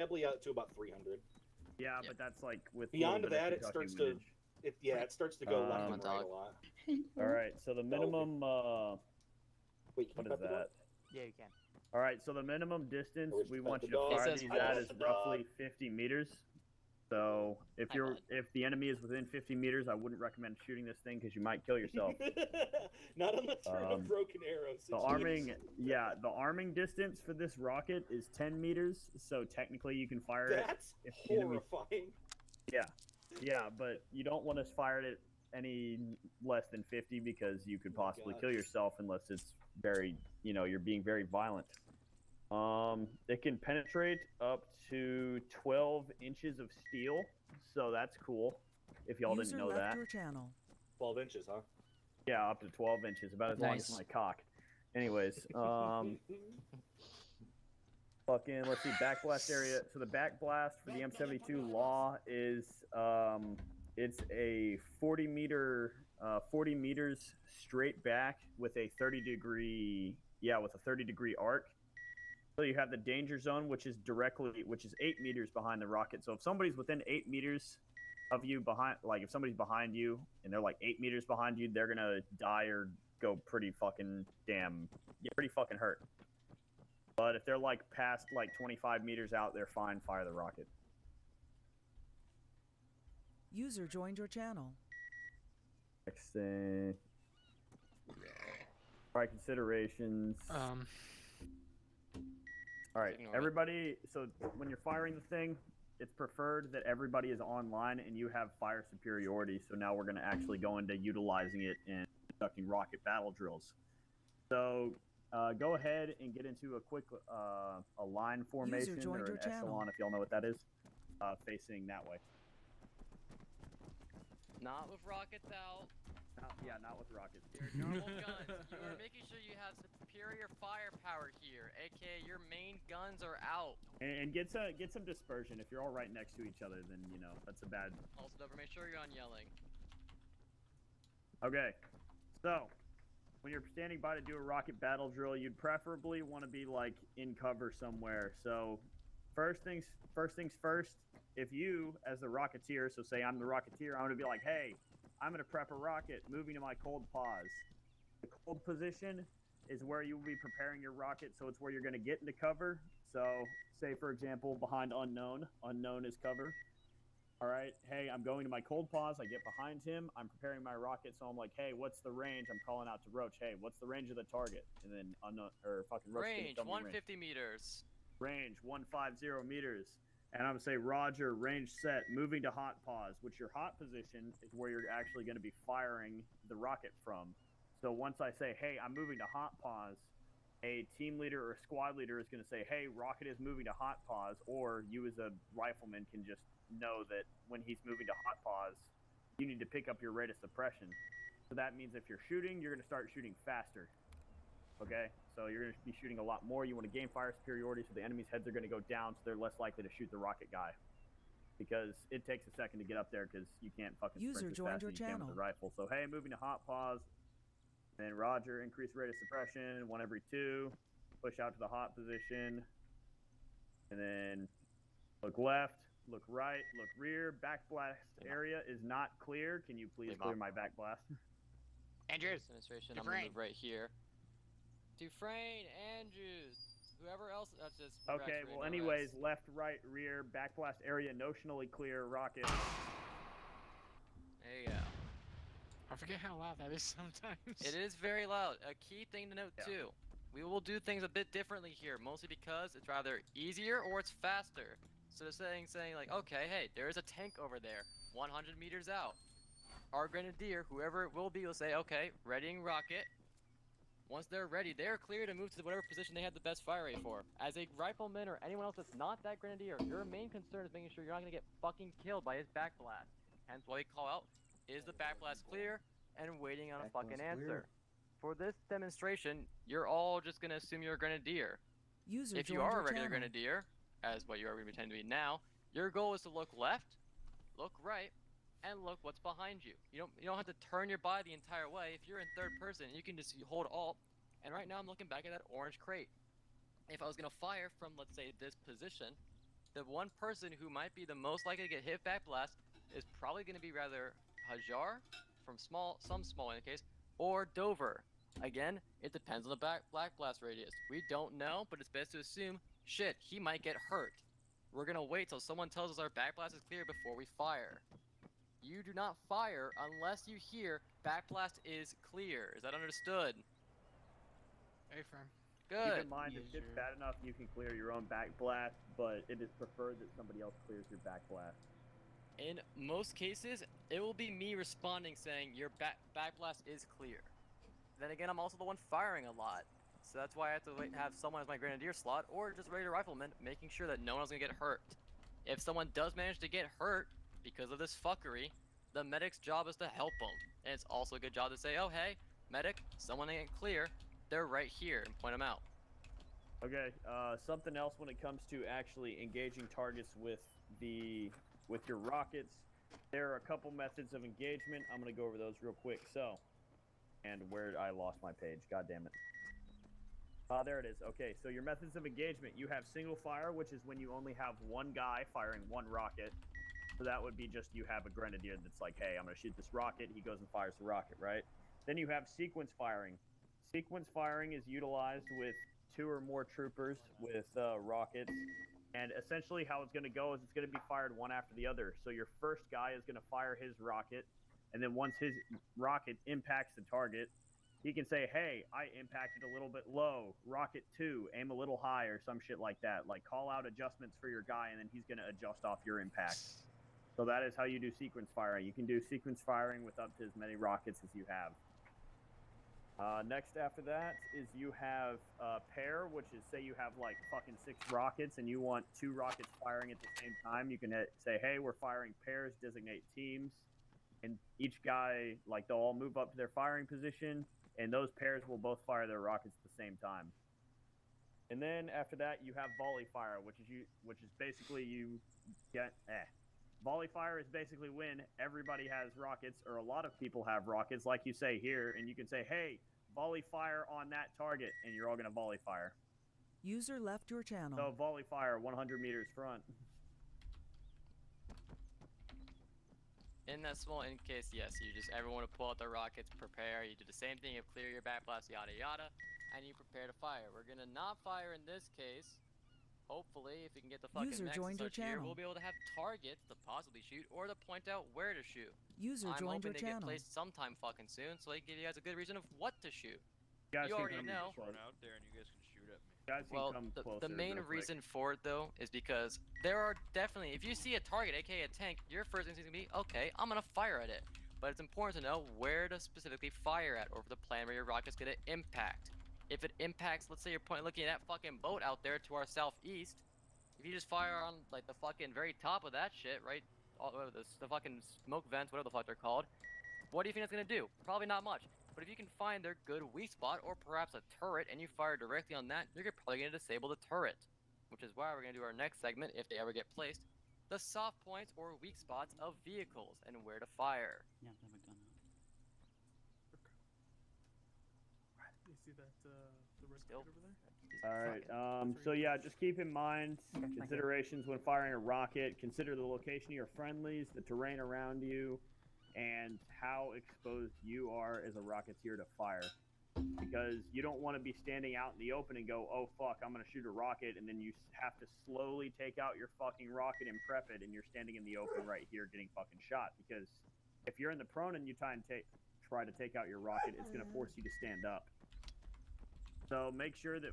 Probably out to about 300. Yeah, but that's like with beyond that, it Kentucky starts windage. to it starts to go left and right a lot. All right, so the minimum. Wait, what is that? Yeah, you can. All right, so the minimum distance Where's we the want you to dog? fire It says these what? at is roughly 50 meters. So if if the enemy is within 50 meters, I wouldn't recommend shooting this thing because you might kill yourself. Not on the turn of broken arrows. The arming distance for this rocket is 10 meters. So technically, you can fire That's it. That's horrifying. Yeah, but you don't want to fire it any less than 50 because you could possibly kill yourself unless it's very, you're being very violent. It can penetrate up to 12 inches of steel, so that's cool. If y'all didn't know that. Your channel. 12 inches, huh? Yeah, up to 12 inches, about as long as my cock. Anyways, fucking, let's see, backblast area. So the backblast for the M72 Law is, it's a 40 meters straight back with a 30 degree arc. So you have the danger zone, which is 8 meters behind the rocket. So if somebody's within 8 meters of you if somebody's behind you and they're like 8 meters behind you, they're gonna die or go pretty fucking hurt. But if they're like past like 25 meters out, they're fine. Fire the rocket. User joined your channel. Next thing. Right, considerations. All right, everybody. So when you're firing the thing, it's preferred that everybody is online and you have fire superiority. So now we're going to actually go into utilizing it in conducting rocket battle drills. So go ahead and get into a quick a line formation or an echelon, if y'all know what that is, facing that way. Not with rockets out. Not with rockets. Your normal guns. You are making sure you have superior firepower here, aka your main guns are out. And get some dispersion. If you're all right next to each other, then that's a bad. Also, don't make sure you're on yelling. Okay, so when you're standing by to do a rocket battle drill, you'd preferably want to be like in cover somewhere. So first things first. If you, as the Rocketeer, so say I'm the Rocketeer, I'm gonna be like, hey, I'm gonna prep a rocket, moving to my cold pause. The cold position is where you will be preparing your rocket, so it's where you're gonna get into cover. So say, for example, behind unknown. Unknown is cover. All right, hey, I'm going to my cold pause. I get behind him. I'm preparing my rocket, so I'm like, hey, what's the range? I'm calling out to Roach. Hey, what's the range of the target? And then unknown or fucking Roach. Range 150 meters. Range 150 meters. And I'm going to say, Roger, range set, moving to hot pause, which your hot position is where you're actually going to be firing the rocket from. So once I say, hey, I'm moving to hot pause, a team leader or a squad leader is going to say, hey, rocket is moving to hot pause, or you as a rifleman can just know that when he's moving to hot pause, you need to pick up your rate of suppression. So that means if you're shooting, you're going to start shooting faster. Okay, so you're going to be shooting a lot more. You want to gain fire superiority, so the enemy's heads are going to go down, so they're less likely to shoot the rocket guy. Because it takes a second to get up there, because you can't fucking sprint as fast as you can with the rifle. So, hey, moving to hot pause. Then Roger, increase rate of suppression, 1 every 2. Push out to the hot position. And then look left, look right, look rear. Backblast area is not clear. Can you please clear my backblast? Andrews. Administration, I'm going to move right here. Dufresne, Andrews, whoever else. That's just. Okay. Well, anyways, left, right, rear, backblast area notionally clear. Rocket. There you go. I forget how loud that is sometimes. It is very loud. A key thing to note too. We will do things a bit differently here, mostly because it's rather easier or it's faster. So they're saying like, okay, hey, there is a tank over there, 100 meters out. Our grenadier, whoever it will be, will say, okay, readying rocket. Once they're ready, they're clear to move to whatever position they have the best fire rate for. As a rifleman or anyone else that's not that grenadier, your main concern is making sure you're not going to get fucking killed by his backblast. Hence why we call out, is the backblast clear? And waiting on a fucking answer. For this demonstration, you're all just going to assume you're a grenadier. If you are a regular grenadier, as what you are pretending to be now, your goal is to look left, look right, and look what's behind you. You don't have to turn your body the entire way. If you're in third person, you can just hold Alt. And right now I'm looking back at that orange crate. If I was gonna fire from, let's say, this position, the one person who might be the most likely to get hit back blast is probably going to be rather Hajar from some small in case, or Dover. Again, it depends on the black blast radius. We don't know, but it's best to assume, shit, he might get hurt. We're gonna wait till someone tells us our back blast is clear before we fire. You do not fire unless you hear back blast is clear. Is that understood? Very firm. Good. Keep in mind, if Yes, it's sir. bad enough, you can clear your own back blast, but it is preferred that somebody else clears your back blast. In most cases, it will be me responding saying your back blast is clear. Then again, I'm also the one firing a lot. So that's why I have to have someone as my grenadier slot or just regular rifleman, making sure that no one's gonna get hurt. If someone does manage to get hurt because of this fuckery, the medic's job is to help them. And it's also a good job to say, oh hey, medic, someone ain't clear, they're right here, and point them out. Okay, something else when it comes to actually engaging targets with your rockets. There are a couple methods of engagement. I'm gonna go over those real quick. So, and where I lost my page, god damn it. There it is. Okay, so your methods of engagement. You have single fire, which is when you only have one guy firing one rocket. So that would be just you have a grenadier that's like, hey, I'm gonna shoot this rocket. He goes and fires the rocket, right? Then you have sequence firing. Sequence firing is utilized with 2 or more troopers with rockets. And essentially how it's going to go is it's going to be fired one after the other. So your first guy is going to fire his rocket. And then once his rocket impacts the target, he can say, hey, I impacted a little bit low. Rocket 2, aim a little high or some shit like that. Like call out adjustments for your guy and then he's going to adjust off your impact. So that is how you do sequence firing. You can do sequence firing with up to as many rockets as you have. Next after that is you have pair, which is say you have like fucking 6 rockets and you want 2 rockets firing at the same time. You can say, hey, we're firing pairs, designate teams, and each guy, like they'll all move up to their firing position, and those pairs will both fire their rockets at the same time. And then after that, you have volley fire, which is basically you get volley fire is basically when everybody has rockets, or a lot of people have rockets, like you say here, and you can say, hey, volley fire on that target, and you're all going to volley fire. User left your channel. So volley fire 100 meters front. In that small in case, yes, everyone will pull out their rockets, prepare, you do the same thing, you clear your back blast, yada yada, and you prepare to fire. We're going to not fire in this case. Hopefully, if we can get the fucking User mechs joined and your such here, channel. we'll be able to have targets to possibly shoot or to point out where to shoot. User I'm joined hoping your they get channel. placed sometime fucking soon, so they give you guys a good reason of what to shoot. Guys You can already come know. close. Run out there and you guys can shoot at me. Guys can Well, come the closer main real quick. reason for it though is because there are definitely, if you see a target, aka a tank, your first instinct is gonna be, okay, I'm gonna fire at it. But it's important to know where to specifically fire at over the plan where your rocket's gonna impact. If it impacts, let's say you're looking at that fucking boat out there to our southeast, if you just fire on like the fucking very top of that shit, right? The fucking smoke vents, whatever the fuck they're called. What do you think that's gonna do? Probably not much. But if you can find their good weak spot or perhaps a turret and you fire directly on that, you're probably gonna disable the turret. Which is why we're gonna do our next segment, if they ever get placed, the soft points or weak spots of vehicles and where to fire. Yeah, I've never done that. You see that the red Still. plate over there? Alright, so yeah, just keep in mind considerations when firing a rocket. Consider the location of your friendlies, the terrain around you, and how exposed you are as a rocketeer to fire. Because you don't want to be standing out in the open and go, oh fuck, I'm going to shoot a rocket, and then you have to slowly take out your fucking rocket and prep it, and you're standing in the open right here getting fucking shot. Because if you're in the prone and you try to take out your rocket, it's going to force you to stand up. So make sure that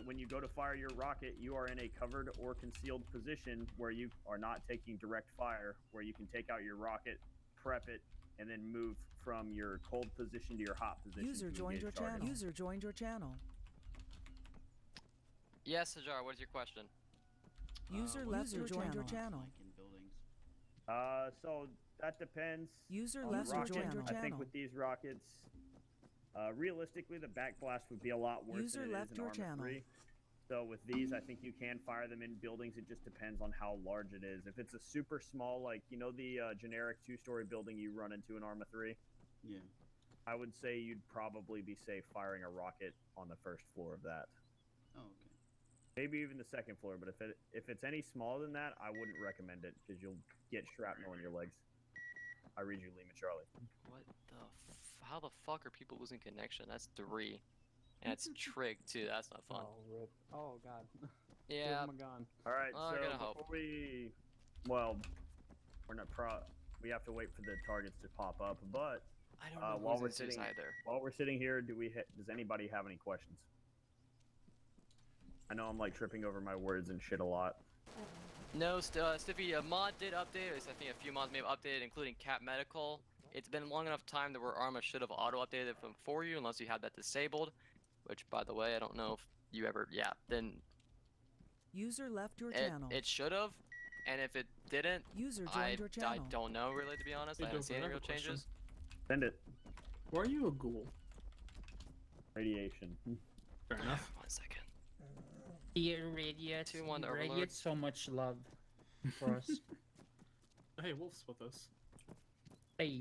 when you go to fire your rocket, you are in a covered or concealed position where you are not taking direct fire, where you can take out your rocket, prep it, and then move from your cold position to your hot position. User to joined engage your target. channel. User joined your channel. Yes, Hajar, what is your question? User What's left your joined your like channel. in buildings? So that depends. User on the left your rocket. joined your I think channel. with these rockets, realistically, the backblast would be a lot worse User than it left is in your Arma channel. 3. So with these, I think you can fire them in buildings. It just depends on how large it is. If it's a super small, like, you know, the generic 2-story building you run into in Arma 3, Yeah. I would say you'd probably be safe firing a rocket on the first floor of that. Oh, okay. Maybe even the second floor, but if it's any smaller than that, I wouldn't recommend it because you'll get shrapnel in your legs. I read you, Lima Charlie. What the? How the fuck are people losing connection? That's 3, and it's trig too. That's not fun. Oh, rip. Oh, God. Yeah. Oh, my God. All right, Oh, I so gotta before hope. we're not we have to wait for the targets to pop up, but I don't know while who's we're in Zeus sitting either. while we're sitting here, does anybody have any questions? I know I'm like tripping over my words and shit a lot. No, Stiffy, a mod did update. At least I think a few mods may have updated, including Cat Medical. It's been long enough time that where Arma should have auto-updated them for you, unless you had that disabled. Which, by the way, I don't know if you ever. Yeah, then User left your channel. it should have. And if it didn't, User I joined your channel. don't know really, to be honest. Hey, I haven't Dope, seen I any have real a question. changes. Send it. Why are you a ghoul? Radiation. Fair enough. 1 second. He radiates, 2-1 he Overlord. radiates so much love for us. Hey, Wolf's with us. Hey.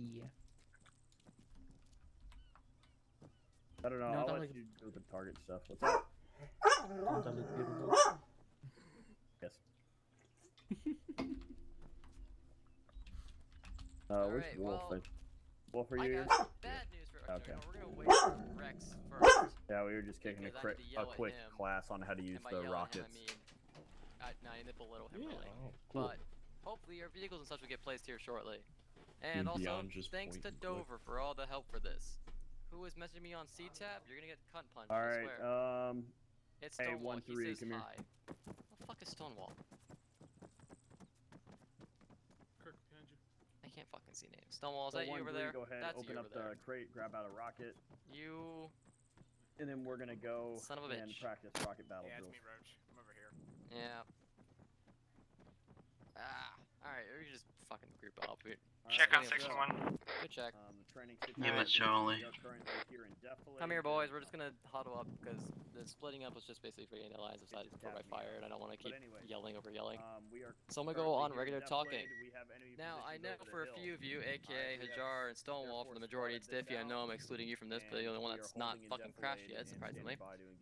I don't know. No, I'll don't let look- you do the target stuff. What's up? Don't that look beautiful? Yes. Where's Alright, Wolf? well, Wolf, are I you? got bad news for. Okay. No, we're gonna wait for Rex first. Yeah, we were just kicking Because I need to yell at quick him, class on how to use And by the yelling rockets. him, I need to belittle him Yeah. really. Oh, cool. But hopefully your vehicles and such will get placed here shortly. And Dude, also, beyond just thanks to point and click. Dover for all the help for this. Who is messaging me on C-Tab? You're gonna get cunt punched, All I right. swear. It's hey, Stonewall, 1-3, he says come here. hi. What the fuck is Stonewall? Kirk, behind you. I can't fucking see names. Stonewall, is So that you over 1-3, there? Go ahead, That's open you up over there. the crate, grab out a rocket, You... and then we're gonna go Son of a and bitch. practice rocket battle Yeah, it's drills. me, Roach. I'm over here. Yeah. Alright, we can just fucking group up. Check on Yeah, 6-1. Good check. The training Give situation. it, Charlie. We are currently here in Defilade. Come here, boys. We're just gonna huddle up because the splitting up was just basically for getting the lines of sight before I fire, and I don't want to keep anyway, yelling over yelling. We are So I'm gonna go currently on here in regular talking. Defilade. We have enemy Now, I positions know over the for a hill. few of you, aka we have Hajar and Stonewall, for the majority it's Diffy, I know I'm excluding you from this, but the only one that's not fucking crashed yet, surprisingly,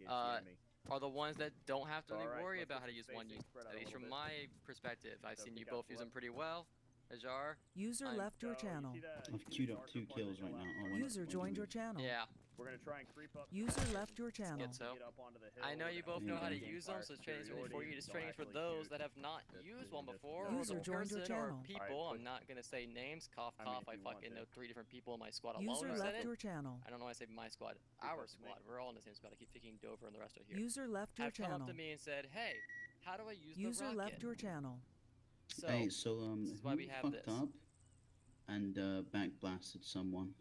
are the ones that don't have to really worry about how to use one use. At least from my perspective, I've seen you both use them pretty well. Hajar, User left your channel. I've queued up 2 kills right now. Oh, wait, User what do joined you your channel. yeah. We're gonna try and creep up. User left your channel. Schizo. Get up onto the hill. I know you both know how to use them, so it's it's training's really for you. It's training's for those that have not used one before, or User the joined your person or channel. people. Alright, I'm not gonna say names. Cough, I mean, cough. if I you want fucking to. know 3 different people in my squad alone User who said left it. your channel. I don't know why I say my squad. Our squad. We're all in the same squad. I keep thinking Dover and the rest are here. User left your Have come channel. up to me and said, "Hey, how do I use User the rocket?" left your channel. So Hey, so this is why we who have fucked this. up and backblasted someone?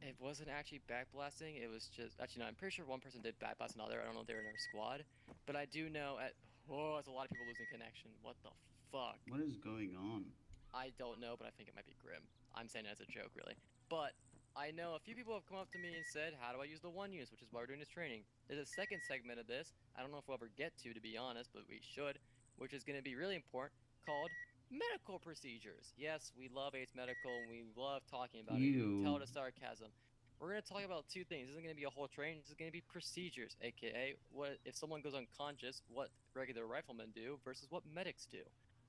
It wasn't actually backblasting. It was just actually no. I'm pretty sure one person did backblast another. I don't know if they were in our squad, but I do know at it's a lot of people losing connection. What the fuck? What is going on? I don't know, but I think it might be Grim. I'm saying it as a joke, really. But I know a few people have come up to me and said, "How do I use the one use?" Which is why we're doing this training. There's a second segment of this. I don't know if we'll ever get to be honest, but we should, which is going to be really important, called medical procedures. Yes, we love AIDS Medical, and we love talking about it. You can tell it as sarcasm. We're going to talk about 2 things. This isn't going to be a whole training. This is going to be procedures, aka what if someone goes unconscious, what regular riflemen do versus what medics do.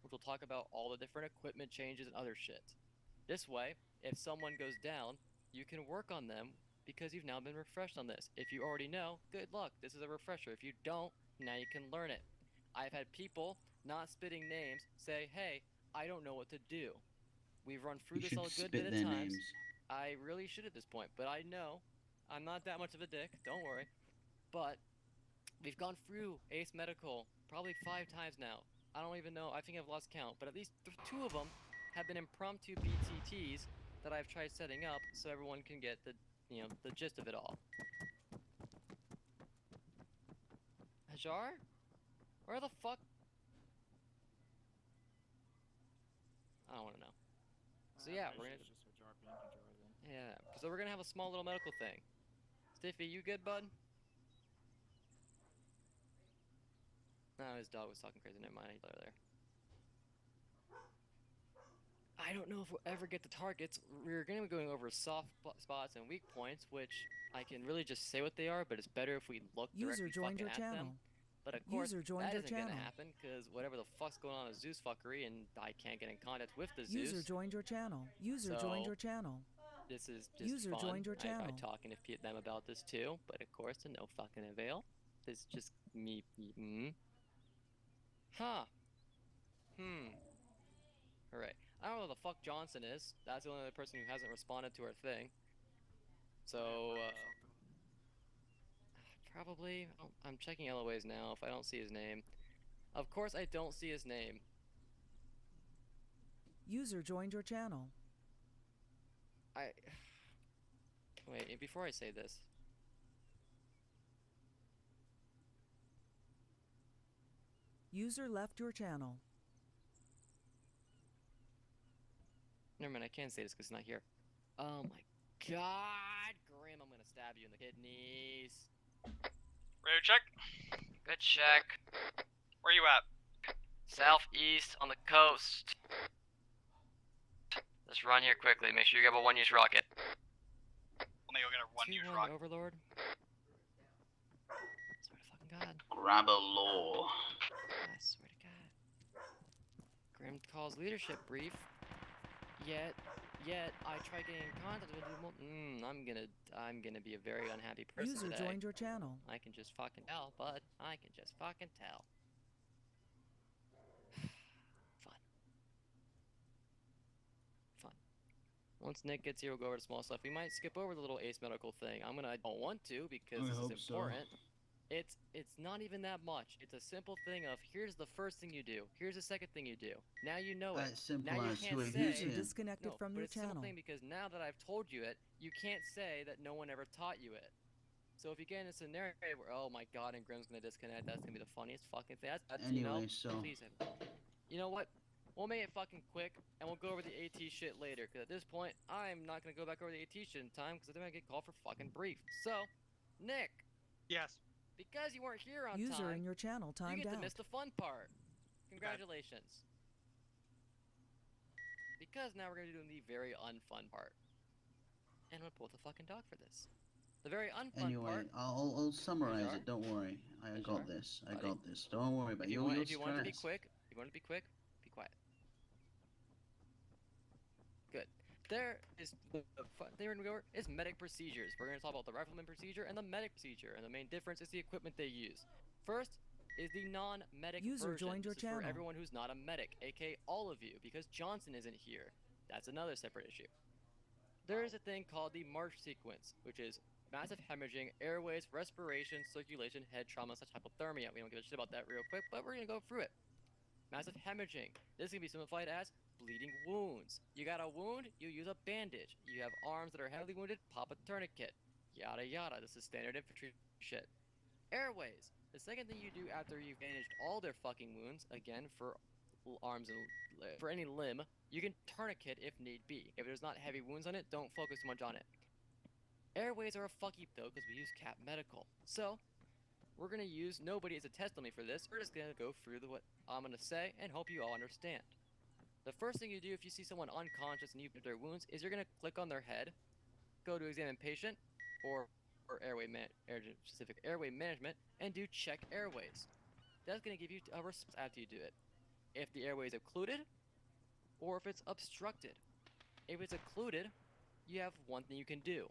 Which we'll talk about all the different equipment changes and other shit. This way, if someone goes down, you can work on them because you've now been refreshed on this. If you already know, good luck. This is a refresher. If you don't, now you can learn it. I've had people, not spitting names, say, "Hey, I don't know what to do." We've run through You this should a good spit bit of their times. names. I really should at this point, but I know I'm not that much of a dick. Don't worry. But we've gone through Ace Medical probably 5 times now. I don't even know. I think I've lost count, but at least 2 of them have been impromptu BTTs that I've tried setting up so everyone can get the the gist of it all. Hajar? Where the fuck? I don't want to know. So yeah, we're gonna. Yeah, so we're gonna have a small little medical thing. Stiffy, you good, bud? No, his dog was talking crazy. Never mind, he's over there. I don't know if we'll ever get the targets. We're gonna be going over soft spots and weak points, which I can really just say what they are, but it's better if we look User directly joined fucking your at channel. them. But of course, User joined that your isn't gonna channel. happen because whatever the fuck's going on is Zeus fuckery, and I can't get in contact with the User Zeus. joined your channel. User joined So- your channel. This is just User fun. joined your I tried channel. talking to them about this too, but of course to no fucking avail. This is just me. Huh. Alright. I don't know who the fuck Johnson is. That's the only other person who hasn't responded to our thing. So, probably. I'm checking LOAs now if I don't see his name. Of course I don't see his name. User joined your channel. Wait, before I say this. User left your channel. Never mind, I can't say this because it's not here. Oh my god, Grim, I'm gonna stab you in the kidneys. Radio check. Good check. Where you at? Southeast on the coast. Just run here quickly. Make sure you grab a one-use rocket. Let me go get a one-use 2-1 rocket. Overlord. Swear to fucking God. Grab a law. I swear to God. Grim calls leadership brief. Yet, I try getting in contact with him. I'm gonna be a very unhappy person User today. joined your channel. I can just fucking tell, bud. I can just fucking tell. Fun. Once Nick gets here, we'll go over to small stuff. We might skip over the little Ace Medical thing. I don't want to because I this hope is so. important. It's not even that much. It's a simple thing of here's the first thing you do. Here's the second thing you do. Now you know it. As simple Now you as can't wait, say- who's User in? disconnected No, from but your it's a simple channel. thing because now that I've told you it, you can't say that no one ever taught you it. So if you get in a scenario where, oh my god, and Grim's gonna disconnect, that's gonna be the funniest fucking thing. That's you know, Anyway, so please. You know what? We'll make it fucking quick, and we'll go over the AT shit later. Because at this point, I'm not gonna go back over the AT shit in time, because then I get called for fucking brief. So, Nick, Yes. because you weren't here on User time, in your channel you timed get to out. miss the fun part. Congratulations. Because now we're gonna be doing the very unfun part. And I'm gonna pull the fucking dog for this. The very unfun anyway, part. I'll summarize Azar? it. Don't worry, I Azar? got this. I Buddy? got this. Don't worry about If it. you want to be stress. quick, be quiet. Good. There is the fun thing we're gonna go over is medic procedures. We're gonna talk about the rifleman procedure and the medic procedure, and the main difference is the equipment they use. First is the non-medic User version. joined your This is for channel. everyone who's not a medic, aka all of you, because Johnson isn't here. That's another separate issue. There is a thing called the march sequence, which is massive hemorrhaging, airways, respiration, circulation, head trauma, such hypothermia. We don't give a shit about that real quick, but we're gonna go through it. Massive hemorrhaging. This can be simplified as bleeding wounds. You got a wound, you use a bandage. You have arms that are heavily wounded, pop a tourniquet. Yada yada. This is standard infantry shit. Airways. The second thing you do after you've bandaged all their fucking wounds, again for arms and for any limb, you can tourniquet if need be. If there's not heavy wounds on it, don't focus too much on it. Airways are a fuck heap though, because we use Cap Medical. So, we're gonna use nobody as a test dummy for this. We're just gonna go through what I'm gonna say and hope you all understand. The first thing you do if you see someone unconscious and you've been their wounds is you're gonna click on their head, go to examine patient, or specific airway management, and do check airways. That's gonna give you a response after you do it. If the airway is occluded, or if it's obstructed. If it's occluded, you have one thing you can do.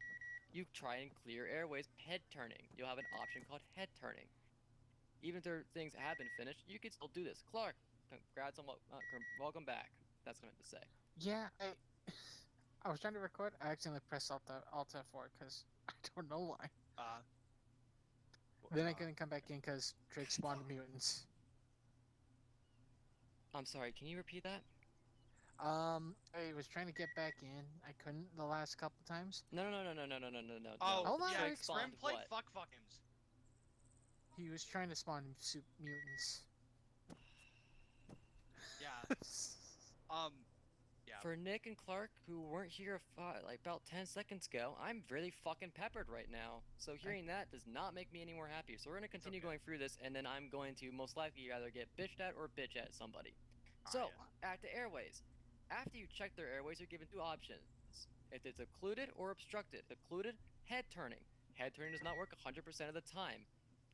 You try and clear airways, head turning. You'll have an option called head turning. Even if there are things that have been finished, you can still do this. Clark, congrats on welcome back. That's what I meant to say. Yeah, I was trying to record. I accidentally pressed Alt F4 because I don't know why. Then I couldn't come back in because Drake spawned mutants. I'm sorry, can you repeat that? I was trying to get back in. I couldn't the last couple times. No. Oh, Hold on, yeah, Rick. Grim Spawned played what? fuck fuckins. He was trying to spawn mutants. Yeah. Yeah. For Nick and Clark, who weren't here like about 10 seconds ago, I'm really fucking peppered right now. So hearing that does not make me any more happy. So we're gonna continue okay. going through this, and then I'm going to most likely either get bitched at or bitch at somebody. Ah, So, yes. at the airways. After you check their airways, you're given two options. If it's occluded or obstructed. Occluded, head turning. Head turning does not work 100% of the time.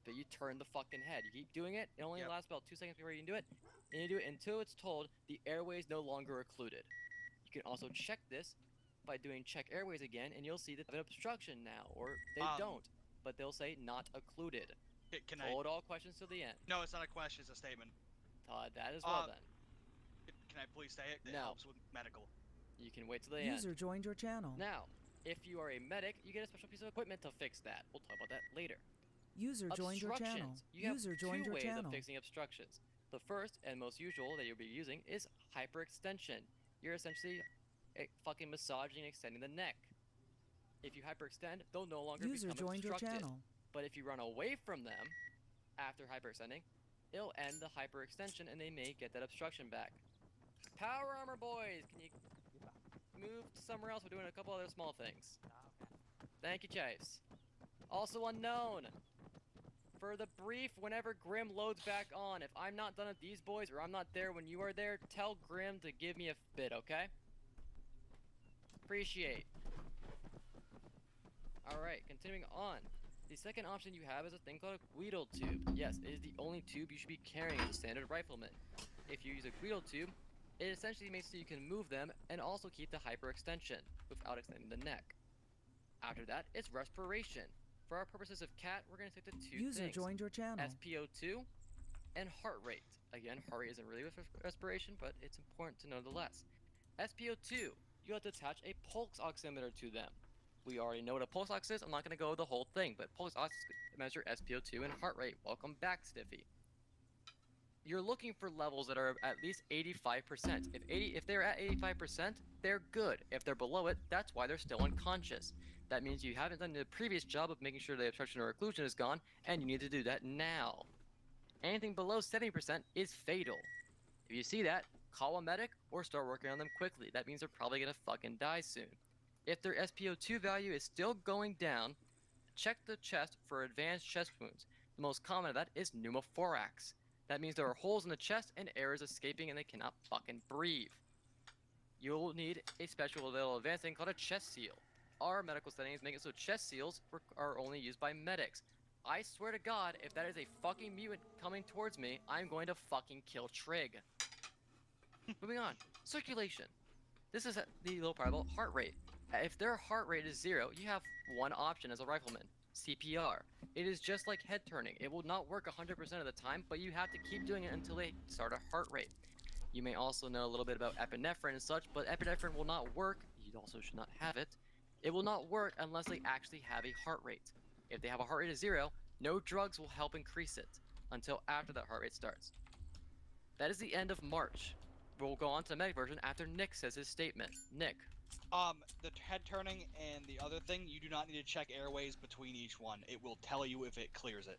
but you turn the fucking head. You keep doing it. It only Yep. lasts about 2 seconds before you can do it. And you do it until it's told the airway is no longer occluded. You can also check this by doing check airways again, and you'll see that they have an obstruction now, or they don't, but they'll say not occluded. Can I? Hold all questions till the end. No, it's not a question. It's a statement. That as well then. Can I please say it? It No. helps with medical. You can wait till the end. User joined your channel. Now, if you are a medic, you get a special piece of equipment to fix that. We'll talk about that later. User joined your channel. Obstructions. You have User two joined your ways channel. of fixing obstructions. The first and most usual that you'll be using is hyperextension. You're essentially fucking massaging and extending the neck. If you hyperextend, they'll no longer User become joined your obstructed. channel. But if you run away from them after hyperextending, it'll end the hyperextension and they may get that obstruction back. Power armor boys, can you move to somewhere else? We're doing a couple other small things. Thank you, Chase. Also unknown. For the brief, whenever Grim loads back on, if I'm not done with these boys or I'm not there when you are there, tell Grim to give me a bit, okay? Appreciate. Alright, continuing on. The second option you have is a thing called a Guidal tube. Yes, it is the only tube you should be carrying as a standard rifleman. If you use a Guidal tube, it essentially makes so you can move them and also keep the hyperextension without extending the neck. After that, it's respiration. For our purposes of CAT, we're going to stick to two User things. joined your channel. SpO2 and heart rate. Again, heart rate isn't really with respiration, but it's important to nonetheless. SpO2, you have to attach a pulse oximeter to them. We already know what a pulse ox is. I'm not going to go the whole thing, but pulse ox measure SpO2 and heart rate. Welcome back, Stiffy. You're looking for levels that are at least 85%. If they're at 85%, they're good. If they're below it, that's why they're still unconscious. That means you haven't done the previous job of making sure the obstruction or occlusion is gone, and you need to do that now. Anything below 70% is fatal. If you see that, call a medic or start working on them quickly. That means they're probably gonna fucking die soon. If their SpO2 value is still going down, check the chest for advanced chest wounds. The most common of that is pneumothorax. That means there are holes in the chest and air is escaping and they cannot fucking breathe. You'll need a special little advanced thing called a chest seal. Our medical settings make it so chest seals are only used by medics. I swear to God, if that is a fucking mutant coming towards me, I'm going to fucking kill Trig. Moving on. Circulation. This is the little part about heart rate. If their heart rate is 0, you have one option as a rifleman. CPR. It is just like head turning. It will not work 100% of the time, but you have to keep doing it until they start a heart rate. You may also know a little bit about epinephrine and such, but epinephrine will not work. You also should not have it. It will not work unless they actually have a heart rate. If they have a heart rate of 0, no drugs will help increase it until after that heart rate starts. That is the end of March. We'll go on to the medic version after Nick says his statement. Nick. The head turning and the other thing, you do not need to check airways between each one. It will tell you if it clears it.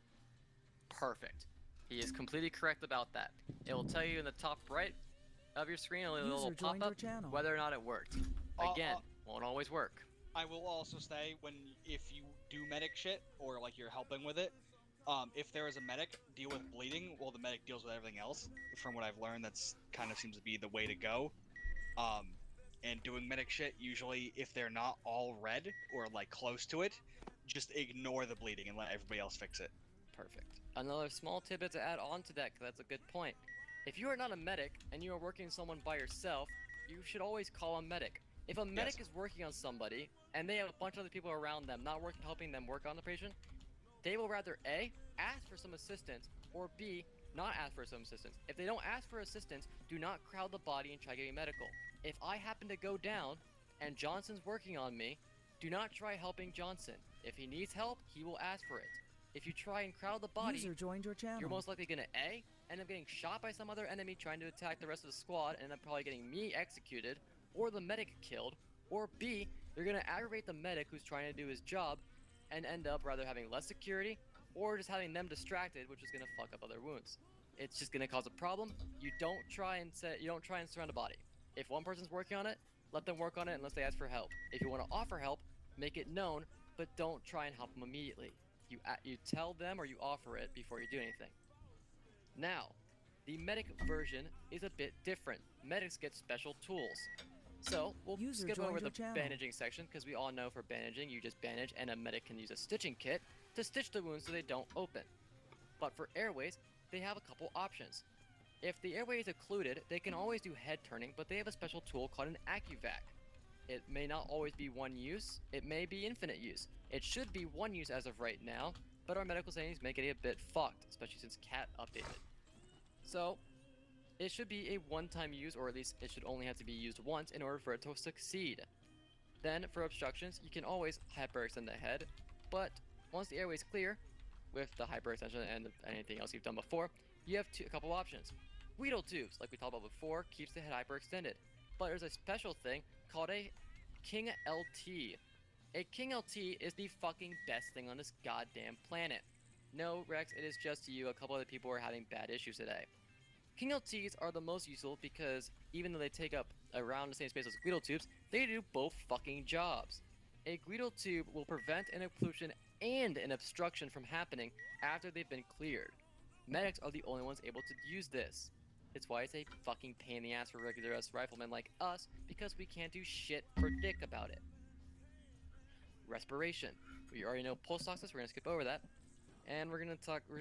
Perfect. He is completely correct about that. It will tell you in the top right of your screen, a little pop-up, whether or not it worked. Again, won't always work. I will also say, if you do medic shit, or like you're helping with it, if there is a medic, deal with bleeding while the medic deals with everything else. From what I've learned, that's kind of seems to be the way to go. And doing medic shit, usually if they're not all red or like close to it, just ignore the bleeding and let everybody else fix it. Perfect. Another small tidbit to add on to that, because that's a good point. If you are not a medic and you are working with someone by yourself, you should always call a medic. If a medic is working on somebody and they have a bunch of other people around them not helping them work on the patient, they will rather A, ask for some assistance, or B, not ask for some assistance. If they don't ask for assistance, do not crowd the body and try getting medical. If I happen to go down and Johnson's working on me, do not try helping Johnson. If he needs help, he will ask for it. If you try and crowd the body, User joined your channel. you're most likely gonna A, end up getting shot by some other enemy trying to attack the rest of the squad and end up probably getting me executed, or the medic killed, or B, you're gonna aggravate the medic who's trying to do his job and end up rather having less security or just having them distracted, which is gonna fuck up other wounds. It's just gonna cause a problem. You don't try and surround a body. If one person's working on it, let them work on it unless they ask for help. If you want to offer help, make it known, but don't try and help them immediately. You tell them or you offer it before you do anything. Now, the medic version is a bit different. Medics get special tools. So, we'll skip over the bandaging section, because we all know for bandaging, you just bandage and a medic can use a stitching kit to stitch the wounds so they don't open. But for airways, they have a couple options. If the airway is occluded, they can always do head turning, but they have a special tool called an AccuVac. It may not always be one use, it may be infinite use. It should be one use as of right now, but our medical settings make it a bit fucked, especially since CAT updated. So, it should be a one-time use, or at least it should only have to be used once in order for it to succeed. Then, for obstructions, you can always hyperextend the head, but once the airway is clear, with the hyperextension and anything else you've done before, you have a couple options. Guido tubes, like we talked about before, keeps the head hyperextended, but there's a special thing called a King LT. A King LT is the fucking best thing on this goddamn planet. No, Rex, it is just you. A couple other people are having bad issues today. King LTs are the most useful because even though they take up around the same space as Guido tubes, they do both fucking jobs. A Guido tube will prevent an occlusion and an obstruction from happening after they've been cleared. Medics are the only ones able to use this. It's why it's a fucking pain in the ass for regular us riflemen like us, because we can't do shit for dick about it. Respiration. We already know pulse ox, we're gonna skip over that. And we're gonna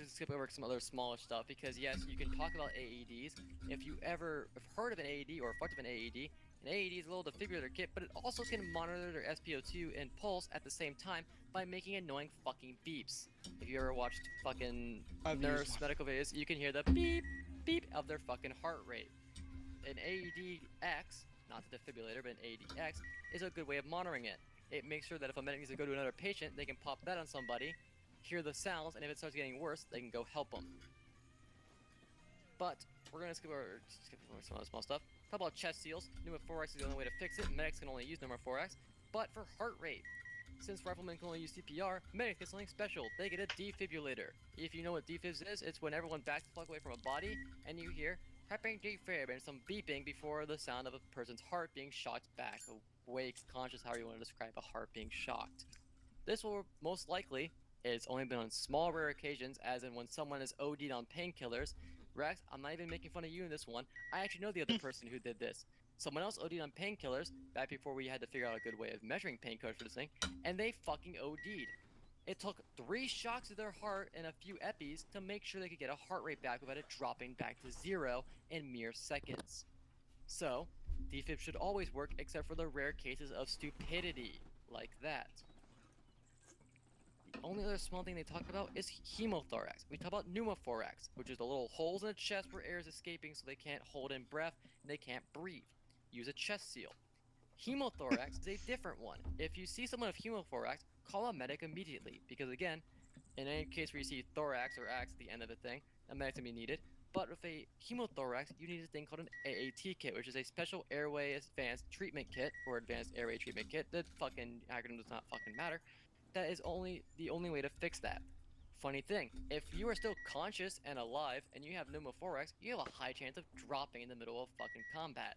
skip over some other smaller stuff, because yes, you can talk about AEDs. If you ever have heard of an AED or fucked up an AED is a little defibrillator kit, but it also can monitor their SpO2 and pulse at the same time by making annoying fucking beeps. If you ever watched fucking nurse medical videos, you can hear the beep, beep of their fucking heart rate. An AEDX, not the defibrillator, but an AEDX, is a good way of monitoring it. It makes sure that if a medic needs to go to another patient, they can pop that on somebody, hear the sounds, and if it starts getting worse, they can go help them. But we're gonna skip over some of the small stuff. Talk about chest seals. Pneumothorax is the only way to fix it. Medics can only use pneumothorax. But for heart rate, since riflemen can only use CPR, medics get something special. They get a defibrillator. If you know what defibs is, it's when everyone backs the fuck away from a body and you hear prepping defib and some beeping before the sound of a person's heart being shocked back, awake, conscious, however you want to describe a heart being shocked. This will most likely, it's only been on small rare occasions, as in when someone is OD'd on painkillers. Rex, I'm not even making fun of you in this one. I actually know the other person who did this. Someone else OD'd on painkillers back before we had to figure out a good way of measuring pain codes for this thing, and they fucking OD'd. It took 3 shocks to their heart and a few epis to make sure they could get a heart rate back without it dropping back to 0 in mere seconds. So, defib should always work except for the rare cases of stupidity, like that. The only other small thing they talk about is hemothorax. We talk about pneumothorax, which is the little holes in the chest where air is escaping so they can't hold in breath and they can't breathe. Use a chest seal. Hemothorax is a different one. If you see someone with hemothorax, call a medic immediately, because again, in any case where you see thorax or ax at the end of the thing, a medic's gonna be needed. But with a hemothorax, you need a thing called an AAT kit, which is a special airway advanced treatment kit, or advanced airway treatment kit. The fucking acronym does not fucking matter. That is the only way to fix that. Funny thing, if you are still conscious and alive and you have pneumothorax, you have a high chance of dropping in the middle of fucking combat.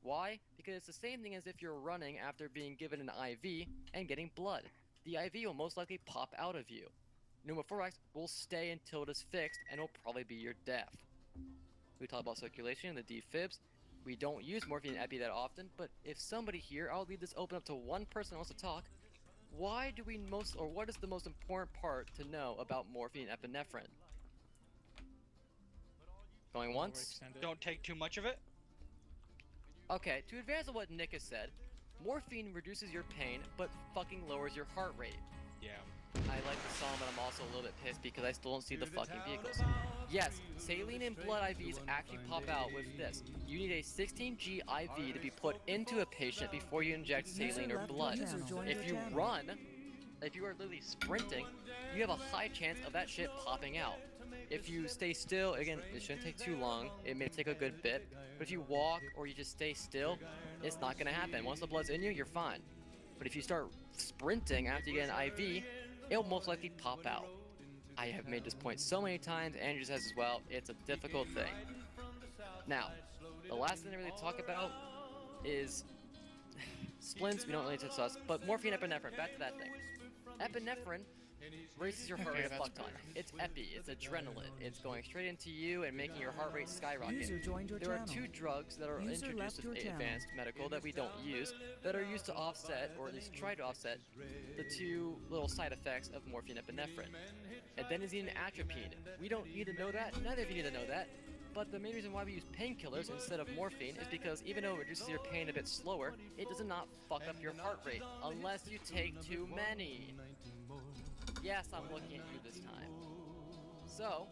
Why? Because it's the same thing as if you're running after being given an IV and getting blood. The IV will most likely pop out of you. Pneumothorax will stay until it is fixed and will probably be your death. We talk about circulation and the defibs. We don't use morphine and epi that often, but if somebody here, I'll leave this open up to one person who wants to talk. Why do we what is the most important part to know about morphine and epinephrine? Going once? Don't take too much of it. Okay, to advance on what Nick has said, morphine reduces your pain, but fucking lowers your heart rate. Yeah. I like the song, but I'm also a little bit pissed because I still don't see the fucking vehicles. Yes, saline and blood IVs actually pop out with this. You need a 16G IV to be put into a patient before you inject saline or blood. If you run, if you are literally sprinting, you have a high chance of that shit popping out. If you stay still, again, it shouldn't take too long. It may take a good bit. But if you walk or you just stay still, it's not going to happen. Once the blood's in you, you're fine. But if you start sprinting after you get an IV, it'll most likely pop out. I have made this point so many times, Andrew says as well, it's a difficult thing. Now, the last thing to really talk about is splints. We don't really discuss, but morphine, epinephrine, back to that thing. Epinephrine raises your heart rate a fuck ton. It's epi, it's adrenaline, it's going straight into you and making your heart rate skyrocket. User joined your There are channel. two drugs that are User introduced left your with channel. advanced medical that we don't use, that are used to offset, or at least try to offset, the two little side effects of morphine and epinephrine. Adenosine and atropine. We don't need to know that, neither of you need to know that. But the main reason why we use painkillers instead of morphine is because even though it reduces your pain a bit slower, it does not fuck up your heart rate, unless you take too many. Yes, I'm looking at you this time. So,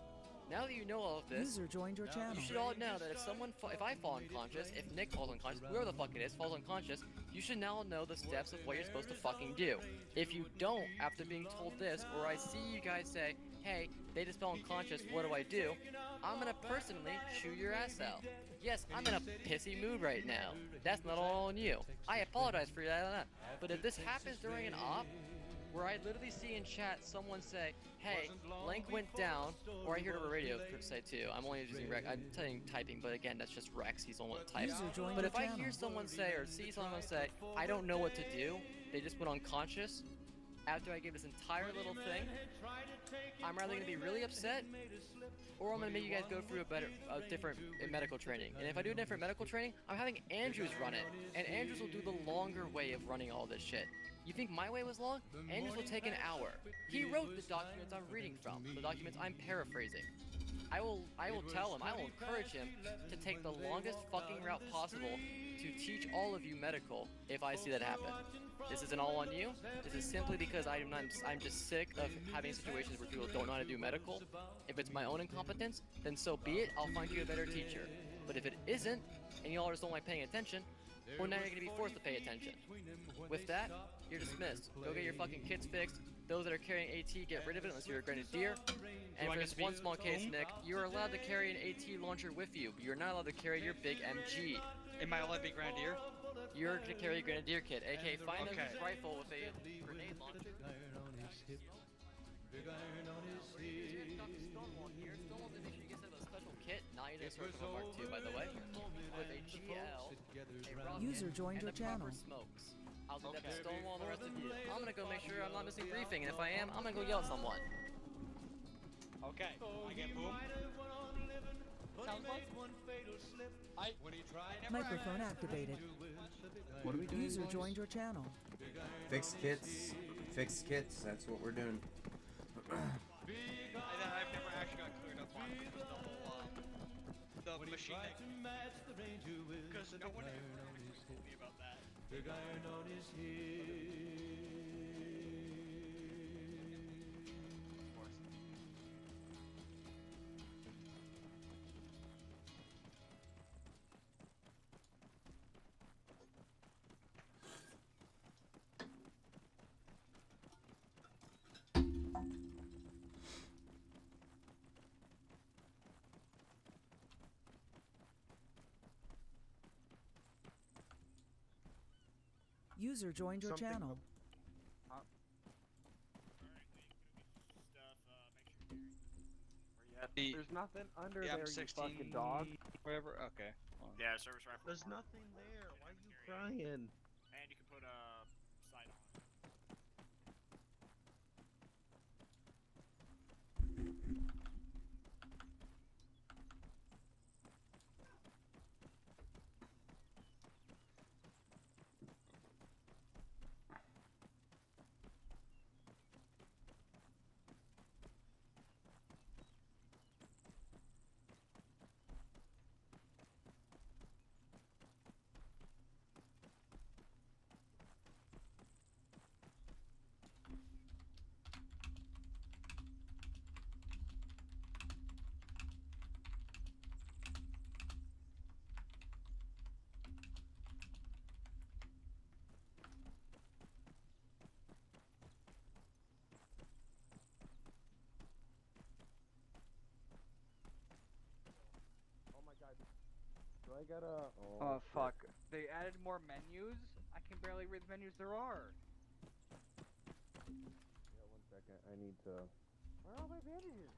now that you know all of this, User joined your channel. you should all know that if I fall unconscious, if Nick falls unconscious, whoever the fuck it is falls unconscious, you should now know the steps of what you're supposed to fucking do. If you don't, after being told this, or I see you guys say, hey, they just fell unconscious, what do? I'm gonna personally chew your ass out. Yes, I'm in a pissy mood right now. That's not all on you. I apologize for that. But if this happens during an op, where I literally see in chat someone say, hey, Link went down, or I hear it over radio per se too. I'm only using Rex. I'm saying typing, but again, that's just Rex. He's the only one that types. User joined But your if I channel. hear someone say, or see someone say, I don't know what to do, they just went unconscious, after I gave this entire little thing, I'm either going to be really upset, or I'm going to make you guys go through a different medical training. And if I do a different medical training, I'm having Andrews run it. And Andrews will do the longer way of running all this shit. You think my way was long? Andrews will take an hour. He wrote the documents I'm reading from, the documents I'm paraphrasing. I will tell him, I will encourage him to take the longest fucking route possible to teach all of you medical if I see that happen. This isn't all on you. This is simply because I'm just sick of having situations where people don't know how to do medical. If it's my own incompetence, then so be it. I'll find you a better teacher. But if it isn't, and y'all just don't like paying attention, well, now you're gonna be forced to pay attention. With that, you're dismissed. Go get your fucking kits fixed. Those that are carrying AT, get rid of it unless you're a grenadier. And for this one small case, Nick, you're allowed to carry an AT launcher with you, but you're not allowed to carry your big MG. Am I allowed to be Grenadier? You're to carry a grenadier kit, aka find a rifle with a grenade launcher. Stonewall here. Stonewall to make sure you get a special kit. Now you just heard from a Mark II, by the way, with a GL, a rocket, User joined and your the proper channel. smokes. I'll do that to Stonewall and the rest of you. I'm gonna go make sure I'm not missing briefing, and if I am, I'm gonna go yell at someone. Okay, I get boom. Sounds like I never Microphone activated. What are we doing? User joined your channel. Fix kits. Fix kits. That's what we're doing. I've never actually got cleared up on the whole machine because no one ever told me about that. User joined your channel. There's nothing under Yeah, there, I'm you 16. fucking dog. Whatever. Okay. Yeah, service rifle. There's nothing there. Why are you crying? And you can put a sight on it. Do I gotta? Oh fuck. They added more menus? I can barely read the menus there are. Yeah, 1 second. I need to. Where are all my bandages?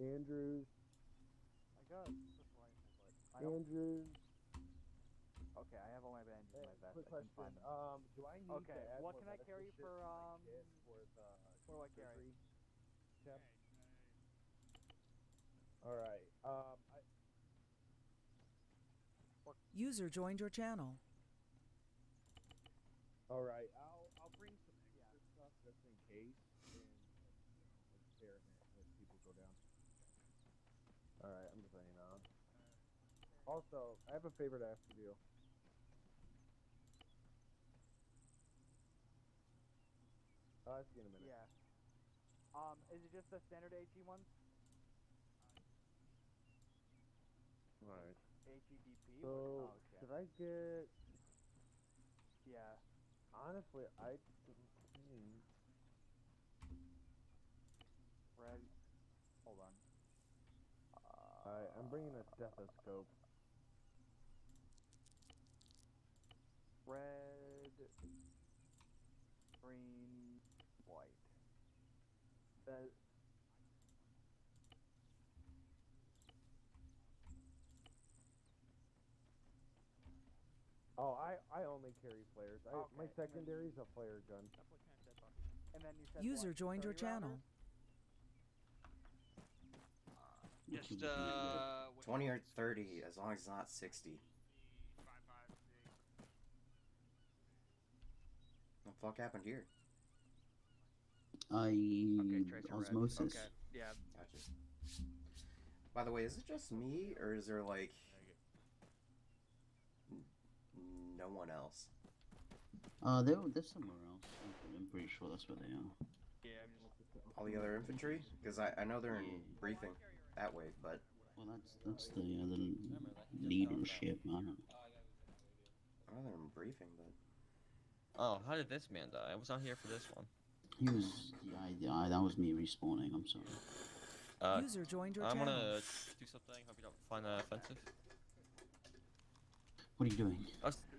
Andrews. I got this rifle, but I don't... Andrews. Okay, I have all my bandages in my vest. Quick I can question. find them. Do I need Okay, to add what more can I medical carry shit for to my kit for the What do I carry? Cap. All right. User joined your channel. All right. I'll bring some extra stuff just in case, and share it as people go down. All right. I'm just saying. Also, I have a favor to ask of you. I'll ask you in a minute. Yeah. Is it just the standard HE ones? All right. HEDP? So, should I get? Yeah. Honestly, I think. Red. Hold on. Alright, I'm bringing a stethoscope. Red. Green. White. That. Oh, I only carry flares. My Okay, secondary is a flare gun. And then you said User what? joined your 30 channel. rounders? Just 20 or 30, as long as it's not 60. 5.56. What the fuck happened here? Okay, tracer red. Osmosis. Okay, yeah. Gotcha. By the way, is it just me, or is there like no one else? They're somewhere else. I'm pretty sure that's where they are. Yeah. All the other infantry? Because I know they're in briefing that way, but Well, that's the leadership. I don't know. I know they're in briefing, but Oh, how did this man die? I was not here for this one. He was. Yeah, that was me respawning. I'm sorry. User joined your I'm channel. gonna do something. Hope you don't find that offensive. What are you doing?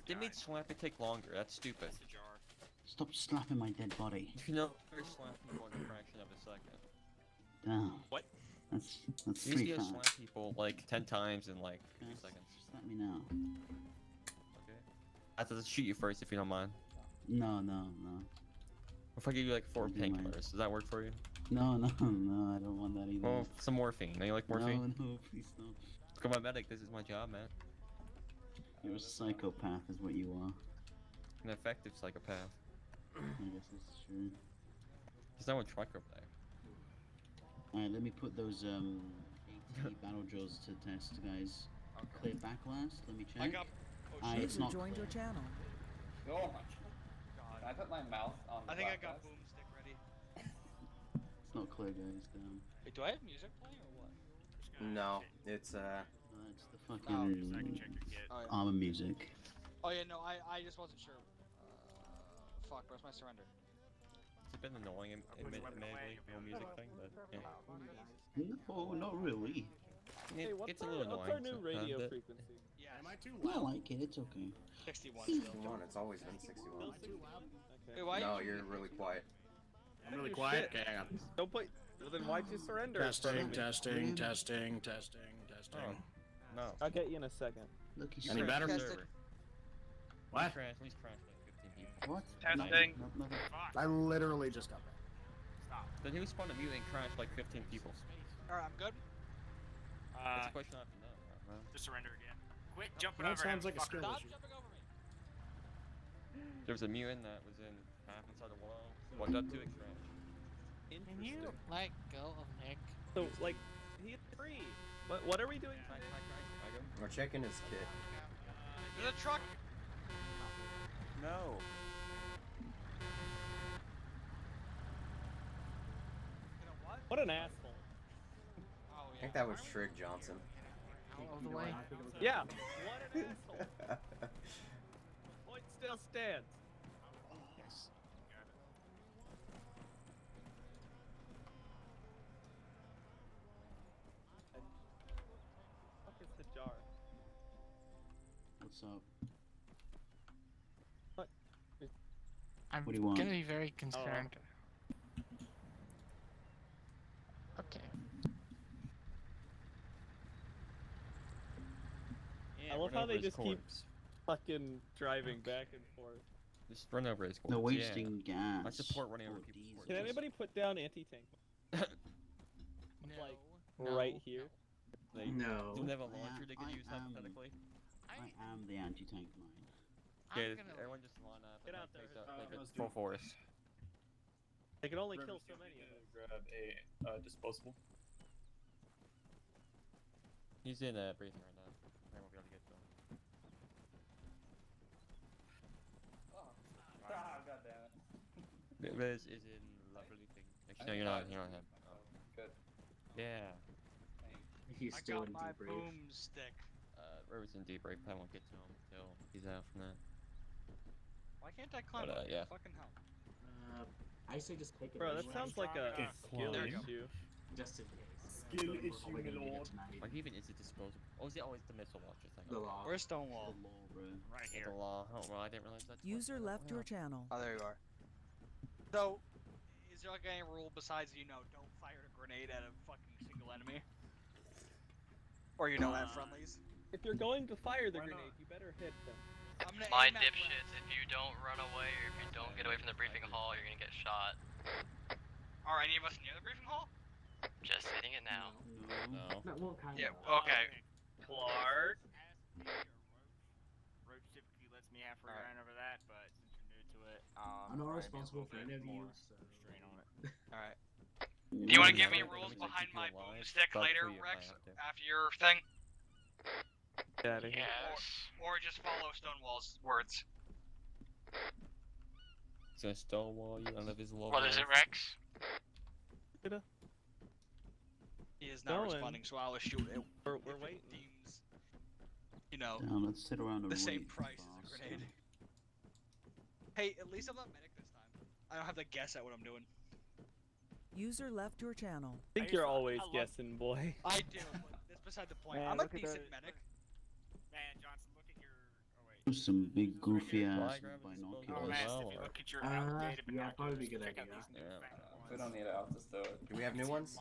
They made slapping take longer. That's stupid. Stop slapping my dead body. You know, they're slapping people in a fraction of a second. Damn. What? That's You pretty used to fast. slap people like 10 times in like 2 Yes, seconds. Slap me now. Okay. I have to shoot you first if you don't mind. No. If I give you like 4 I do mind. painkillers, does that work for you? No, I don't want that either. Well, some morphine. Now you like morphine? No, please don't. Come on, medic. This is my job, man. You're a psychopath, is what you are. An effective psychopath. I guess that's true. There's no one truck over there. Alright, let me put those 80 battle drills to test, guys. Clear backlast. Let me check. I got. It's User not joined your clear. channel. Can I put my mouth on I think I got boomstick ready. It's not clear, guys. Damn. Wait, do I have music playing or what? no, it's It's the fucking Oh, yeah. armor music. Oh yeah, no, I just wasn't sure. Fuck, where's my surrender? It's a bit annoying, admittedly, the whole music thing, but yeah. No, not really. It gets a little annoying. What's our new radio sometimes, frequency? Yeah. Am I too I loud? like it. It's okay. 61 still. 61. It's always been 61. Okay. Wait, why? No, you're really quiet. I'm really quiet. Okay, hang on. Don't put. Well, then why'd you surrender? Testing. Oh, no. I'll get you in a second. Look, he's Any better? Server. What? He's crashed like 15 people. What? Testing. No. I literally just got back. Stop. Then who spawned a mute and crashed like 15 people? Alright, I'm good. That's a question I have to know. Just surrender again. Quit jumping That over him. sounds like a skill Stop issue. jumping over me. There was a mutant that was in half inside the wall, walked up to it, crashed. Can you let go of Nick? So, like, he's free. What are we doing? We're checking his kit. There's a truck. No. You know what? What an asshole. Oh I yeah. think that was Trig Johnson. Out of the way. Yeah. What an asshole. Point still stands. Yes. Fuck is the jar? What's up? I'm What do you want? gonna be very concerned. Okay. I love how they just keep fucking driving back and forth. Just run over his They're corpse, wasting gas. I support running over or people's diesel. Can anybody put down anti-tank? Like right here. Like, No. Do they have a I launcher they could am- use I am- hypothetically? I am the anti-tank mine. Okay, gonna- everyone just line up Get and out like, there. face up, like let's a do full it. force. They can only kill so many of them. Grab a disposable. He's in briefing right now. I won't be able to get to him. God damn it. Rez is in lovely thing. Actually, no, you're not him. Oh, good. Yeah. He's I still got in my debrief. boomstick. Rose in debrief. I won't get to him until he's out from that. Why can't I climb But, up? yeah. Fucking hell. I say just take it. Bro, that anyway. sounds like a skill There we go. issue. Just in case. Skill We're issue, probably gonna need it Lord. tonight. Like even is it disposable? Oh, is it always the missile launcher thing? The law. Where's Stonewall? The law, bro. Right Yeah, the law. Oh well, I didn't realize that's. User left your channel. Oh, there you are. So, is there like any rule besides, you know, don't fire a grenade at a fucking single enemy? Or, you know, at friendlies? If you're going to fire the Why grenade, you better hit them. I'm gonna My aim at dipshits, if you don't run away or if you don't get away from the briefing hall, you're gonna get shot. Are any of us near the briefing hall? Just hitting it now. No. No, well, kind Yeah, of. okay. Clark. Roach typically lets me have free Alright. reign over that, but since you're new to it, I'm not responsible for any of you, so. restraint on it. Alright. Do Do you want to give Yeah, me that rules means I behind keep you my alive, boomstick but later, for you if I Rex, have to. after your thing? Get out of here. Or just follow Stonewall's words. It's gonna stonewall you under his law. What is it, Rex? He is not Going. responding, so I'll shoot it. We're if it waiting. deems, you know, Now let's sit around and the same wait price for as a faster. grenade. Hey, at least I'm not medic this time. I don't have to guess at what I'm doing. User left your channel. I think you're always guessing, boy. I do, but that's beside the point. Man, I'm a look at decent those- medic. Man, Johnson, look at your. Oh wait. Some big goofy ass grab a binoculars. disposable Oh, man, well, if you or- look at your outdated yeah, probably be a good binoculars, check out idea. these new Yeah. fangled We ones. don't need it. I'll just do it. Do we have new ones?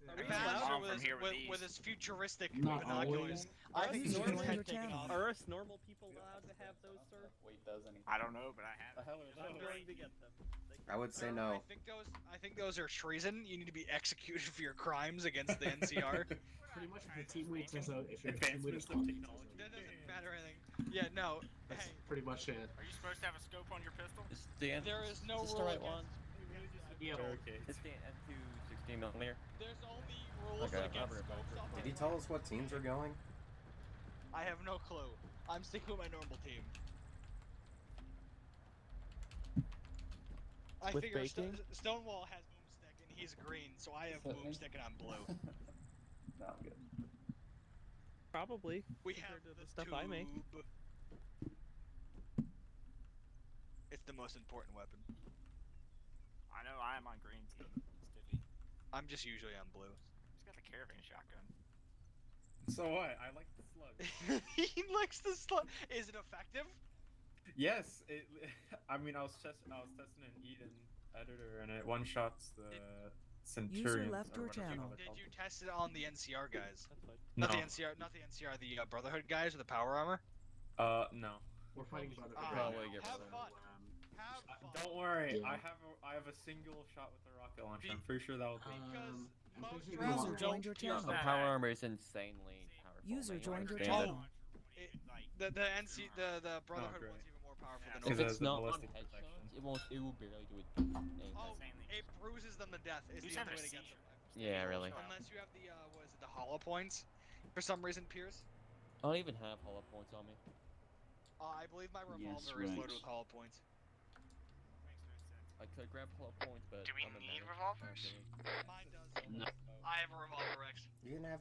We Yeah, passed Mom with from here with with these. his futuristic Not binoculars. I Are think us he's normal- head your taken channel. off. Are us normal people allowed to have those, sir? Weight does anything. I don't know, but I have. I'm going to get them. I would say I no. think those are treason. You need to be executed for your crimes against the NCR. Pretty much if your team lead says out, if your team lead is Advancements of on, technology. That doesn't matter anything. Yeah, no. that's Hey, pretty much it. Are you supposed to have a scope on your pistol? Is the there is no is this the rule right against. one? Yeah. Okay. It's the N2 16mm. There's only rules Okay, against Robert, scopes off Did the he tell us what teams are going? I have no clue. I'm sticking with my normal team. I With figure baking? Stonewall has boomstick and he's green, so I have boomstick and I'm blue. No, I'm good. Probably. We compared have to the stuff I make. tube. It's the most important weapon. I know I am on green team. Stiffy. I'm just usually on blue. He's got the caravan shotgun. So what? I like the slug. He likes the slug. Is it effective? Yes, it. I mean, I was testing an Eden editor, and it one shots the Centurion. left your channel. Did you test it on the NCR guys? That's fine. Not No. the NCR, not the NCR, the Brotherhood guys with the power armor. No. We're fighting Brotherhood Ah, right Probably now, get have rid of fun. it. Have fun. Don't worry, Yeah. I have a single shot with the rocket launcher. I'm pretty sure that will be. Because I'm most thinking rounds User User joined your don't do channel. The that. power armor is insanely powerful. User man, you joined your understand it? channel. The NC the Brotherhood great. one's even more powerful Yeah. than If It Open. has it's the not on ballistic headshots, protection. it will barely do it. anything. Oh, it bruises them to death. Is Who's the only ever way to seen get them. Yeah, really. Unless you have the what is it, the hollow points? For some reason, Pierce. I don't even have hollow points on me. I believe my Yes, revolver is Rex. loaded with hollow points. I could grab hollow points, but Do we other than need that, revolvers? Mine does. No. I have a revolver, Rex. You can have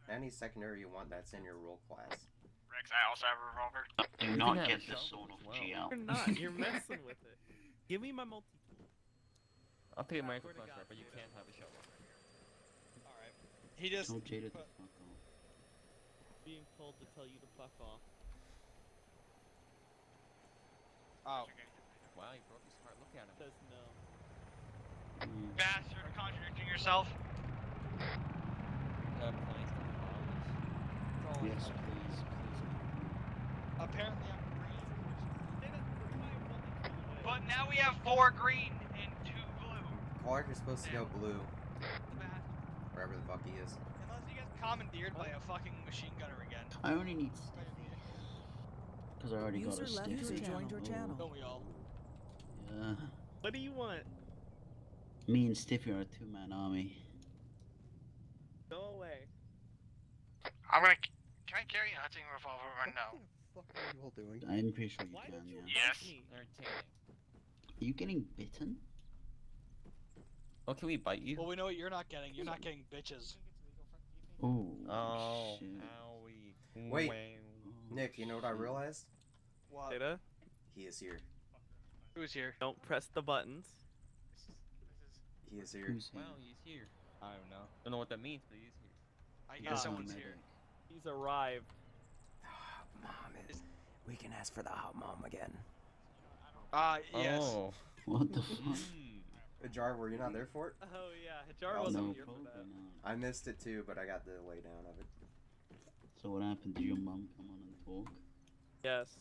any secondary you want that's in your role class. Rex, I also have a revolver. Do You not can have get a the shovel son as of well. GL. You're not. You're messing with it. Give me my multi-tool. I'll pay my Swear to plus God, but you Jada. can't have a shovel. Alright. He just. Tell Jada to put- fuck off. Being told to tell you to fuck off. Oh. Wow, you broke his heart. Look at him. Says no. Bastard, contradicting yourself. Plants and flowers. Yes, please, please. Apparently, I'm green. Data, require multi-tool. Now we have 4 green and 2 blue. Clark is supposed to go blue. The bastard. Wherever the fuck he is. Unless he gets commandeered by a fucking machine gunner again. I only need Stiffy. Because I already got a User left Stiffy. user joined your channel. Don't we all? Yeah. What do you want? Me and Stiffy are a two-man army. Go away. I'm gonna. Can I carry a hunting revolver or no? What the fuck are you all doing? I'm pretty sure you Why can, did you yeah. Yes. me? Entertaining. Are you getting bitten? Oh, can we bite you? Well, we know what you're not getting. You're not getting bitches. Oh, Oh, shit. owie. Wait. Wow. Nick, you know what I realized? What? Data, He is here. Who's here? don't press the buttons. He is here. Who's here? Wow, he's here. I don't know. Don't know what that means, but he's here. I He's guess a someone's medic. here. He's arrived. Mom, we can ask for the hot mom again. Yes. Oh. What the fuck? Jar, were you not there for it? Oh yeah, Hajar Oh, wasn't No, here for probably that. not. I missed it too, but I got the lay down of it. So what happened? Did your mum come on and talk? Yes.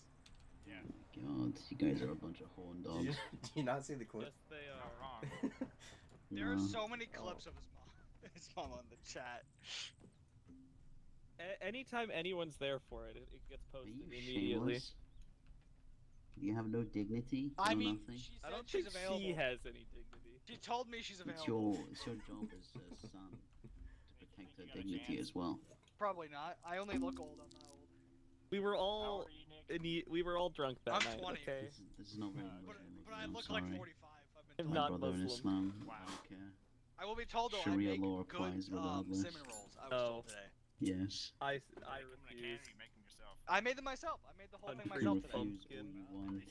God, you guys are a bunch of horn Did you, dogs. did you not see the clip? Yes, they are. There are No. so many clips of his mom. His mom on the chat. Anytime anyone's there for it, it gets Are posted you immediately. shameless? You have no dignity? I no mean, nothing? she I said don't she's think available. she has any dignity. She told me she's It's available. your job as a son to protect her dignity as well. Probably not. I only look old. I'm not old. We were all we were all drunk that I'm night. 20. Okay. This is not very But, Muslim. but I I'm look sorry. like 45. I've been I'm My told. not brother in Muslim. Islam. I don't care. I will be told though. Sharia I make law good applies regardless. cinnamon rolls. I was told today. Yes. I refuse. I made them myself. I made the whole thing Country You myself today. refuse all pumpkin. you want.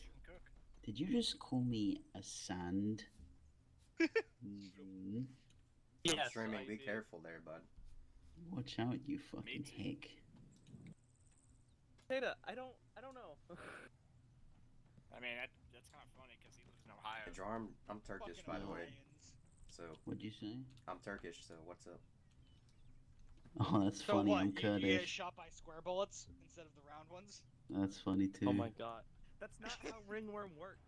Did you just call me a sand? Mhm. I'm Yes, streaming. I Be did. careful there, bud. Watch out, you fucking hick. Data, I don't know. I mean, that's kind of funny because he lives in Ohio. Jar, I'm Turkish, by the way. Lions. So, What'd you say? I'm Turkish, so what's up? Oh, that's So funny. what? I'm You get Kurdish. shot by square bullets instead of the round ones? That's funny too. Oh my god. That's not how ringworm works.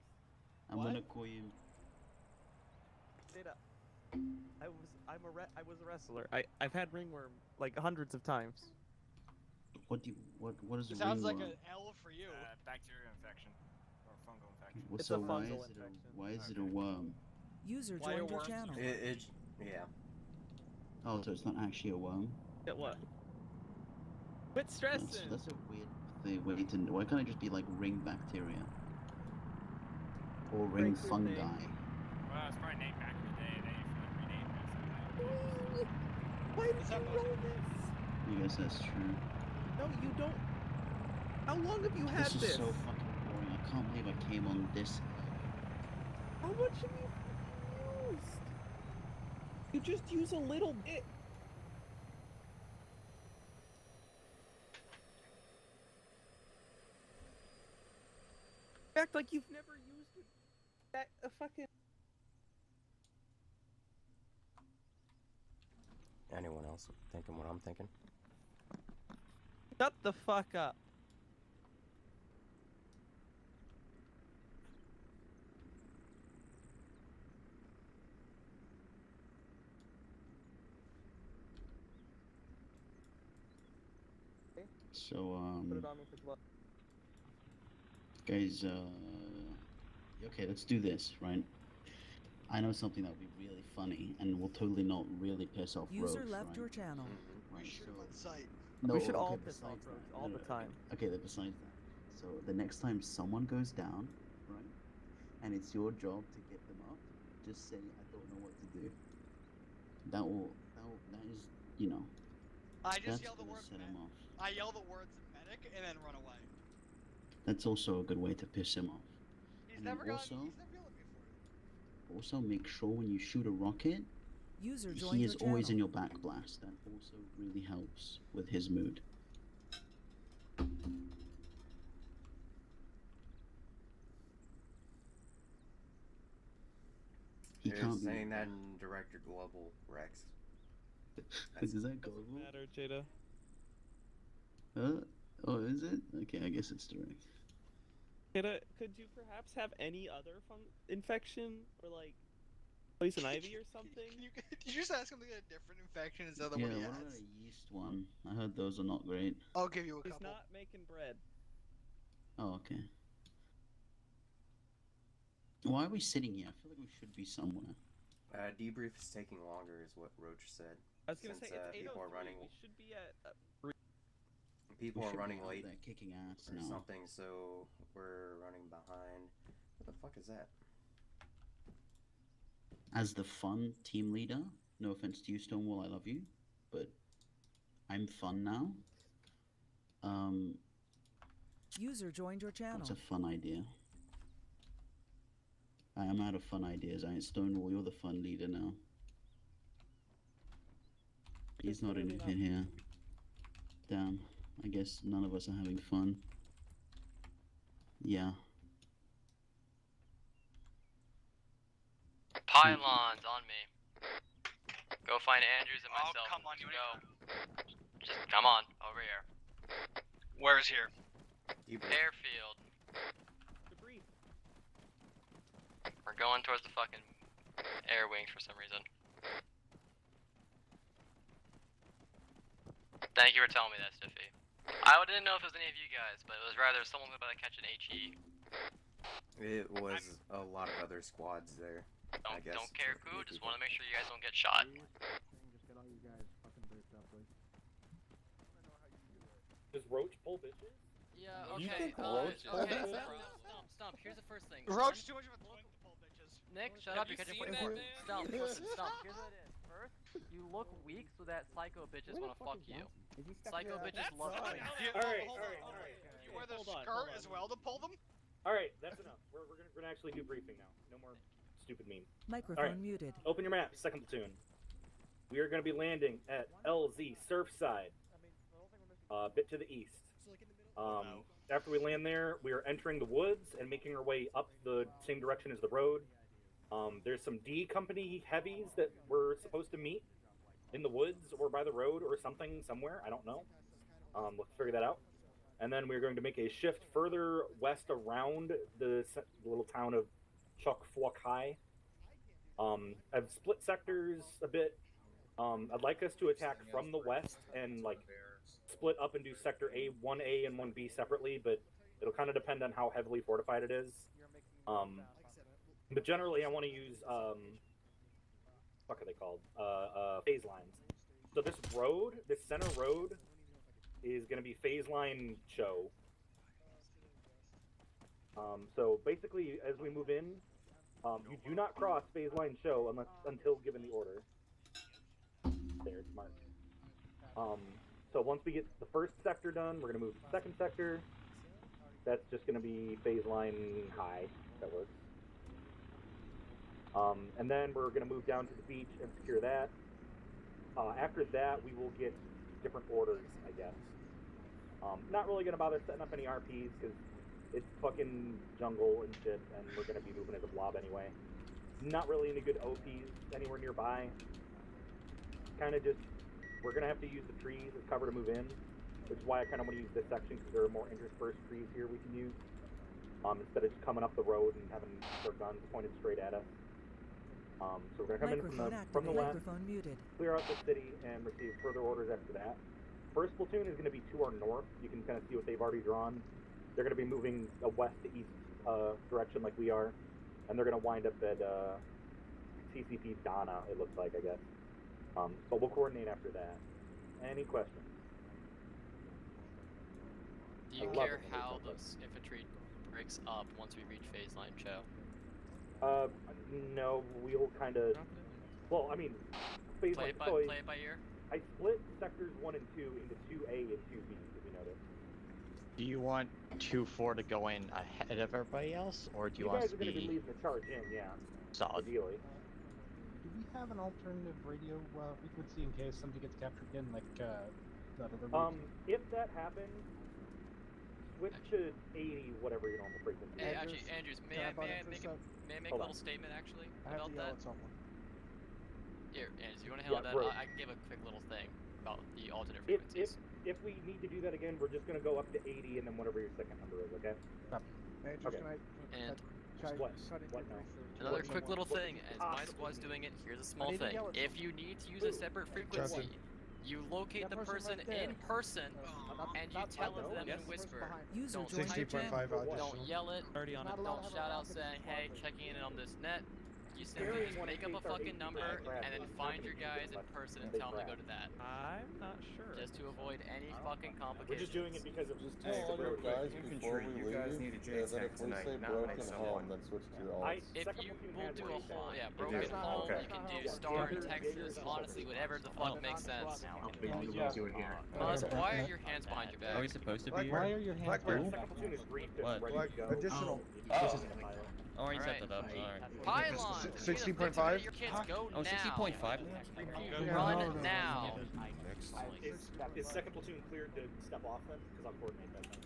I'm What? gonna call you. Data. I was a wrestler. I've had ringworm like hundreds of times. What is a It sounds like ringworm? an L for you. Bacterial infection or fungal infection. Well, It's so a why fungal is it infection. why is it a worm? User Why are joined your worms- channel. Yeah. Oh, so it's not actually a worm. Get what? Quit stressing. That's a weird way to. Why can't it just be like ring bacteria? Or ring Break your fungi? name. Well, it's probably named back in the day. They renamed it. Why did Is you that roll this? I guess that's true. No, you don't. How long have you had This is so fucking boring. I can't believe I came on this. How much have you used? You just use a little bit. Act like you've never used it. That a fucking. Anyone else thinking what I'm thinking? Shut the fuck up. So Put it on with the glove. guys, okay, let's do this, right? I know something that would be really funny and will totally not really piss off User Rogues, left right? your channel. Right, Shoot so- him on sight. No, We should all okay, piss off besides Rogues that- all no, the no, time. Okay, then besides that, so the next time someone goes down, right, and it's your job to get them up, just say, I don't know what to do. That is, you know, I just that's yell the gonna word set him off. I yell the words medic and then run away. That's also a good way to piss him off. He's And never then gotten. also- He's never yelled at me for it. Also, make sure when you shoot a rocket, User joined he your is channel. always in your back blast. That also really helps with his mood. He You're can't be saying like that in Director Global Rex. Is that global? Matter, Jada. Oh, is it? Okay, I guess it's direct. Could you perhaps have any other infection or like poison ivy or something? Did you just ask him to get a different infection instead of the Yeah, one he what has? about a yeast one? I heard those are not great. I'll give you a He's couple. not making bread. Oh, okay. Why are we sitting here? I feel like we should be somewhere. Debrief is taking longer, is what Roach said. I was gonna Since, say it's 8:03. people are running. We should be at. People We are should running be out late there kicking ass or now. something, so we're running behind. What the fuck is that? As the fun team leader, no offense to you, Stonewall, I love you, but I'm fun now. User joined your channel. What's a fun idea? I am out of fun ideas. I ain't Stonewall, you're the fun leader now. He's not in here. Damn. I guess none of us are having fun. Yeah. Pylons on me. Go find Andrews and myself. come on, you you go. Just come on, over here. Where's here? Airfield. Debris. We're going towards the fucking air wings for some reason. Thank you for telling me that, Stiffy. I didn't know if it was any of you guys, but it was rather someone about to catch an HE. It was a lot of other squads there. I guess. Don't care who, just want to make sure you guys don't get shot. Just get all you guys fucking briefed up, please. Does Roach pull bitches? Yeah, You okay. think Roach pull Okay, bitches? Stump. Here's the first thing. Roach too much of a twink to pull bitches. Nick, shut up. You're catching 44. Stump. Here's what it is. First, you look weak, so that psycho bitches want to fuck you. Psycho bitches love you. Alright. You wear the Hold on, skirt hold on. as well to pull them? Alright, that's enough. We're gonna actually do briefing now. No more stupid meme. Microphone Alright. muted. Open your map, second platoon. We are gonna be landing at LZ Surfside. A bit to the east. After we land there, we are entering the woods and making our way up the same direction as the road. There's some D Company heavies that we're supposed to meet in the woods or by the road or something somewhere. I don't know. Let's figure that out. And then we're going to make a shift further west around the little town of Chok Fuok High. I've split sectors a bit. I'd like us to attack from the west and like split up and do sector A, 1A and 1B separately, but it'll kind of depend on how heavily fortified it is. But generally I want to use what are they called? Phase lines. So this road, this center road, is going to be phase line show. So basically, as we move in, you do not cross phase line show until given the order. There, it's marked. So once we get the first sector done, we're going to move to the second sector. That's just going to be phase line high. That works. And then we're going to move down to the beach and secure that. After that, we will get different orders, I guess. Not really going to bother setting up any RPs because it's fucking jungle and shit, and we're going to be moving as a blob anyway. Not really any good OPs anywhere nearby. Kind of just, we're going to have to use the trees as cover to move in, which is why I kind of want to use this section because there are more interspersed trees here we can use. Instead of just coming up the road and having their guns pointed straight at us. So we're going to come in from the west, Microphone muted. clear out the city, and receive further orders after that. First platoon is going to be to our north. You can kind of see what they've already drawn. They're going to be moving a west to east direction like we are, and they're going to wind up at CCP Donna, it looks like, I guess. But we'll coordinate after that. Any questions? Do you care how those infantry breaks up once we reach phase line show? No, we'll kind of. Well, I mean, phase Play line. it by, So play it by ear? I split sectors 1 and 2 into 2A and 2B, if you notice. Do you want 2-4 to go in ahead of everybody else, or do you, want guys us are to going to be be leading the charge in, yeah. solid? Ideally. Do we have an alternative radio frequency in case somebody gets captured again, like that other route? If that happens, switch to 80, whatever your normal frequency Hey, is. actually, Andrews, may I make a Hold little on. statement actually I have about to yell that? at someone. Here, Andrews, you want to handle Yeah, that? bro. I can give a quick little thing about the alternate If frequencies. if we need to do that again, we're just gonna go up to 80 and then whatever your second number is, okay? Okay. And What? What now? another quick little thing, as my squad's doing it, here's a small thing. If you need to use a separate frequency, you locate the person in person, and you tell it to them in whisper. User Don't joined your type it, channel. don't yell it, don't shout out saying, hey, checking in on this net. You simply just make up a fucking number, and then find your guys in person and tell them to go to that. I'm not sure. Just to avoid any fucking complications. We're just doing it because of just Just tell your guys before we leave that if we say broken home, then switch to your alts. If you will do a whole, broken home, you can do Star, Texas, honestly, whatever the fuck makes sense. Muzz, why are your hands behind your back? Are we supposed to be here? Why are your hands What? Additional. Oh, already set that up. Alright. Pylon! 16.5? Your kids go Oh, 16.5? Repeat, run now. Is second platoon cleared to step off then? Because I'll coordinate that then.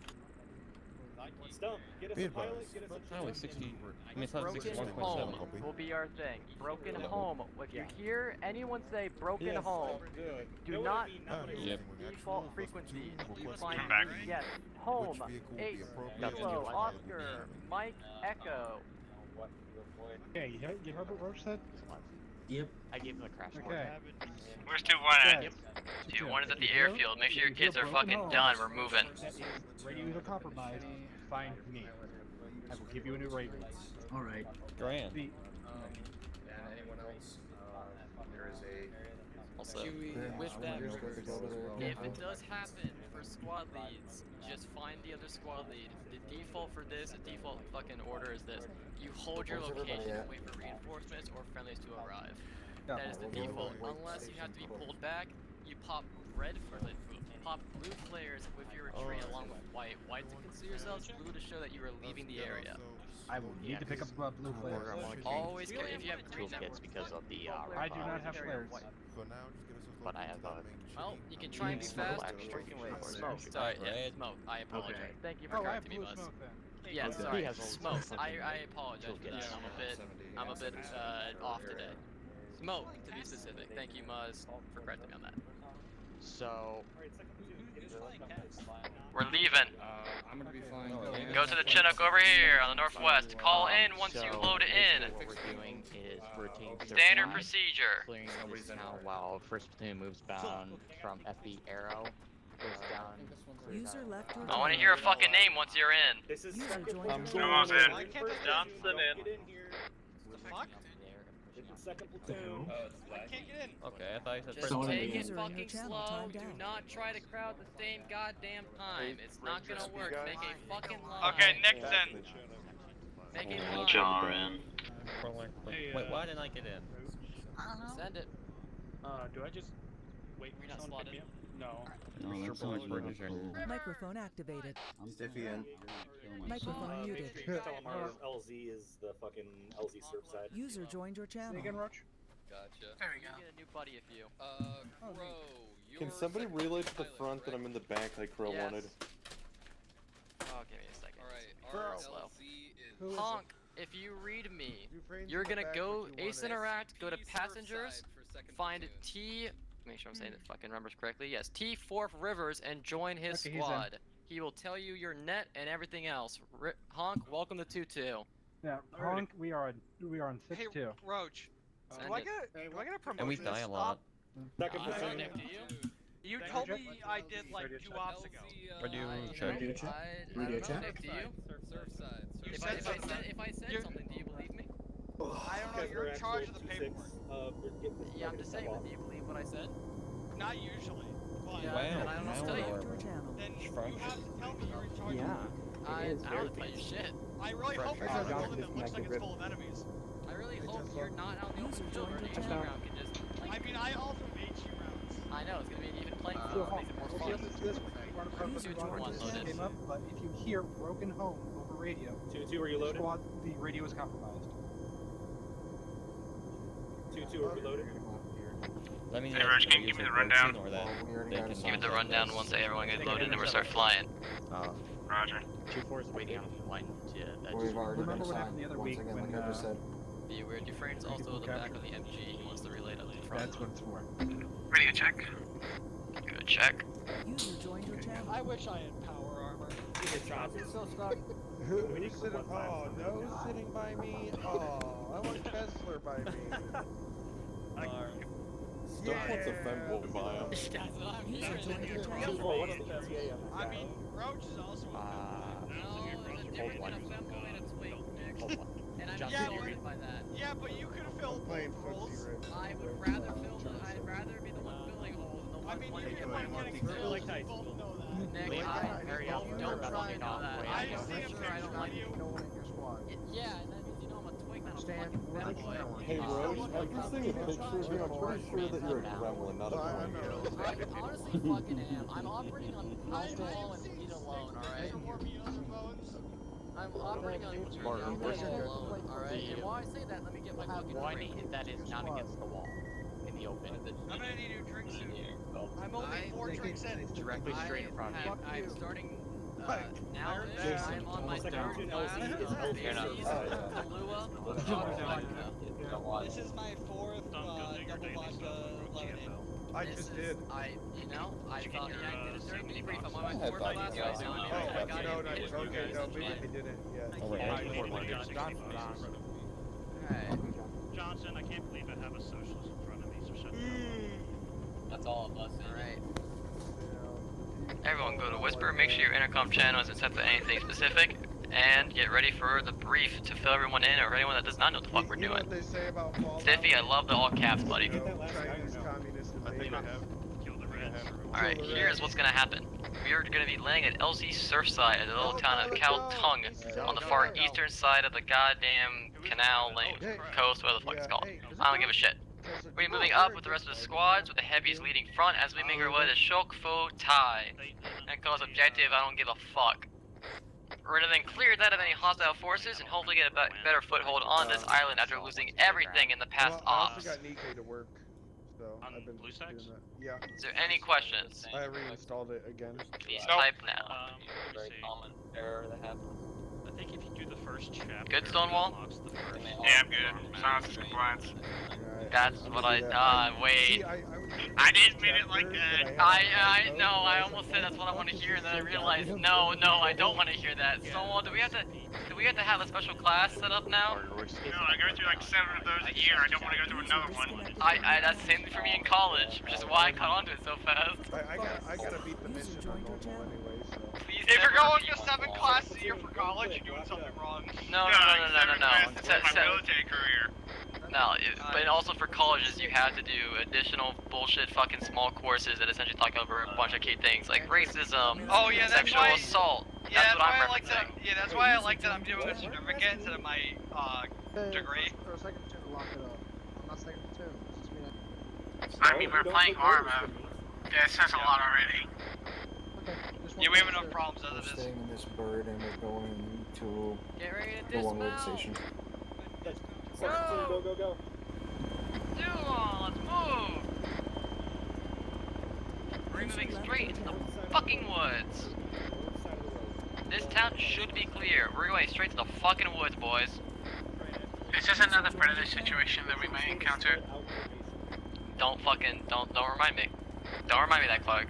Stump, get us a pilot, get us a Oh, it's 60. I mean, it's not Broken 61.7. home will be our thing. Broken home. If you hear anyone say broken home, do not default frequency. You find yes, home, 8, Kilo, Oscar, Mike, Echo. Okay, you heard what Roach said? Yep. I gave him a crash board. Okay. Where's 2-1 at? 2-1 is at the airfield. Make sure your kids are fucking done. We're moving. Radios are compromised. Find me. I will give you a new radio. Alright. Grand. And anyone else? There is a. Also, with that, if it does happen for squad leads, just find the other squad lead. The default for this, the default fucking order is this. You hold your location and wait for reinforcements or friendlies to arrive. That is the default. Unless you have to be pulled back, you pop red pop blue flares with your retreat along with white. White to conceal yourselves, blue to show that you are leaving the area. I will need to pick up blue flares. Always carry, if you have green Toolkits because of the I do not have flares. But I have well, you can try and be fast, or you can wait. Smoke. Sorry, yeah, smoke. I apologize. Thank you for correcting me, Buzz. Yeah, sorry. Smoke. I apologize for that. I'm a bit off today. Smoke, to be specific. Thank you, Muzz, for correcting me on that. So We're leaving. I'm gonna be flying. Go to the Chinook over here on the northwest. Call in once you load in. What we're doing is we're taking Standard procedure. clearing this town while first platoon moves bound from FB Arrow, goes down. User left your I want to hear a fucking name once you're in. This is User second joined platoon. your Who wants in? Johnson in. The fuck? It's the second platoon. I can't get in. Okay, I thought you said Just first. take it User in your fucking channel slow. timed Do out. not try to crowd the same goddamn time. It's not gonna work. Make a fucking line. Okay, Nixon. Make a line. John. Wait, why didn't I get in? Send it. Do I just wait You're for not someone to pick slotted. me up? No. No, that sounds really cool. Microphone activated. I'm Stiffy in. Microphone muted. Tell them our LZ is the fucking LZ Surfside. User joined your channel. Roach? Gotcha. There we You go. get a new buddy if you. Crow. Can somebody relay to the front that I'm in the back like Crow Yes. wanted? Oh, give me a second. Alright, Slow. Who is Honk, if you read me, Ukraine's you're in the gonna back go if you Ace want it. Interact, go to Passengers, find T. Make sure I'm saying the fucking numbers correctly. Yes, T Fourth Rivers, and join his Okay, he's in. squad. He will tell you your net and everything else. Honk, welcome to 2-2. Yeah, Honk, we are on 6-2. Hey, Roach. Send Do I it. get a promotion? And we die a lot. Second I platoon. don't know, do you? You told me I did like 2 ops ago. Radio I check. don't know, Nick, do you? You If said I something. said something, do you believe me? I don't know. You're in charge of the paperwork. Yeah, I'm just saying, but do you believe what I said? Not usually. But Yeah, Wow, then I don't know what to tell you. Left your channel. then you have to tell me you're in charge. I don't tell you shit. I really hope you're not in a building that looks like it's full of enemies. I really hope you're not out in the User open field where an joined HE your channel. round can just. I mean, I also have HE rounds. I know, it's gonna be an even playing field. It makes it more fun. User Two to joined one your loaded. channel. But if you hear broken home over radio, 2-2, are you loaded? squad, the radio is compromised. 2-2, are we loaded? Let me Hey, Roach, can you give me the rundown? Or that they can Give it the rundown once everyone gets loaded and we'll start flying. Roger. 2-4 is waiting on one to We've already Remember been what signed. happened the other Once week again, when, like I just said. The weird Dufresne's also the back on the MG. He wants to relay to the front. That's what it's for. Radio check. Good. a check. User joined your channel. I wish I had power armor. Johnson's still stuck. Who's sitting? Oh, no sitting by me. Oh, I want Kessler by me. Stuff wants a femboy by him. That's what I'm User hearing. joined your channel. I mean, Roach is also a No, there's a difference between a femboy and a twink, Nick. And I'm Yeah, insulted by that. Yeah, but you could have filled Playing both roles. footsie right I would rather I'd rather be the one filling holes than the one playing you it. might getting filled. You both know that. Nick, don't try and know that. I just seen a sure I don't picture like of you. No one in your squad. Yeah, and that means you know I'm a twink, not a Stand fucking where the femboy. camera Hey, Roach, everything is pictures here. I'm pretty sure that you're a gremlin, not a pony. I honestly fucking am. I'm operating on alcohol and weed alone, alright? I'm operating on weed alone, alright? And while I say that, let me get my fucking One drink. that is not against the wall in the open. I'm gonna need a drink soon. I'm only 4 drinks in. Directly straight in front of you. I'm starting now. I'm on my third class of Kahlua. This is my 4th double vodka lemonade. I just did. I thought, yeah, I did a dirty mini brief. I'm on my I had 4th vodka class last right now. night. I got No, it. okay, no, maybe they didn't yet. Alright. Johnson, I can't believe I have a socialist in front of me, so shut That's all of us. Alright. Everyone go to Whisper, make sure your intercom channel isn't set to anything specific, and get ready for the brief to fill everyone in or anyone that does not know what the fuck we're You know doing. what they say about Fallout? Stiffy, I love the all caps, buddy. Chinese communist invaders. Alright, here's what's gonna happen. We are gonna be landing at LZ Surfside at the little town of Tung on the far eastern side of the goddamn canal lane, coast, whatever the fuck it's called. I don't give a shit. We're moving up with the rest of the squads, with the heavies leading front as we make our way to Shok Fu Tai. And cause objective, I don't give a fuck. We're gonna then clear that of any hostile forces and hopefully get a better foothold on this island after losing everything in the past I also ops. got Nikkei to work, so I've been doing that. Yeah. Is there any questions? I reinstalled it again. Please type now. Very common error that happens. I think if you do the first chapter, Good, Stonewall? Yeah, I'm good. Silence is compliance. That's what I, wait. I didn't mean it like that. I know, I almost said that's what I want to hear, and then I realized, no, I don't want to hear that. Stonewall, do we have to have a special class set up now? No, I go through like 7 of those a year. I don't want to go through another one. That's the same thing for me in college, which is why I caught on to it so fast. I gotta beat the mission on normal anyway, so. Please If you're never- going to 7 classes a year for college, you're doing something wrong. No. It's my military career. No, but also for colleges, you have to do additional bullshit fucking small courses that essentially talk over a bunch of key things like racism, Oh, yeah, that's sexual why- assault. Yeah, That's what I'm I like that. referencing. Yeah, that's why I like that I'm doing a certificate instead of my degree. For a second to lock it up. I'm not second to. It's just me. I mean, we're playing Arma. Yeah, it says a lot already. Yeah, we have enough problems as We're it is. staying in this bird and we're going to Get ready to the one-word dismount. station. Go! Dude, let's move! We're moving straight into the fucking woods. This town should be clear. We're going straight to the fucking woods, boys. Is this another predator situation that we may encounter? Don't remind me. Don't remind me of that, Clark.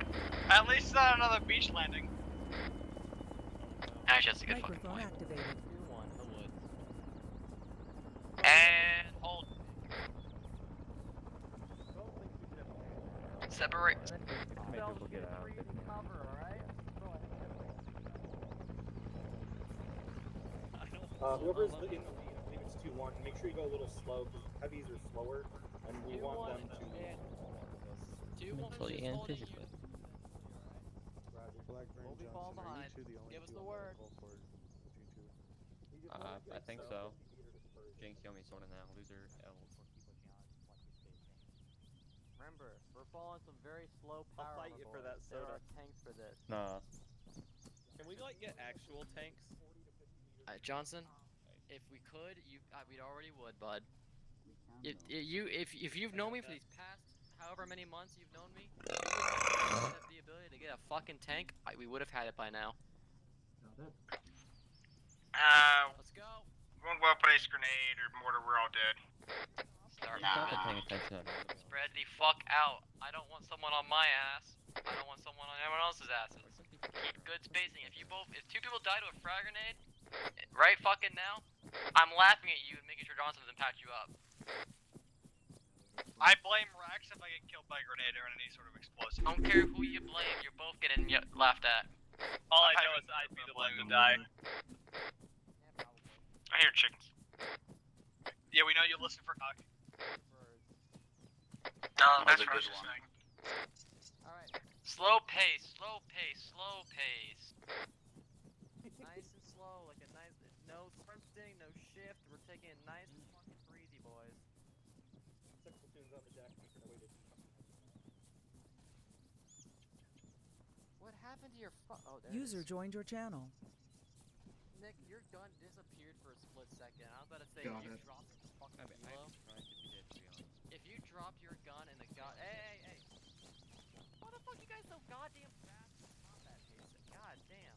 At least it's not another beach landing. Actually, that's a good fucking Microphone point. activated. And hold. Separate. Whoever's in the lead, I believe it's 2-1, make sure you go a little slow, because heavies are slower, and we want them to... Mentally and physically. We'll be falling behind. Give us the word. I think so. Jinx, Yomi, sorta now. Loser, L. Remember, we're following some very slow power. I'll fight you for that There soda. are tanks for this. Nah. Can we like get actual tanks? Johnson, if we could, we'd already would, bud. If you've known me for these past however many months you've known me, if we had the ability to get a fucking tank, we would have had it by now. Let's go. One well-placed grenade or mortar, we're all dead. Start Stop paying attention. Spread the fuck out. I don't want someone on my ass. I don't want someone on anyone else's asses. Keep good spacing. If two people die to a frag grenade, right fucking now, I'm laughing at you and making sure Johnson doesn't patch you up. I blame Rex if I get killed by a grenade or any sort of explosive. I don't care who you blame, you're both getting laughed at. All I know is I'd be the one to die. I hear chickens. Yeah, we know you listen for cock. No, that's what I was just saying. Alright. Slow pace, slow pace, slow pace. Nice and slow, like a nice, no sprinting, no shift. We're taking it nice and fucking breezy, boys. Six platoons on the deck, making our way to What happened to your oh, there User it is. joined your channel. Nick, your gun disappeared for a split second. I was about to say, Got you it. dropped the fucking reload. If you dropped your gun in the hey! Why the fuck you guys so goddamn fast in combat pacing? God damn.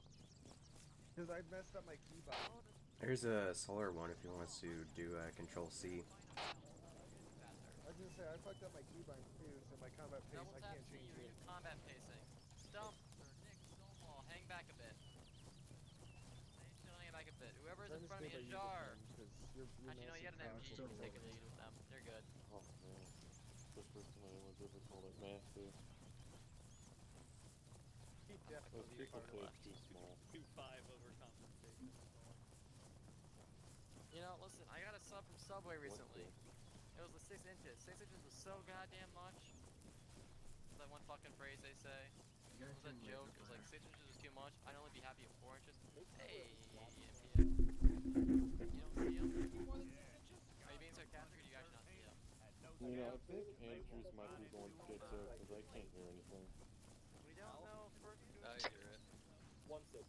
Because I messed up my keybind. There's a solar one if he wants to do Control C. I was gonna say I fucked up my keybind too, so my combat pace Double I tap can't C, change you it. do combat pacing. Stump, or Nick, Stonewall, hang back a bit. Hang back a bit. Whoever's in front of me is Jar. Actually, no, you got an MG. You can take a lead with them. They're good. Oh man, this was somebody more difficult at math too. Those people play too small. 2-5 overcompensation. You know, listen, I got a sub from Subway recently. It was the 6 inches. 6 inches was so goddamn much. That one fucking phrase they say. It was a joke. It was like 6 inches is too much. I'd only be happy with 4 inches. Hey, MPS. You don't see him? More than 6 inches? Are you being sarcastic or do you actually not see him? You know, I think Andrews might be going to get there because I can't hear anything. We don't know if we're doing I hear it. 1-6.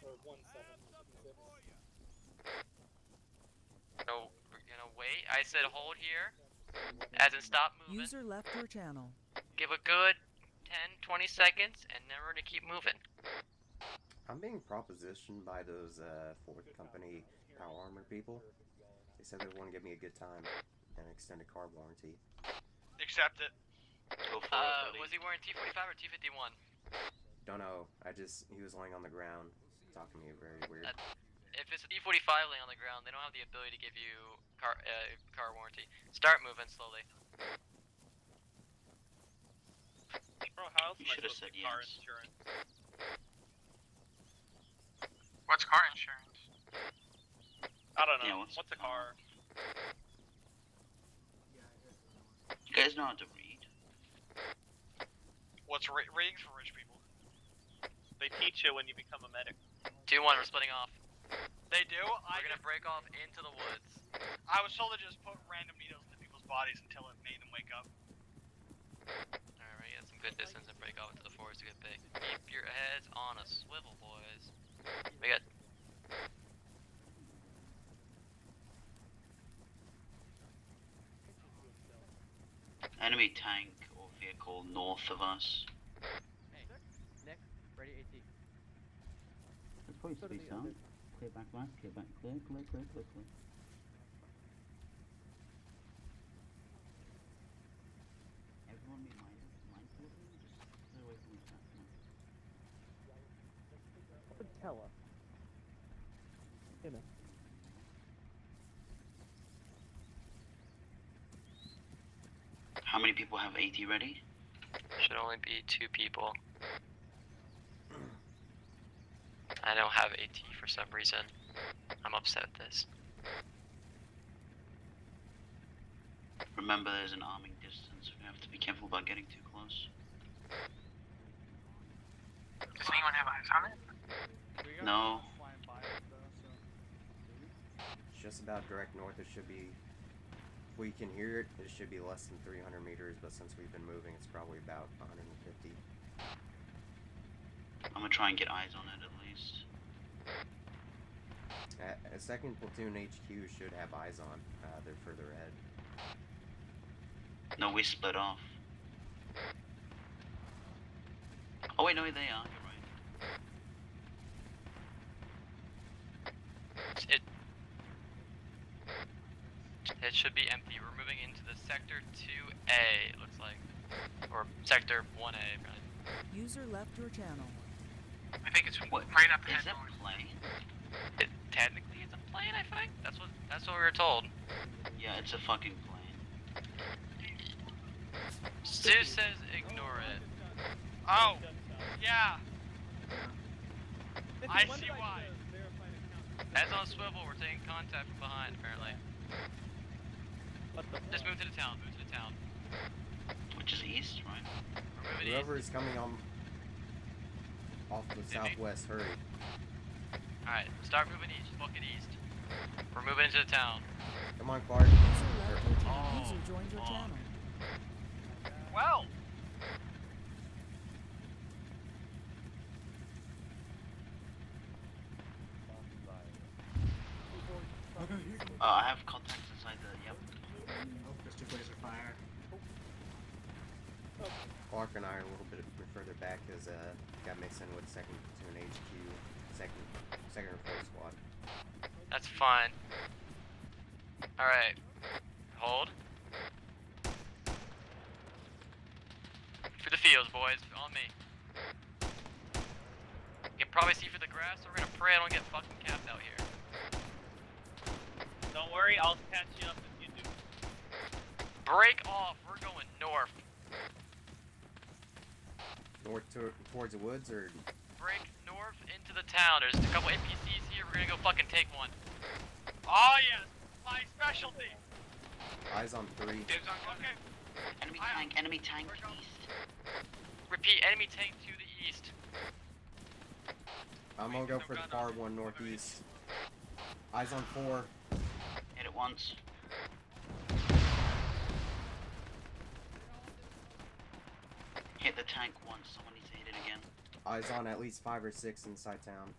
Or 1-7. No, we're gonna wait. I said hold here. As in stop moving. User left your channel. Give a good 10-20 seconds and then we're gonna keep moving. I'm being propositioned by those 4th Company power armor people. They said they want to give me a good time and extended car warranty. Accept it. Go for it, was he wearing T45 or T51? Don't know. He was laying on the ground, talking to me very weird. If it's a T45 laying on the ground, they don't have the ability to give you car warranty. Start moving slowly. Bro, how else am I should've supposed to said get car yes. insurance? What's car insurance? I don't know. Yeah, what's a car? You guys know how to read? What's reading's for rich people? They teach you when you become a medic. 2-1, we're splitting off. They do? We're gonna break off into the woods. I was told to just put random needles into people's bodies until it made them wake up. Alright, get some good distance and break off into the forest to get big. Keep your heads on a swivel, boys. We got... Enemy tank or vehicle north of us. Hey, Nick, ready AT. Let's probably space out. Clear back left, clear back, clear. Everyone be mindful of me, just stay away from the trap now. Tell us. You know. How many people have AT ready? Should only be 2 people. I don't have AT for some reason. I'm upset at this. Remember, there's an arming distance. We have to be careful about getting too close. Does anyone have eyes on it? No. It's just about direct north. It should be... If we can hear it, it should be less than 300 meters, but since we've been moving, it's probably about 150. I'm gonna try and get eyes on it at least. A 2nd Platoon HQ should have eyes on. They're further ahead. No, we split off. Oh wait, no, they are. You're right. It should be empty. We're moving into the sector 2A, it looks like. Or sector 1A, right? User left your channel. I think it's What? right up ahead. Is it plane? Technically, it's a plane, I think. That's what we were told. Yeah, it's a fucking plane. Stu says ignore it. Oh, yeah. I see why. As on swivel, we're taking contact from behind, apparently. Just move to the town. Move to the town. Which is east, right? We're moving Whoever east. is coming on off the southwest, hurry. Alright, start moving east. Book it east. We're moving into the town. Come on, Clark. User joined your channel. Well. I have contacts inside the, yep. Oh, Mr. Blazer fire. Clark and I are a little bit further back because got mixed in with 2nd Platoon HQ, second or 4th squad. That's fine. Alright. Hold. For the fields, boys. On me. You can probably see through the grass, so we're gonna pray I don't get fucking capped out here. Don't worry, I'll catch you up if you do. Break off. We're going north. North towards the woods, or Break north into the town. There's a couple NPCs here. We're gonna go fucking take one. Oh yes, my specialty. eyes on 3. Dibs on. Okay. Enemy tank east. Repeat, enemy tank to the east. I'm gonna go for the far one northeast. Eyes on 4. Hit it once. Hit the tank once, someone needs to hit it again. Eyes on at least 5 or 6 inside town.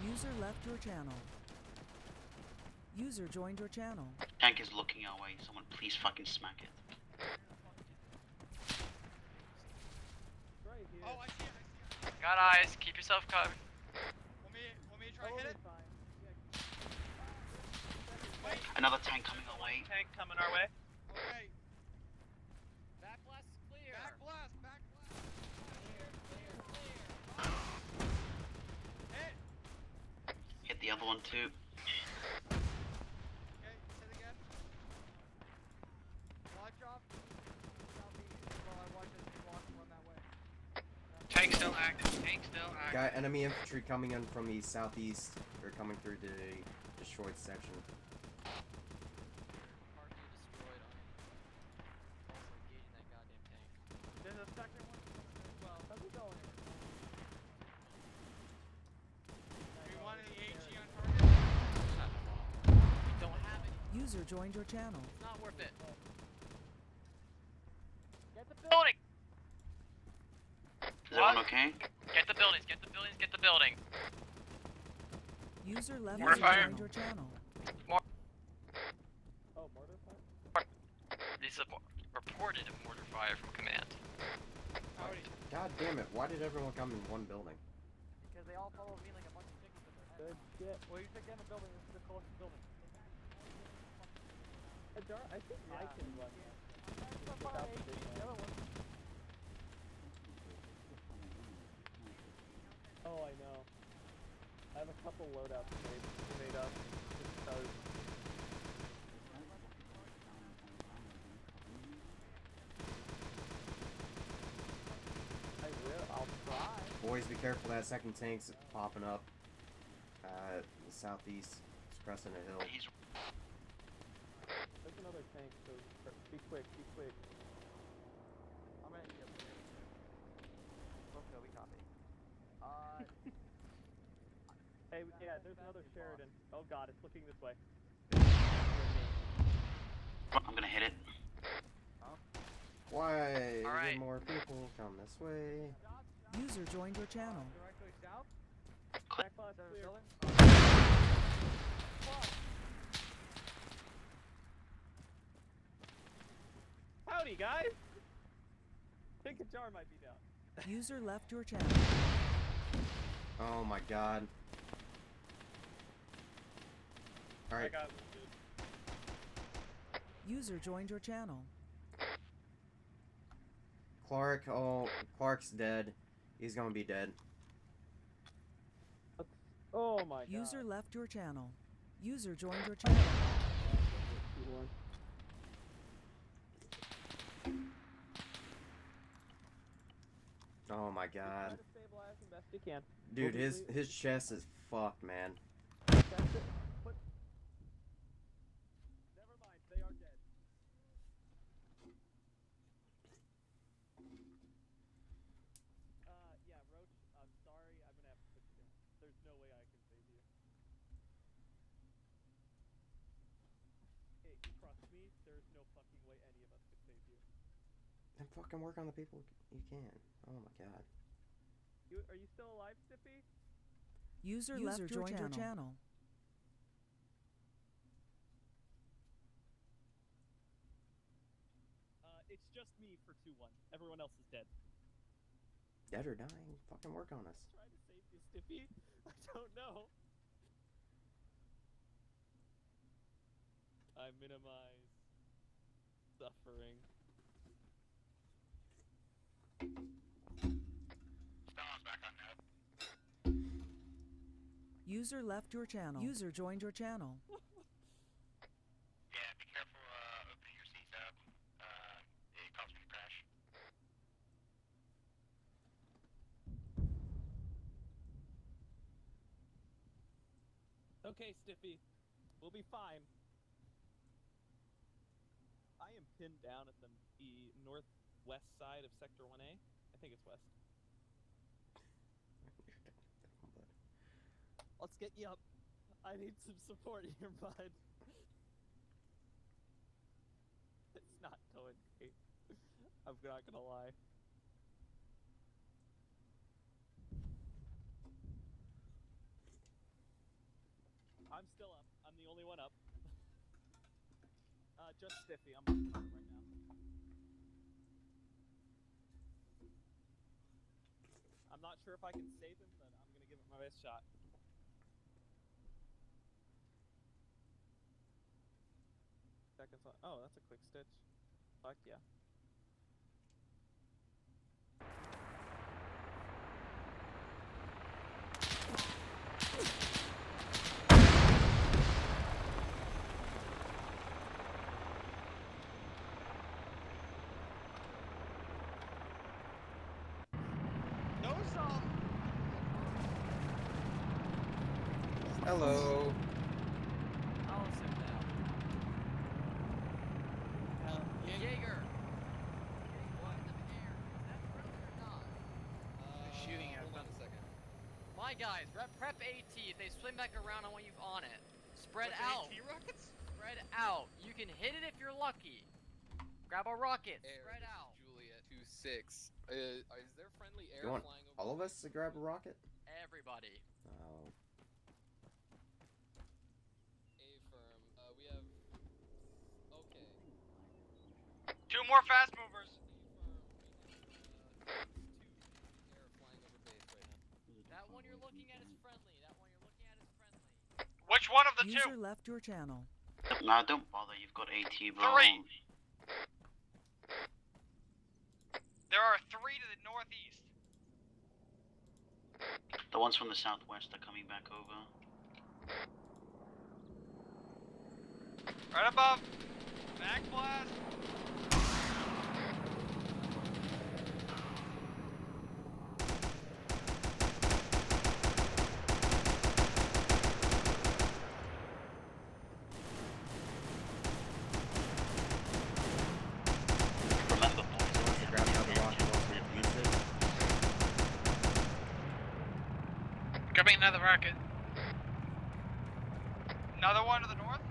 User left your channel. User joined your channel. Tank is looking our way, someone please fucking smack it. Oh, I see it. Got eyes. Keep yourself covered. Want me to try to hit it? Another tank coming our way. Tank coming our way. Okay. Back blast is clear. Back blast. Back blast. Hit the other one too. Okay, hit again. Watch off. While I watch this walk run that way. Tank still active. Tank still active. Got enemy infantry coming in from the southeast. They're coming through the destroyed section. There's a second one as well. How's it going? Do you want any HE on target? We don't have it. User joined your channel. It's not worth it. Get the building. Is everyone okay? Get the buildings. Get the buildings. Get the building. User left Mortar fire. joined your channel. Oh, mortar fire? These are reported mortar fire from command. God damn it, why did everyone come in one building? Because they all follow me like a bunch of chickens in their head. Good shit. Well, you should get in the building. This is the closest building. I think I can run. Without the big man. Oh, I know. I have a couple loadouts made up just because. I will. I'll try. Boys, be careful, that second tank's popping up. The southeast. It's cresting a hill. There's another tank, so be quick, be quick. I'm gonna need a break. Okay, we copy. Hey, yeah, there's another Sheridan. Oh god, it's looking this way. I'm gonna hit it. Why? All right. Get more people come this way. User joined your channel. Directly south. Back boss clear. Howdy, guys! Think a jar might be down. User left your channel. Oh my god. Alright. got User joined your channel. Clark's dead. He's gonna be dead. Oh my god. User left your channel. User joined your channel. Oh my god. Try to stabilize him best you can. Dude, his chest is fucked, man. That's it. Never mind, they are dead. Yeah, Roach, I'm sorry, I'm gonna have to put you down. There's no way I can save you. Hey, trust me, there's no fucking way any of us could save you. Then fucking work on the people you can. Oh my god. Are you still alive, Stippy? User left your channel. It's just me for 2-1. Everyone else is dead. Dead or dying? Fucking work on us. Try to save you, Stippy. I don't know. I minimize suffering. Back on net. User left your channel. User joined your channel. Yeah, be careful opening your seats up. It caused me to crash. Okay, Stiffy. We'll be fine. I am pinned down at the northwest side of Sector 1A. I think it's west. Let's get you up. I need some support here, bud. It's not going great. I'm not gonna lie. I'm still up. I'm the only one up. Just Stiffy. I'm on top right now. I'm not sure if I can save him, but I'm gonna give it my best shot. Seconds on. Oh, that's a quick stitch. Fuck yeah. Hello. I'll sit down. Jaeger! What in the air? Is that friendly or not? Shooting at hold on a second. My guys, prep AT. If they swing back around, I want you on it. Spread out. AT rockets? Spread out. You can hit it if you're lucky. Grab a rocket. Spread out. Juliet 2-6. Is there friendly air You want flying over? all of us to grab a rocket? Everybody. Oh. A-firm. We have... Okay. 2 more fast movers. Air flying over base right now. That one you're looking at is friendly. That one you're looking at is friendly. Which one of the User two? left your channel. Nah, don't bother. You've got AT, bro. 3. There are 3 to the northeast. The ones from the southwest are coming back over. Right above. Mag blast. Remember, boys, Wants to grab another rocket once we use it. Grabbing another rocket. Another one to the north.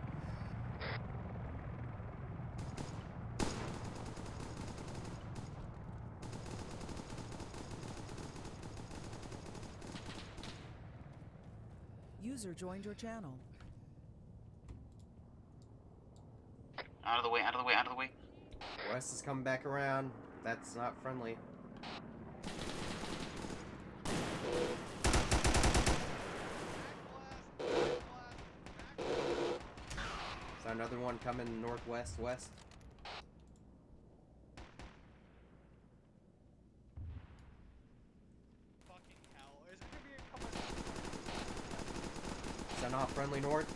User joined your channel. out of the way, out of the way, out of the way. West is coming back around. That's not friendly. another one coming northwest west. Fucking hell. Is it gonna be a couple? Is that not friendly north?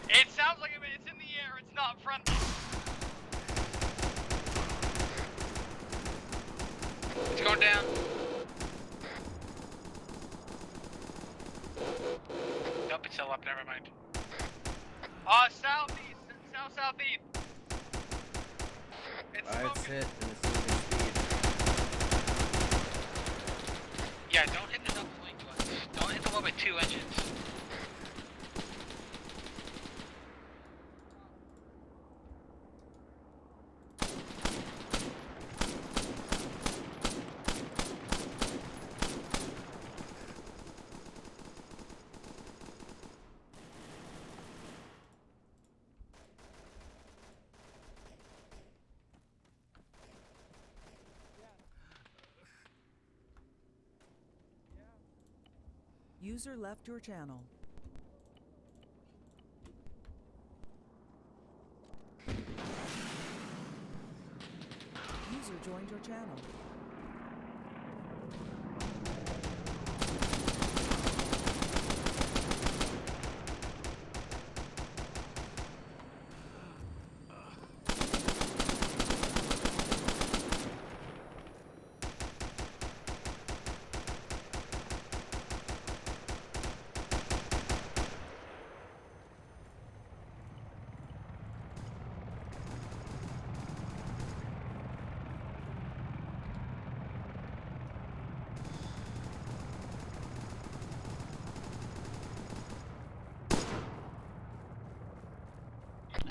It sounds like it's in the air. It's not friendly. It's going down. Nope, it's still up. Never mind. Southeast. Southeast. It's It's hit and it's moving speed. Yeah, don't hit the double wing ones. Don't hit the one with 2 engines. User left your channel. User joined your channel.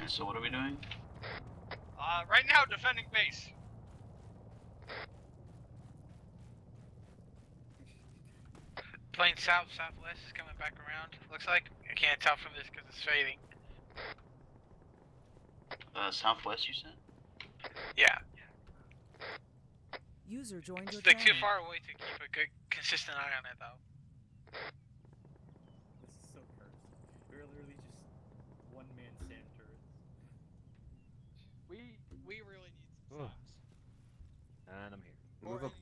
So what are we doing? Right now, defending base. Plane southwest is coming back around. Looks like I can't tell from this because it's fading. Southwest, you said? Yeah. User joined your It's like channel. too far away to keep a good, consistent eye on it, though. This is so cursed. We're literally just one-man sand turrets. We really need some subs. And I'm here. Move up.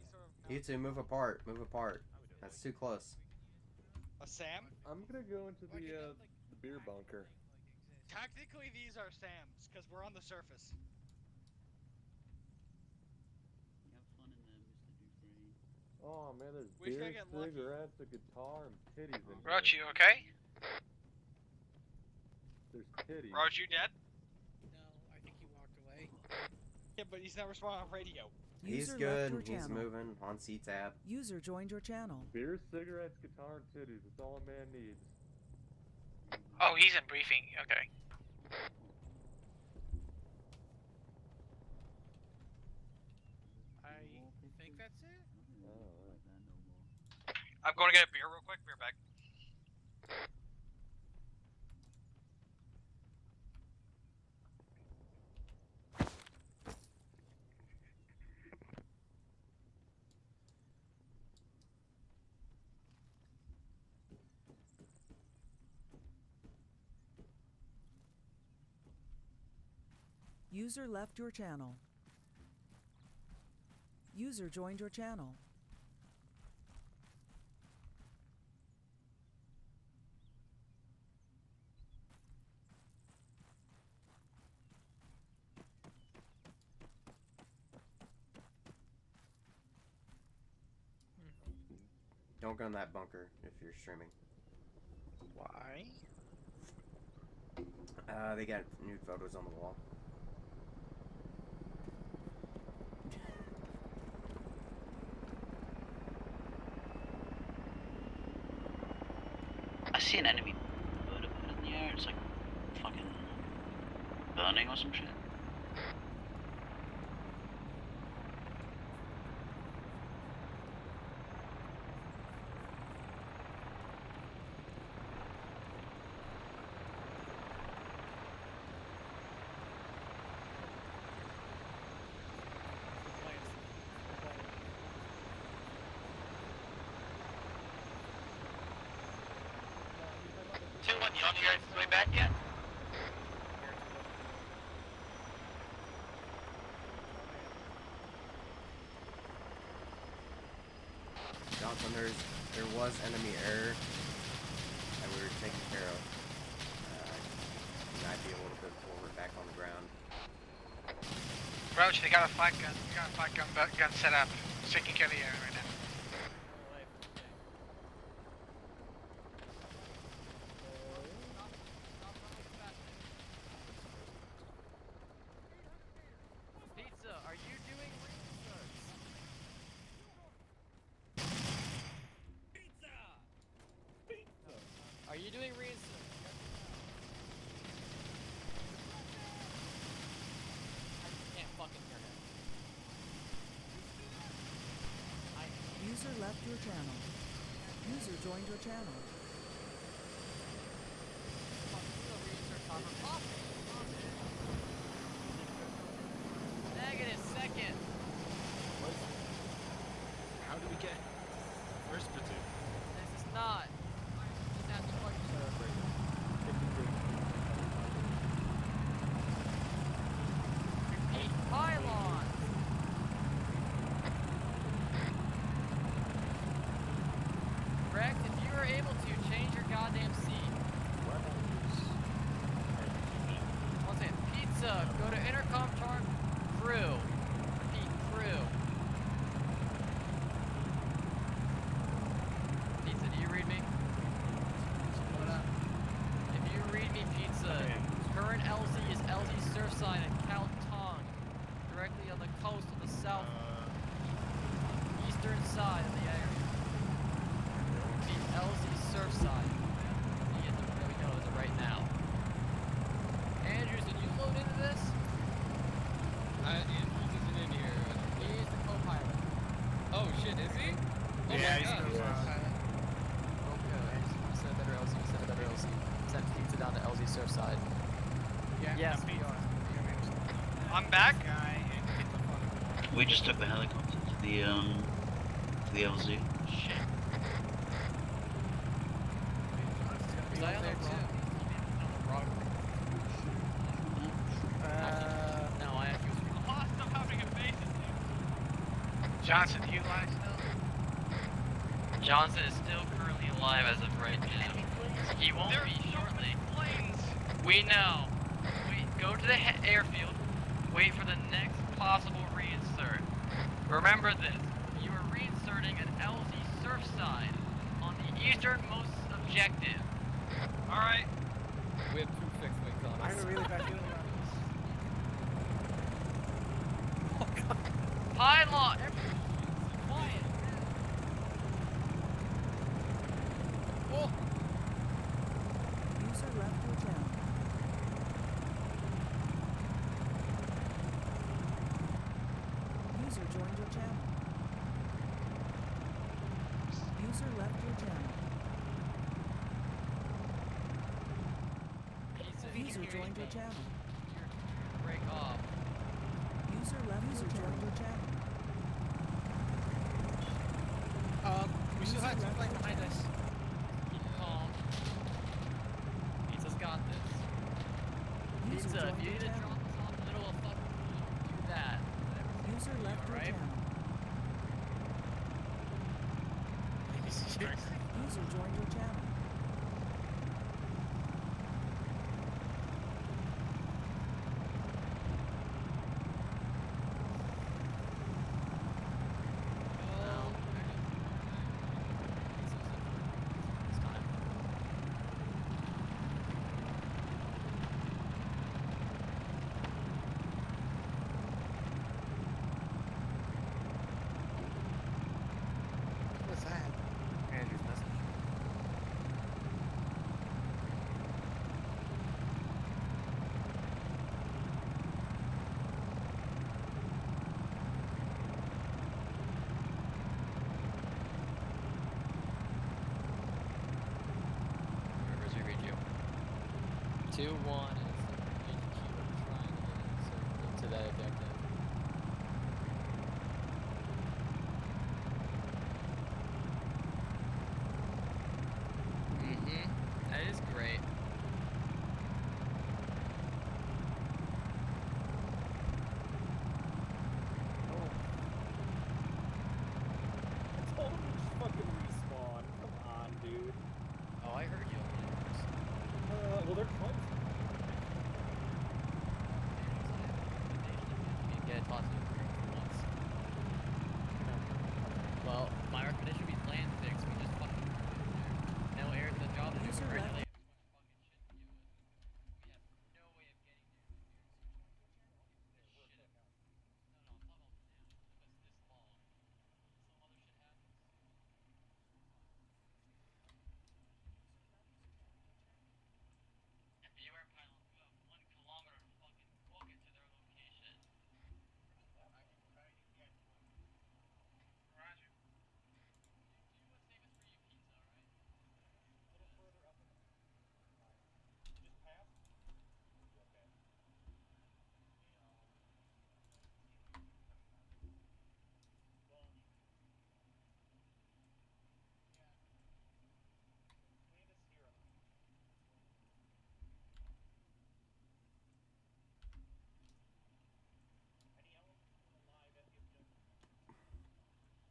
You two, move apart. Move apart. That's too close. A Sam? I'm gonna go into the beer bunker. Technically, these are Sam's because we're on the surface. Have fun in there, Mr. Dufresne. Oh man, there's We just beer, gotta get lucky. cigarettes, a guitar, and titties in here. Roach, you okay? There's titties. Roach, you dead? No, I think he walked away. Yeah, but he's not responding on radio. He's User good. left your He's channel. moving on C-Tab. User joined your channel. Beer, cigarettes, guitar, and titties. That's all a man needs. Oh, he's in briefing. Okay. I think that's it. I'm going to get a beer real quick. Beer back. User left your channel. User joined your channel. Don't go in that bunker if you're streaming. Why? They got nude photos on the wall. I see an enemy bird up in the air. It's like fucking burning or some shit. You on the guys way back yet? when there was enemy air that we were taking care of, you might be a little bit before we're back on the ground. Roach, they got a fight gun. They got a fight gun set up. It's taking care of the area right now. Pizza, are you doing research? Pizza! Pizza! Are you doing research? I can't fucking hear him. User left your channel. User joined your channel. Negative second. How do we get first platoon? This is not. Just ask the question. Repeat pylons. Rex, if you were able to change your goddamn seat. One second. Pizza, go to intercom chart. Crew. Repeat, crew. Pizza, do you read me? If you read me, Pizza, current LZ is LZ Surfside and Cal Tong, directly on the coast of the south eastern side of the area. Repeat, LZ Surfside. See it, there we go, is it right now. Andrews, did you load into this? Andrews isn't in here. He's the co-pilot. Oh shit, is he? Oh Yeah, my he's god. the co-pilot. Okay, Andrews, you want to send a better LZ, send a better LZ. Send Pizza down to LZ Surfside. Yeah, Yes, we are. I'm back. We just took the helicopter to the LZ. Shit. Be over there too. No, I actually was reading. A lot of stuff happening in bases, dude. Johnson, do you lie still? Johnson is still currently alive as of right now. He won't There are be so shortly. many planes. We know. Go to the airfield. Wait for the next possible reinsert. Remember this. You are reinserting an LZ Surfside on the easternmost objective. Alright. We have 2 fixed wings on us. I have a really bad feeling about this. Pylon! Quiet. Oh. User left your channel. User joined your channel. User left your channel. User joined your channel. Break off. User joined your channel. We still have some plane behind us. Keep calm. Pizza's got this. Pizza, if you need to drop us off in the middle of fucking field, do that. User left your alright? channel. User joined your channel. What's that? Andrew's message. Where's your radio? 2-1 is HQ. I'm trying to get inserted into that objective. That is great. I told him to just fucking This should be land fixed. We just fucking no air to the job. This should regulate. Beware pylons. You have 1 kilometer to fucking book it to their location. Roger. Do what's safest for you, pizza, alright? A little further up in the you just passed? Okay. Well, cleanest here on the any elements still alive at the objective.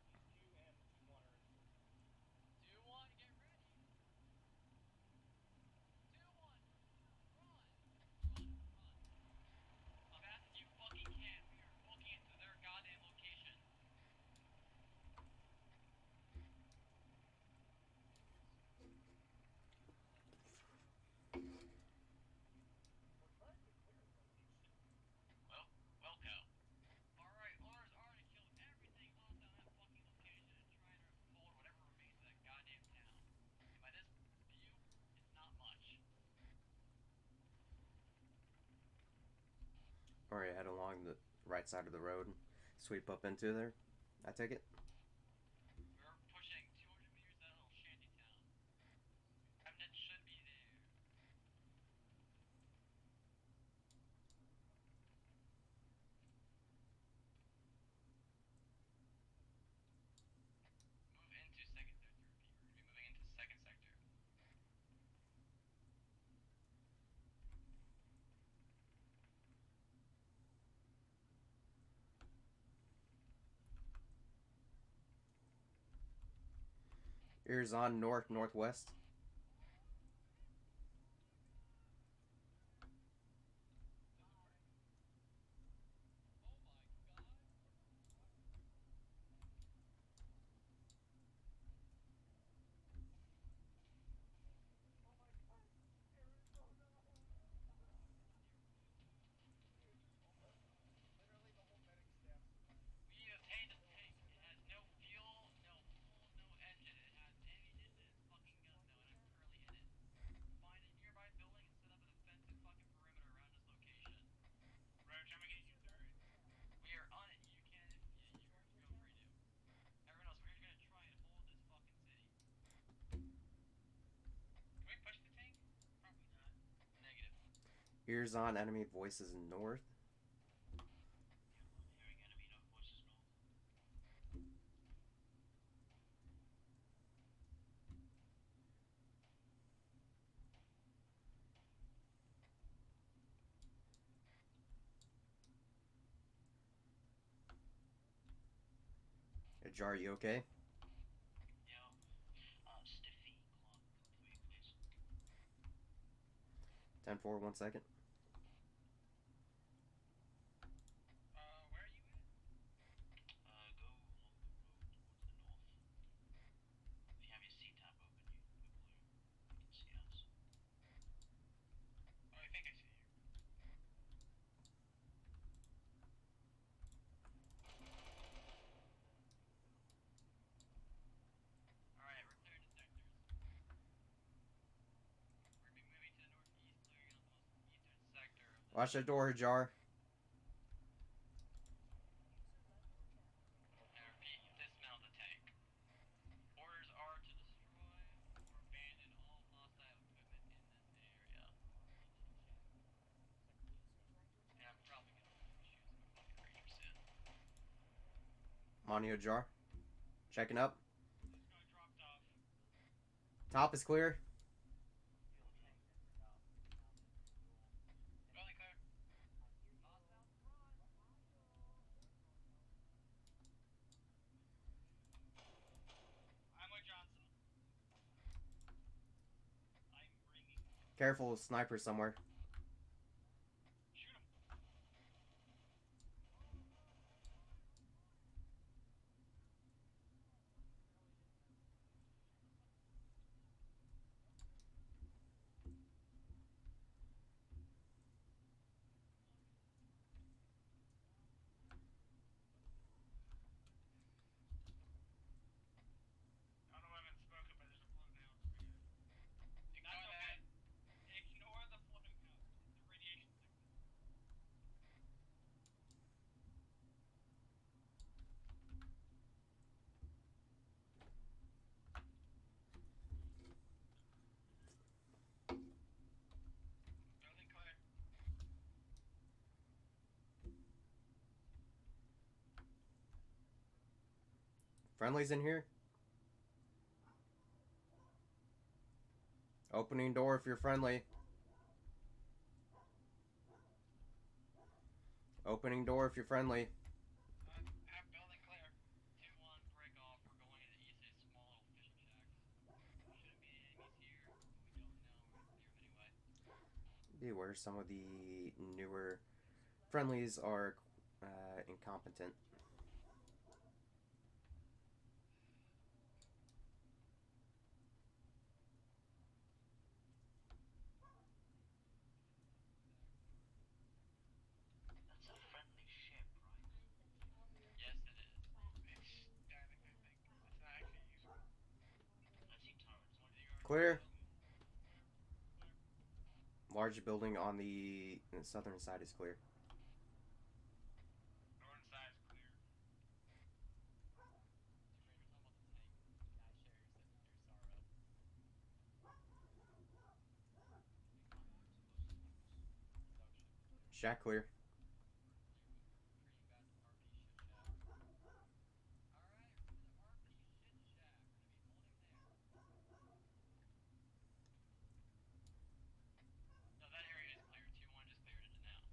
These 2 and 2-1 are in search. 2-1, get ready. 2-1, run. As fast as you fucking can. We are booking it to their goddamn location. We're trying to clear the location. Well, Welco. Alright, orders are to kill everything hostile on that fucking location and try and hold whatever remains of that goddamn town. And by this view, it's not much. Alright, head along the right side of the road. Sweep up into there. I take it. We're pushing 200 meters out of little shanty town. Remnant should be there. Move into second sector. We're gonna be moving into second sector. Ears on north, northwest. Literally the whole medic staff survived. We obtained a tank. It has no fuel, no fuel, no engine. It has ammunition and fucking guns now, and I'm currently in it. Find a nearby building and set up a defensive fucking perimeter around this location. Roger, I'm gonna get you third. We are on it. You can, you feel free to. Everyone else, we're gonna try and hold this fucking city. Can we push the tank? Probably not. Negative. Ears on enemy voices north. Hearing enemy voices north. Jar, you okay? Yo, Stiffy, clock for you, please. 10-4, 1 second. Where are you at? Go along the road towards the north. If you have your C-tab open, we're blue. You can see us. Oh, I think I see you. Alright, we're clearing the sectors. We're gonna be moving to the northeast, clearing out the most eastern sector of the Watch the door, Jar. I repeat, dismount the tank. Orders are to destroy or abandon all hostile equipment in this area. And I'm probably gonna shoot some fucking ranger soon. I'm on you, Jar. Checking up. Just got dropped off. Top is clear. Really clear. I'm with Johnson. I'm bringing. Careful, sniper somewhere. Shoot him. Friendlies in here? Opening door if you're friendly. Opening door if you're friendly. Building clear. 2-1, break off. We're going into east, a small little fishing shack. Shouldn't be any enemies here, but we don't know. We're gonna clear them anyway. Be aware some of the newer friendlies are incompetent. That's a friendly ship, right? Yes, it is. Static, I think. It's not actually useful. I see turrets. Clear. Large building on the southern side is clear. Northern side is clear. Shack clear. No, that area is clear. 2-1 just cleared it now.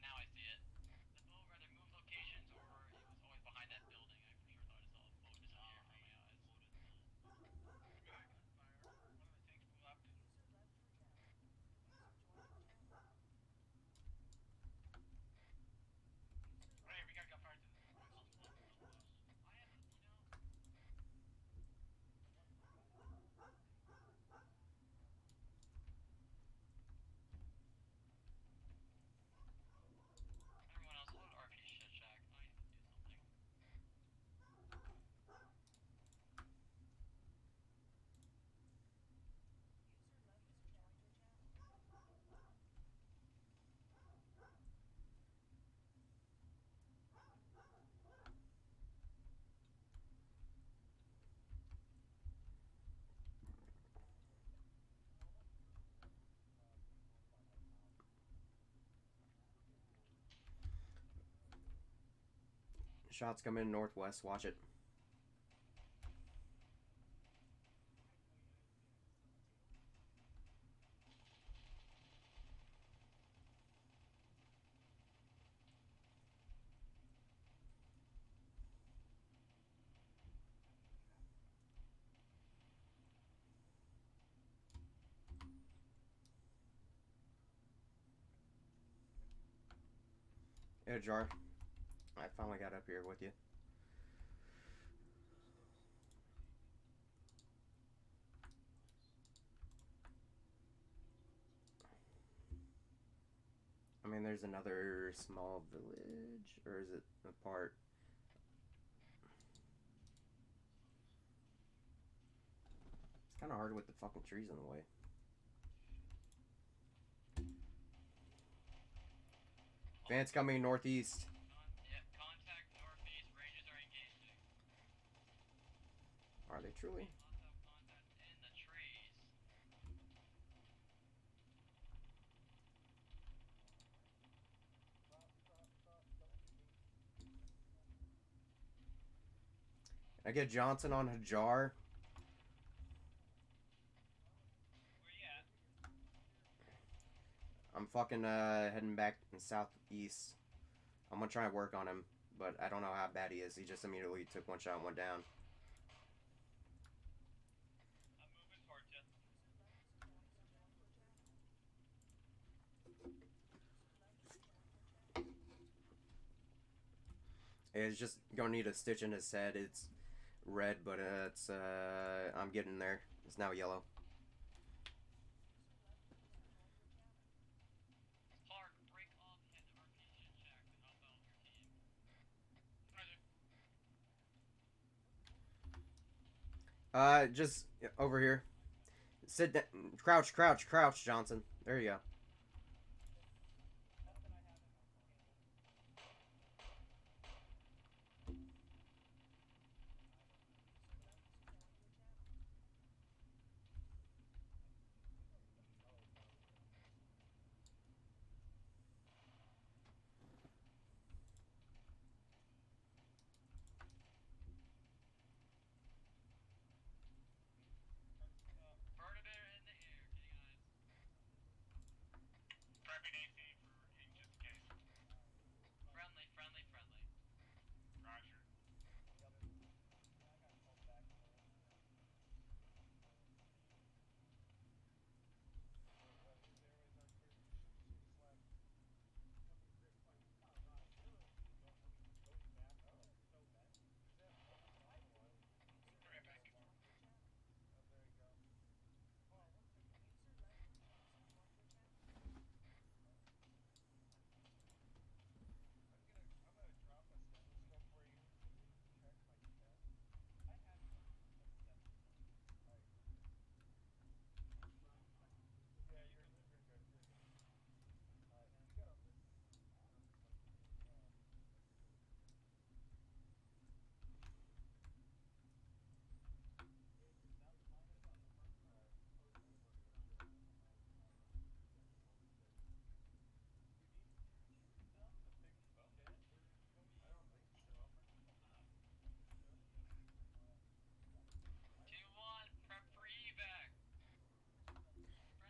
Now I see it. The boat rather moved locations, or it was always behind that building. I for sure thought I saw a boat disappear in front of my eyes. Maybe that gunfire. One of the tanks blew up. Right, we got gunfire to this point. I have, Everyone else, load RP shit shack. I need to do something. Shots come in northwest. Watch it. Yeah, Jar. I finally got up here with you. I mean, there's another small village, or is it a part? It's kind of hard with the fucking trees in the way. Vance coming northeast. Yep, contact northeast. Rangers are engaging. Are they truly? Lots of contact in the trees. I get Johnson on Hajar. Where you at? I'm fucking heading back southeast. I'm gonna try and work on him, but I don't know how bad he is. He just immediately took one shot and went down. I'm moving towards you. It's just gonna need a stitch in his head. It's red, but it's I'm getting there. It's now yellow. Clark, break off, head to RP shit shack to help out your team. Just over here. Sit down. Crouch, crouch, crouch, Johnson. There you go.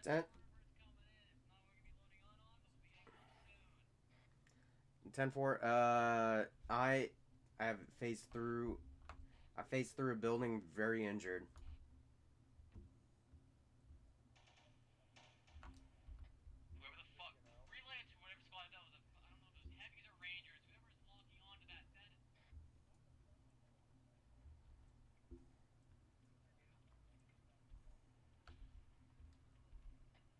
10 10-4. I have phased through. I phased through a building very injured. Whoever the fuck, relay it to whatever squad that was. I don't know if it was heavies or rangers. Whoever's locking onto that.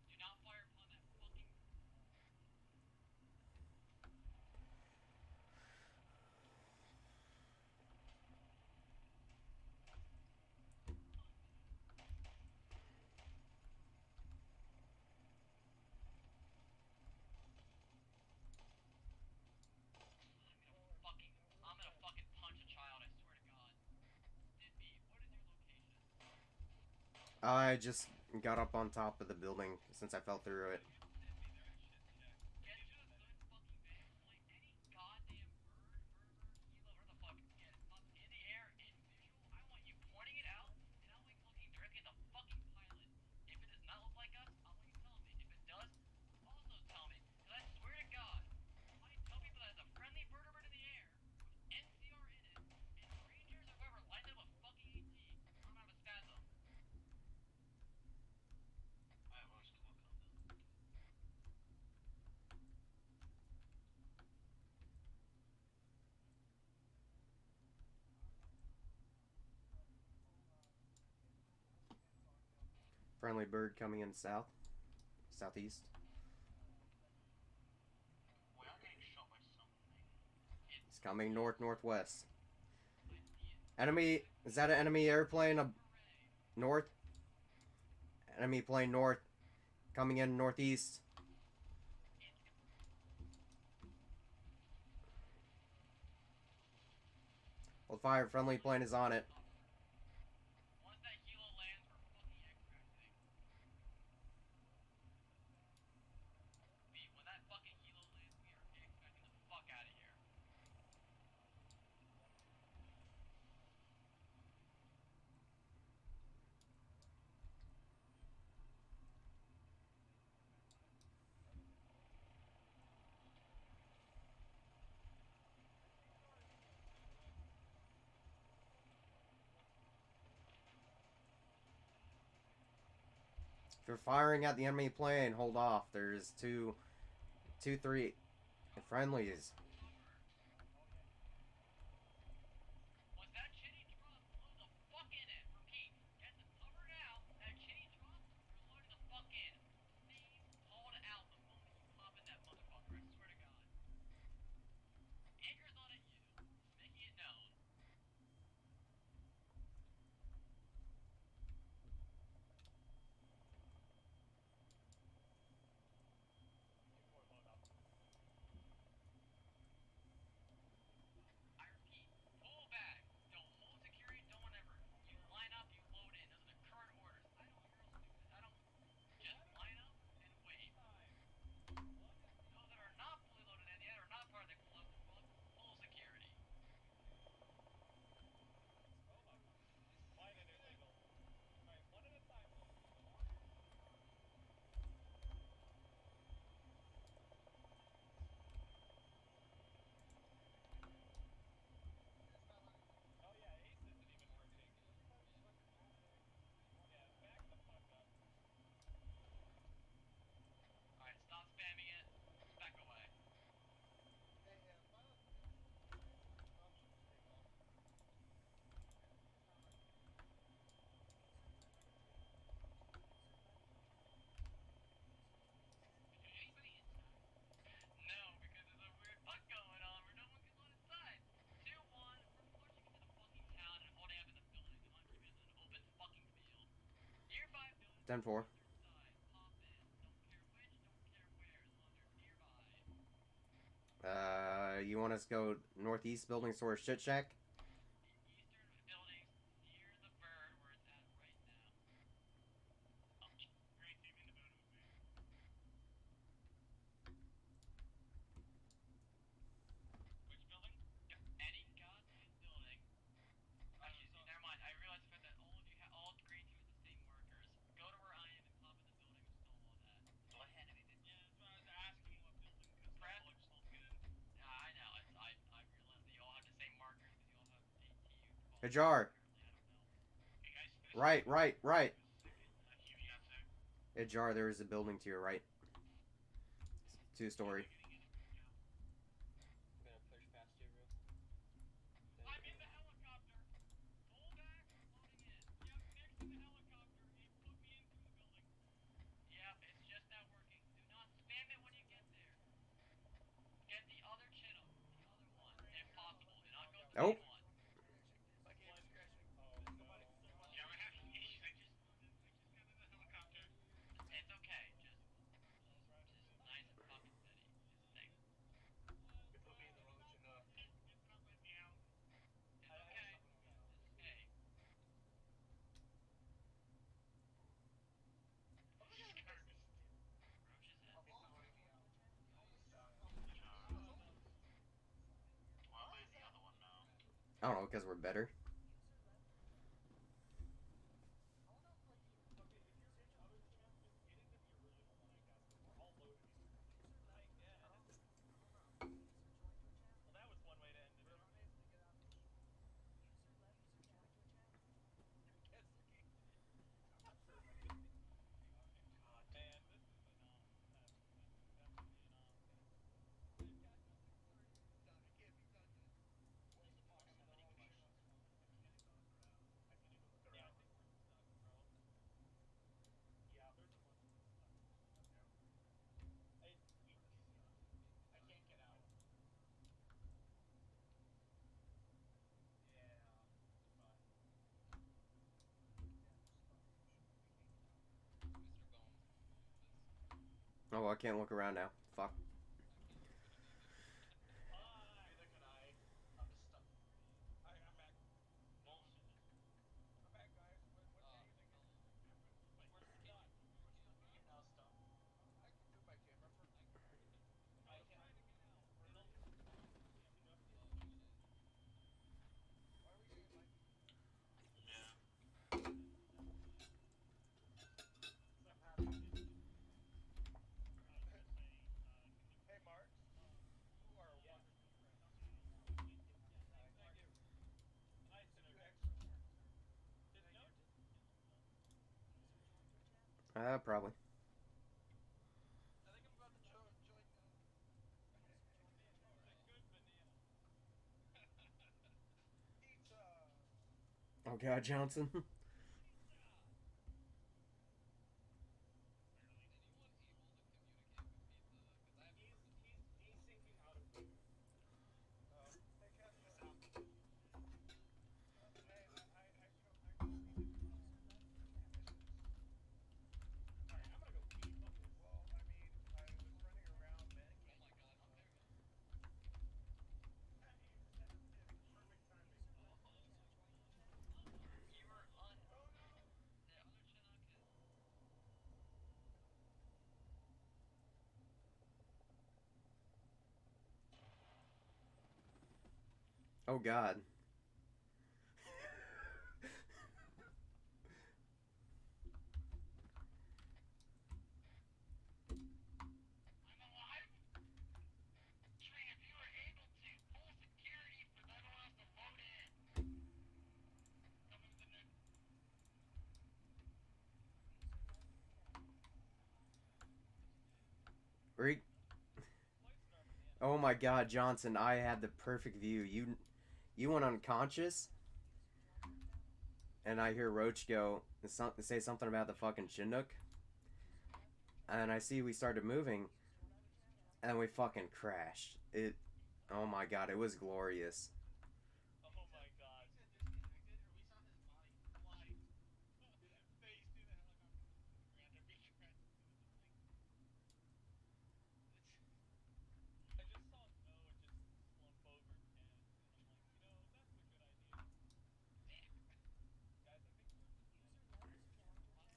Do not fire upon that fucking. I'm gonna fucking punch a child. I swear to God. Stimpy, what is your location? I just got up on top of the building since I fell through it. Get to a good fucking vantage point. Any goddamn bird, whatever the fuck, get up in the air in visual. I want you pointing it out, and I want you looking directly at the fucking pilot. If it does not look like us, I want you telling me. If it does, also tell me. Because I swear to God, I tell people that it's a friendly vertebrate in the air with NCR in it, and Rangers or whoever lines up with fucking AT, I'm gonna have a spasm. Alright, well, just calm down. Friendly bird coming in southeast. We are getting shot by something. It's coming northwest. Enemy, is that an enemy airplane north? Enemy plane north, coming in northeast. Hold fire, friendly plane is on it. Once that helo lands, we're fucking extracting. When that fucking helo lands, we are extracting the fuck out of here. If you're firing at the enemy plane, hold off. There's two, three friendlies. Was that shitty drop? Blow the fuck in it. Repeat. Get the cover now. That shitty drop, you're loading the fuck in. Name called out the moment you pop in that motherfucker. I swear to God. Anchor's not at you. Making it known. I repeat, pull back. Don't hold security, don't whatever. You line up, you load in. Those are the current orders. I don't hear stupid. I don't just line up and wait. Those that are not fully loaded in yet are not part of the club. Full security. Alright, stop spamming it. Just back away. Anybody inside? No, because there's a weird bug going on where no one can load inside. 2-1, we're pushing into the fucking town and holding up in the buildings. I'm keeping it an open fucking field. Nearby buildings 10-4. side. Pop in. Don't care which, don't care where, as long as they're nearby. You want us to go northeast building towards Shit Shack? Eastern buildings near the bird where it's at right now. Green team in the building with me. Which building? Yep, any goddamn building. Actually, see, never mind. I realized the fact that all of you all green team is the same workers. Go to where I am and pop in the building still Ajar. Right. Ajar, there is a building to your right. 2-story. Yeah, it's just not working. Do not spam it when you get there. Get the other channel, the other one, if possible. Do not go to Oh. main one. Yeah, we're having issues. I just got in the helicopter. It's okay. Just nice and fucking steady. Just thanks. You put me in the wrong channel. It's not letting me out. It's okay. Just stay. I don't know, because we're better. Oh, I can't look around now. Fuck. Probably. Oh God, Johnson. Oh God. Rick. Oh my God, Johnson! I had the perfect view. You went unconscious, and I hear Roach go say something about the fucking Chinook, and I see we started moving, and we fucking crashed. It. Oh my God! It was glorious.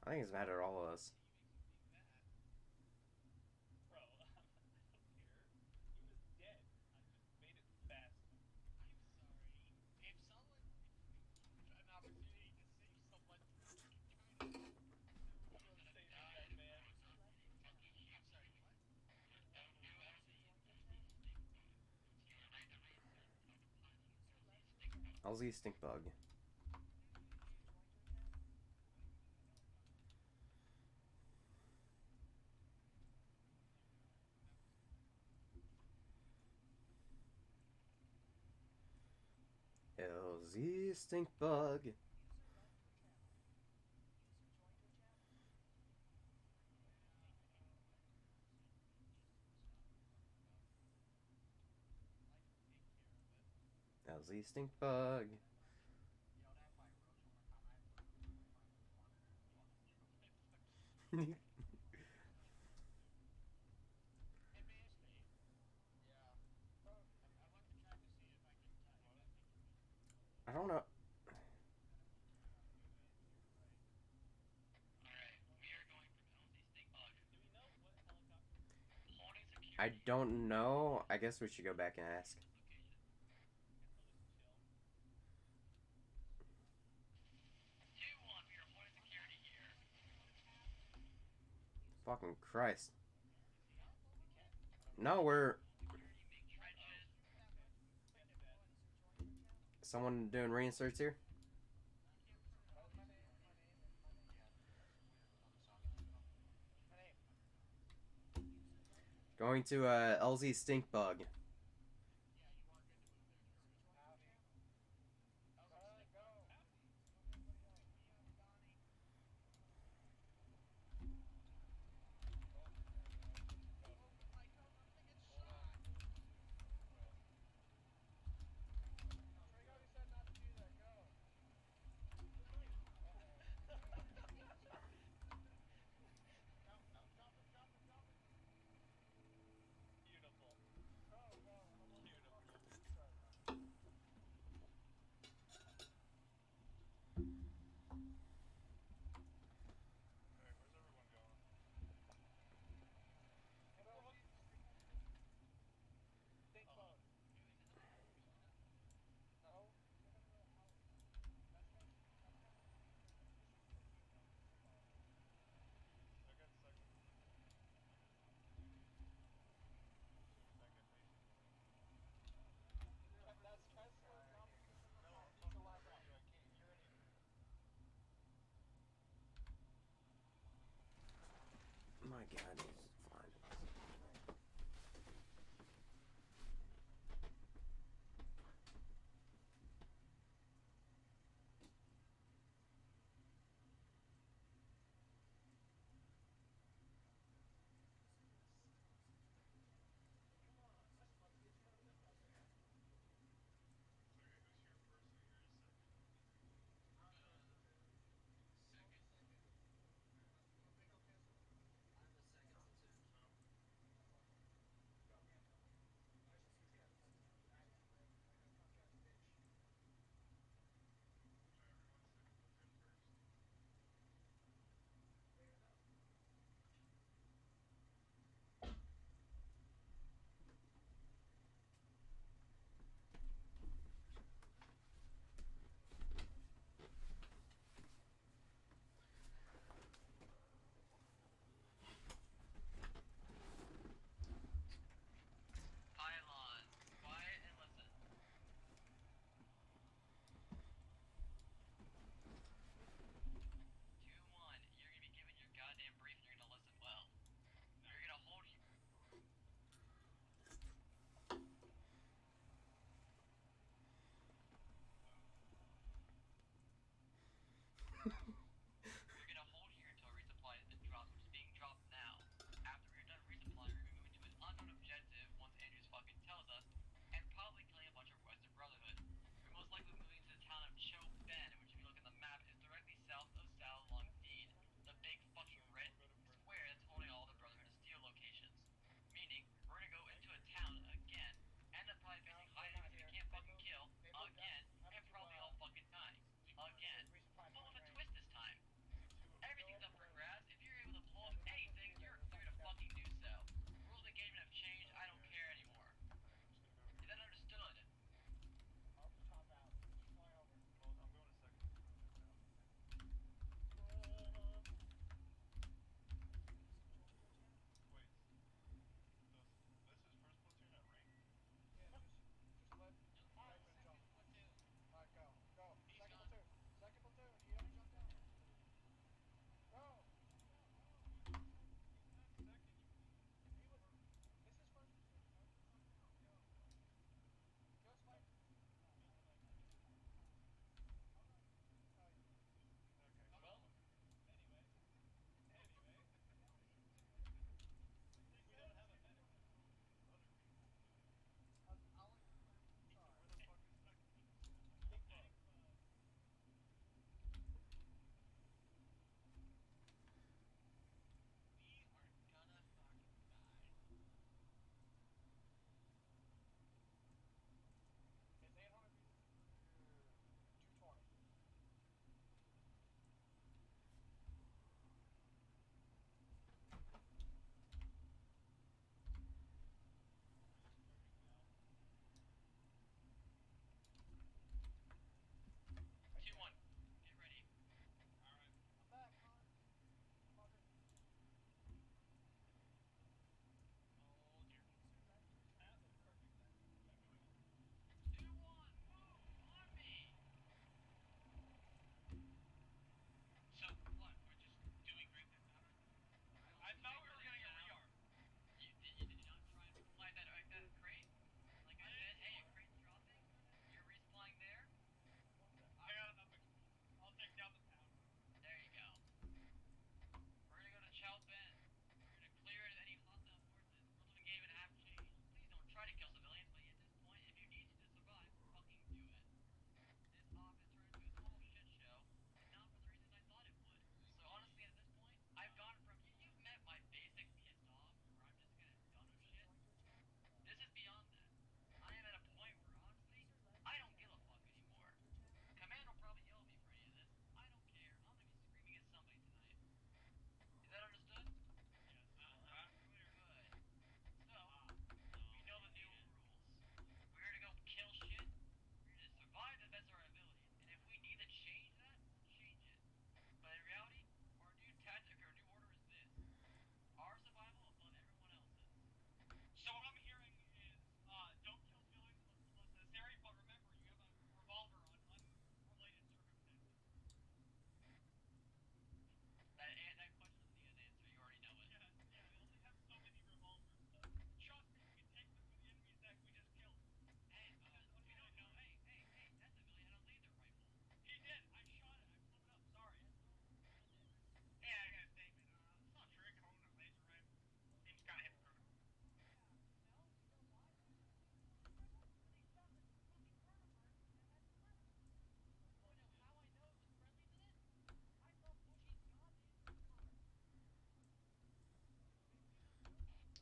I think it's mad at all of us. Aussie stink bug. LZ stink bug. LZ stink bug. I don't know. I don't know. I guess we should go back and ask. Fucking Christ. No, we're... Someone doing reinserts here? Going to LZ stink bug.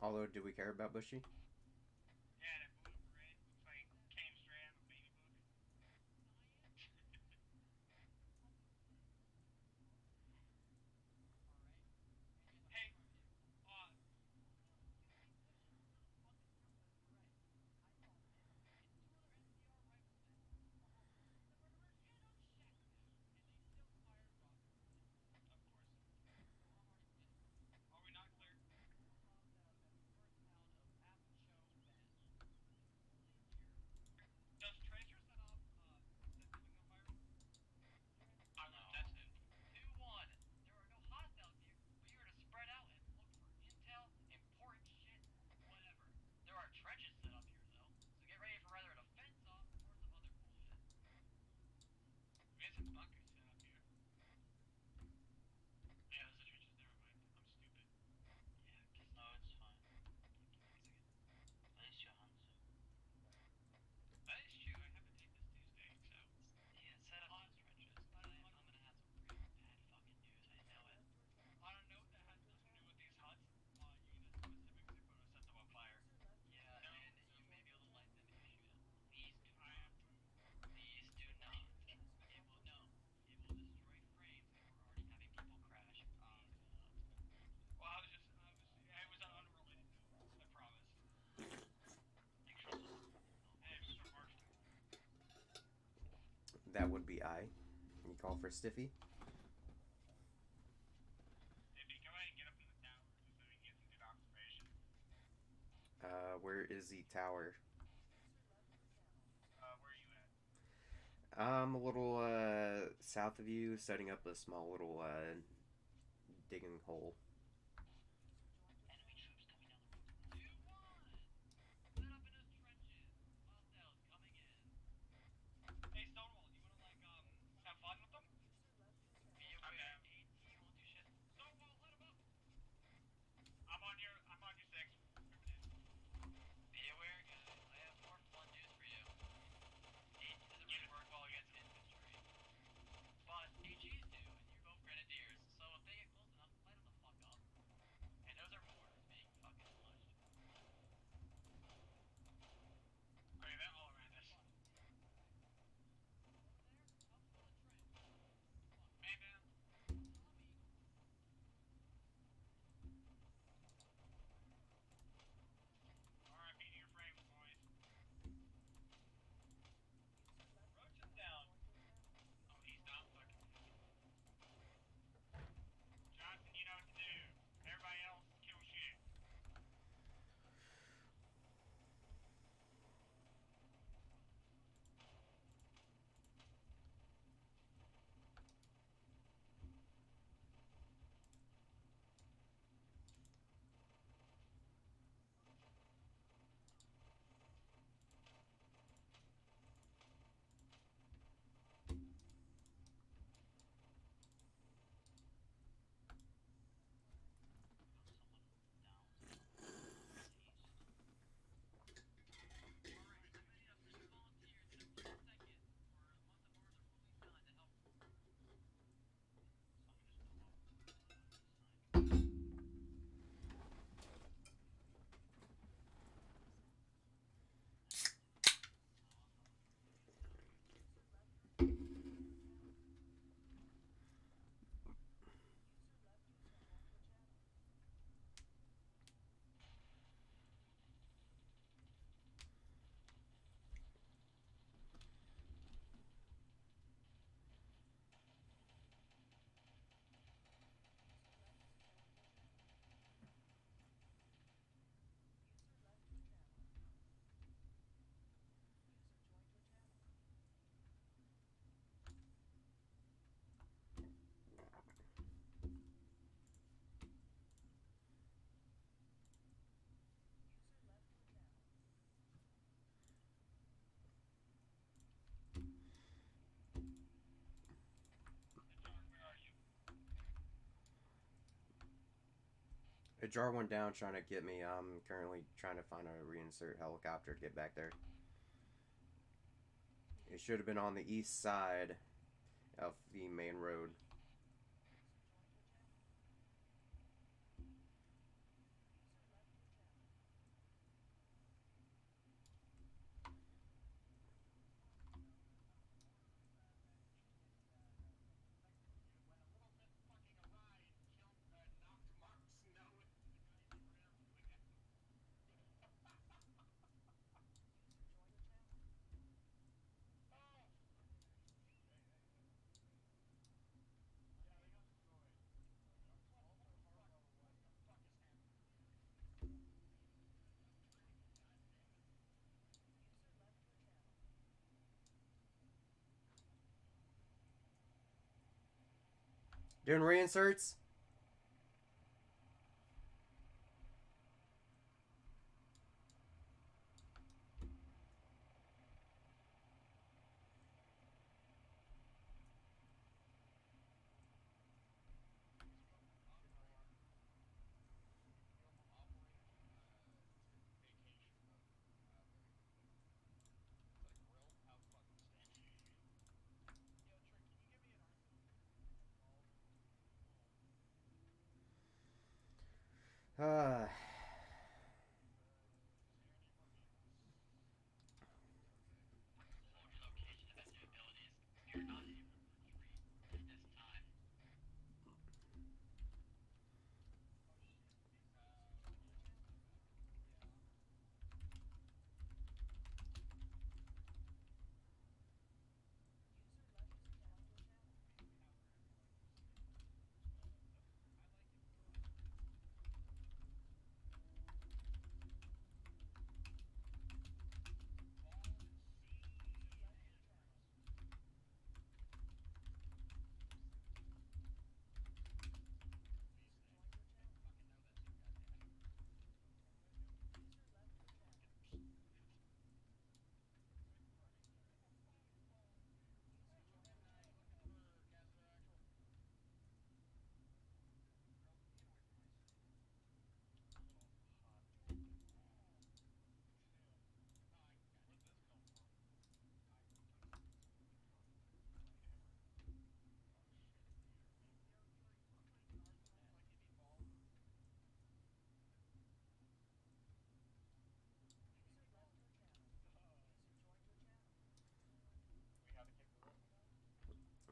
Although, do we care about Bushy? Yeah, that blue grid looks like came straight out of a baby book. Hey, are we not clear? Does Tracer set up Signal Fire? I will test it. 2-1. There are no hostiles here, but you're to spread out and look for intel, important shit, whatever. There are trenches set up here, though, so get ready for either a defense off or some other bullshit. We had some bunkers set up here. Yeah, there's the trenches. Never mind. I'm stupid. Yeah, no, it's fine. At least you're Hanzo. That is true. I have a date this Tuesday, so. Yeah, set up those trenches. I'm gonna have some real bad fucking news. I know it. On a note that has nothing to do with these huts, use a specific zipper to set them on fire. Yeah, no. And you may be able to light them if you shoot them. Please do not. Please do not. It will no. It will destroy frames if we're already having people crash. Please do not. Well, it was an unrelated note. I promise. Hey, Mr. Marshall. That would be I. You call for Stiffy? Stiffy, go ahead and get up in the tower just so we can get some good observation. Where is the tower? Where are you at? I'm a little, south of you, setting up a small little, digging hole. Enemy troops coming down the road. 2-1! Set up in those trenches. Hostiles coming in. Hey, Stonewall, do you wanna, have fun with them? Be aware, AT won't do shit. Stonewall, let him up! I'm on your 6. Be aware, guys. I have more fun news for you. AT doesn't really work well against infantry. But AGs do, and you're both grenadiers, so if they get close enough, light them the fuck up. And those are mortars being fucking flushed. Okay, they're all around us. Man down. Alright, beating your frames, boys. Roach is down. Oh, he's not fucking moving. Johnson, you know what to do. Everybody else, kill shit. A jar went down trying to get me. I'm currently trying to find a reinsert helicopter to get back there. It should have been on the east side of the main road. Doing reinserts. Uh,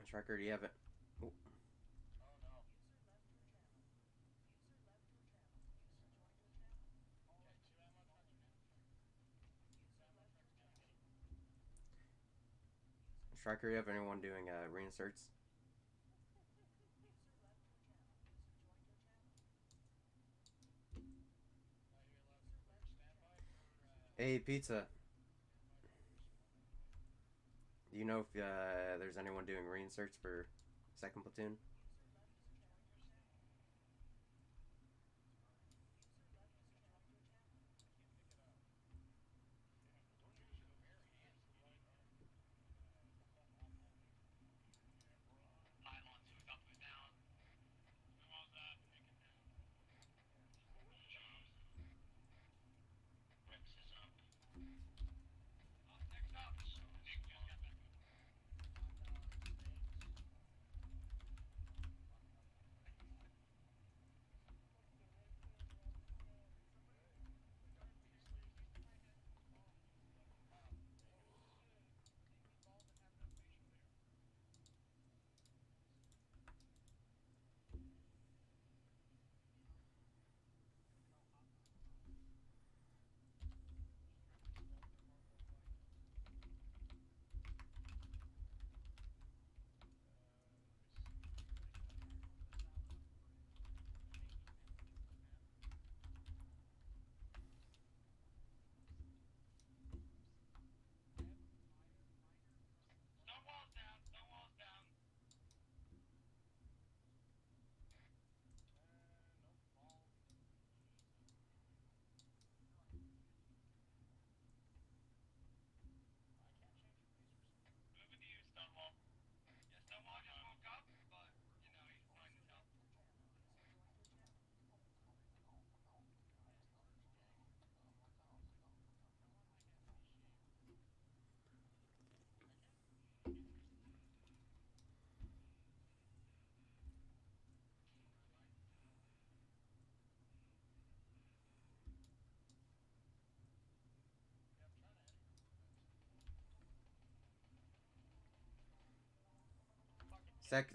Striker, do you have it? Ooh. Striker, you have anyone doing reinserts? Hey, Pizza. Do you know if there's anyone doing reinserts for second platoon?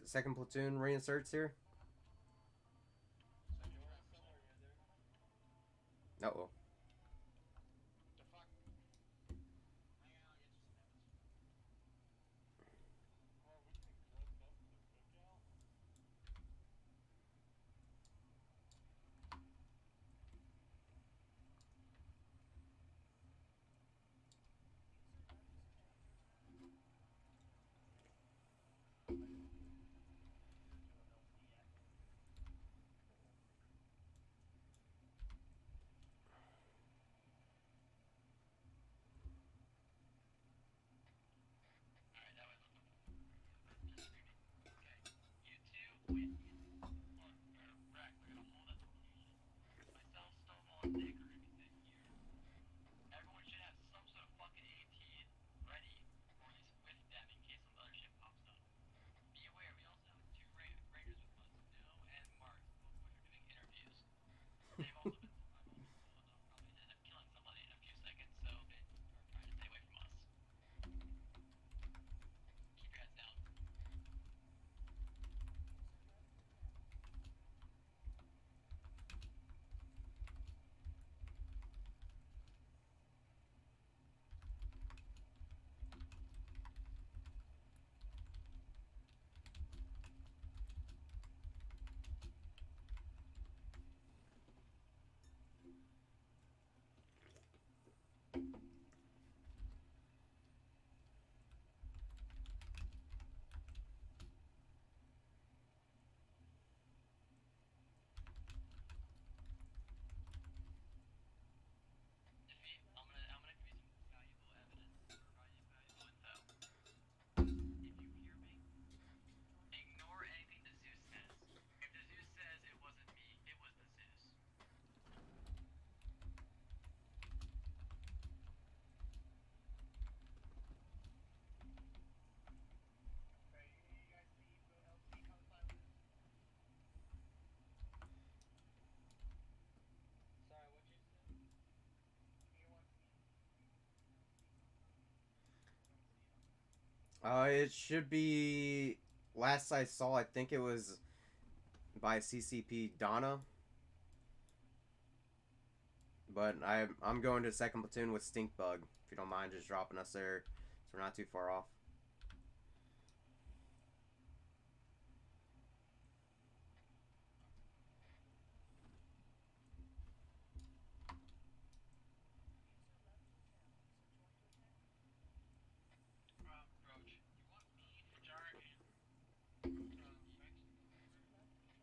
Second platoon reinserts here. Uh-oh. It should be. Last I saw, I think it was by CCP Donna. But I'm going to second platoon with Stink Bug. If you don't mind just dropping us there, so we're not too far off.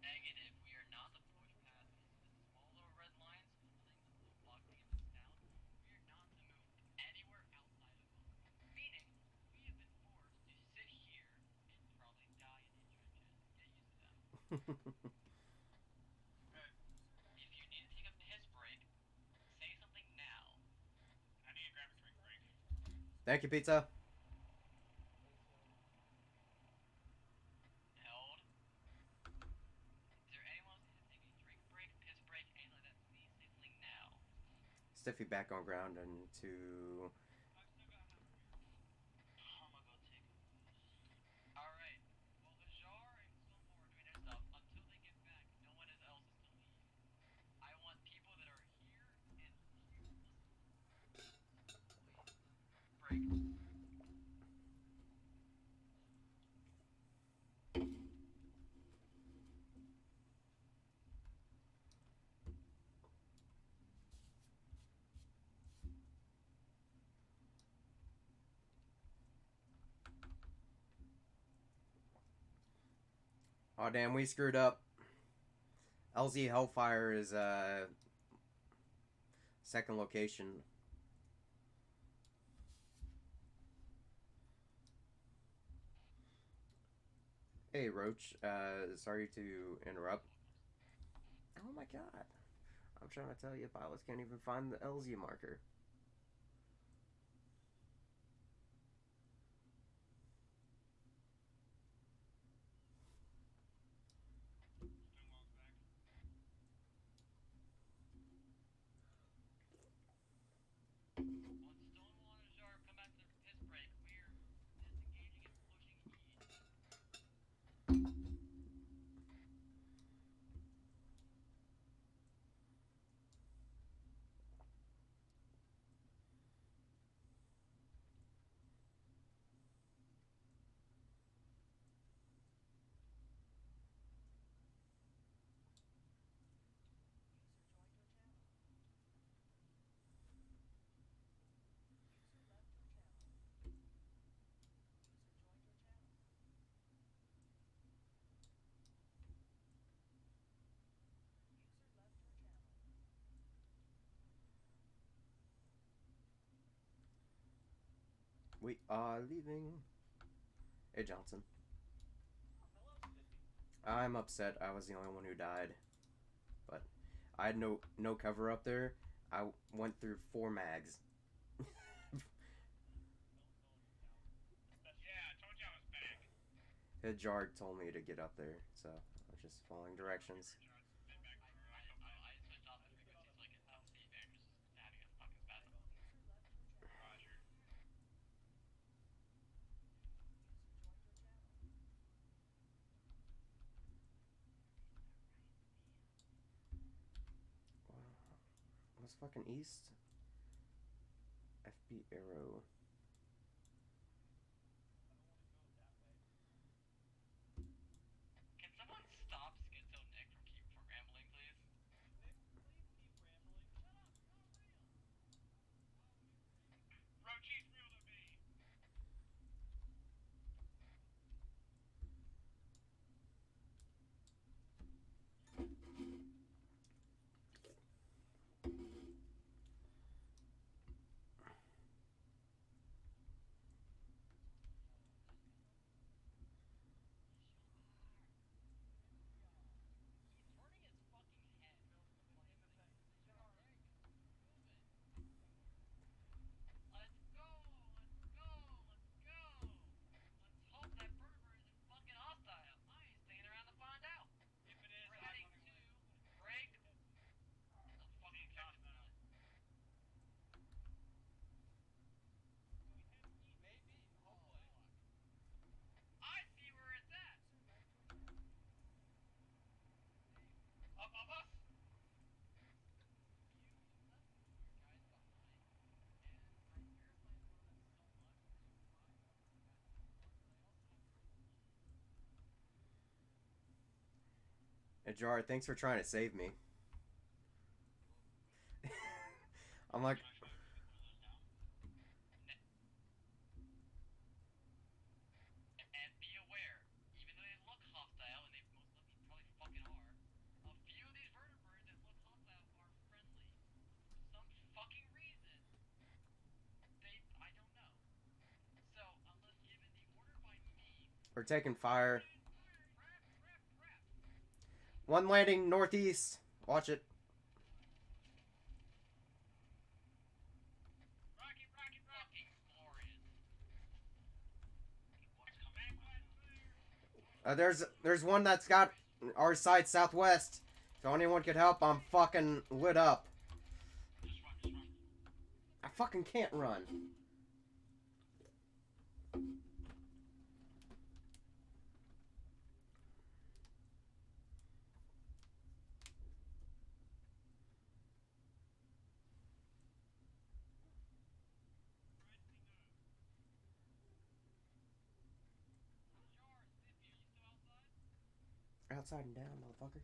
Negative. We are not the push past the small little red lines holding the blue boxing in this town. We are not to move anywhere outside of them. Meaning, we have been forced to sit here and probably die in these trenches. Get used to that. If you need to take a piss break, say something now. I need to grab a drink break. Thank you, pizza. Held. Is there anyone else who needs to take a drink break, piss break, anything like that? Please say something now. Stiffy back on ground and to. Alright. Well, Hajar and Silmore are doing their stuff. Until they get back, no one else is to leave. I want people that are here and here. Break. Oh damn, we screwed up. LZ Hellfire is second location. Hey Roach, sorry to interrupt. Oh my god. I'm trying to tell you, pilots can't even find the LZ marker. We are leaving. Hey Johnson. I'm upset I was the only one who died. But I had no cover up there. I went through 4 mags. Hajar told me to get up there, so I was just following directions. What's fucking east? FB arrow. Can someone stop Schizo Nick from rambling, please? Rochi's real to me. Hey, Jar, thanks for trying to save me. I'm like... And be aware, even though they look hostile, and they most likely probably fucking are, a few of these vertebrates that look hostile are friendly. For some fucking reason, I don't know. So, unless given the order by me... We're taking fire. One landing northeast. Watch it. There's one that's got our side southwest. So anyone could help, I'm fucking lit up. I fucking can't run. Outside and down, motherfucker.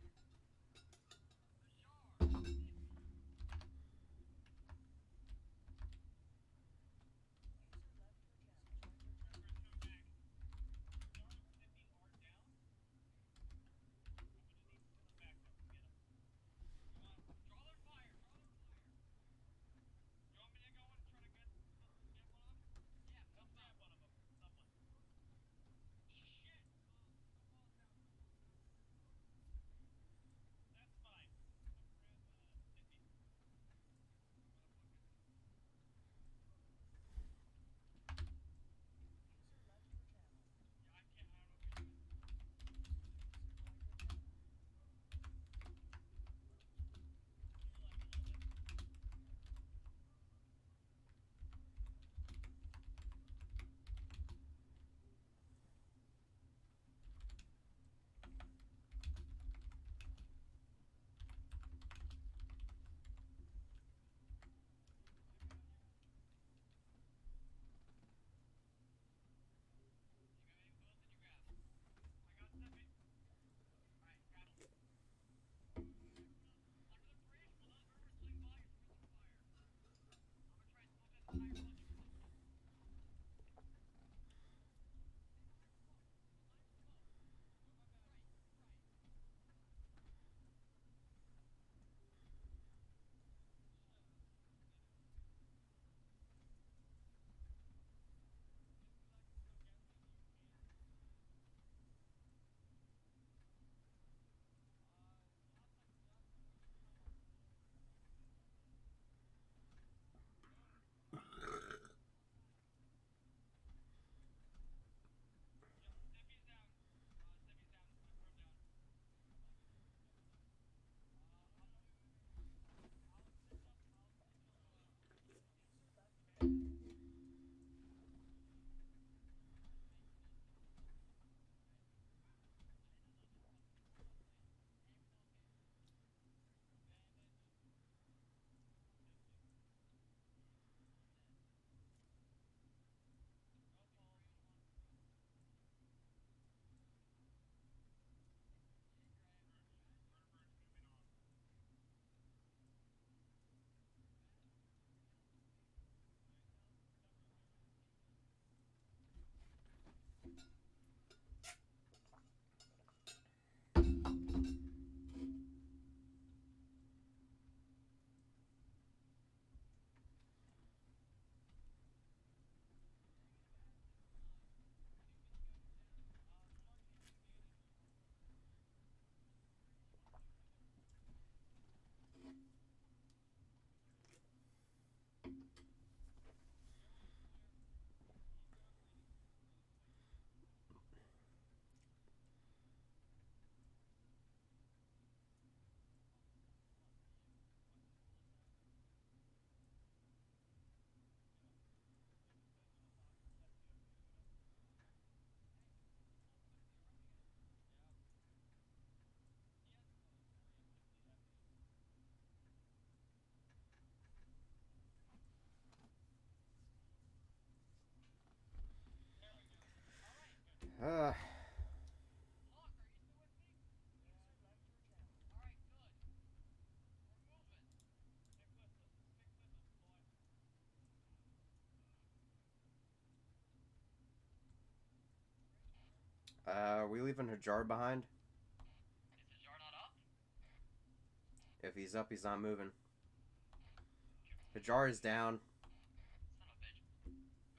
Are we leaving Hajar behind? Is Hajar not up? If he's up, he's not moving. Hajar is down. Son of a bitch.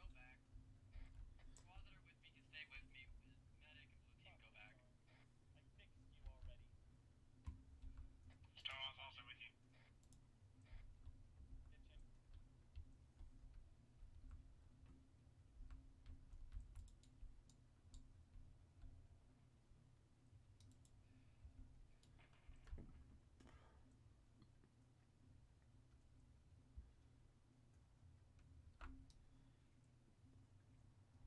Go back. Squads that are with me can stay with me. Medic and blue team go back. I fixed you already. Stonewall's also with you.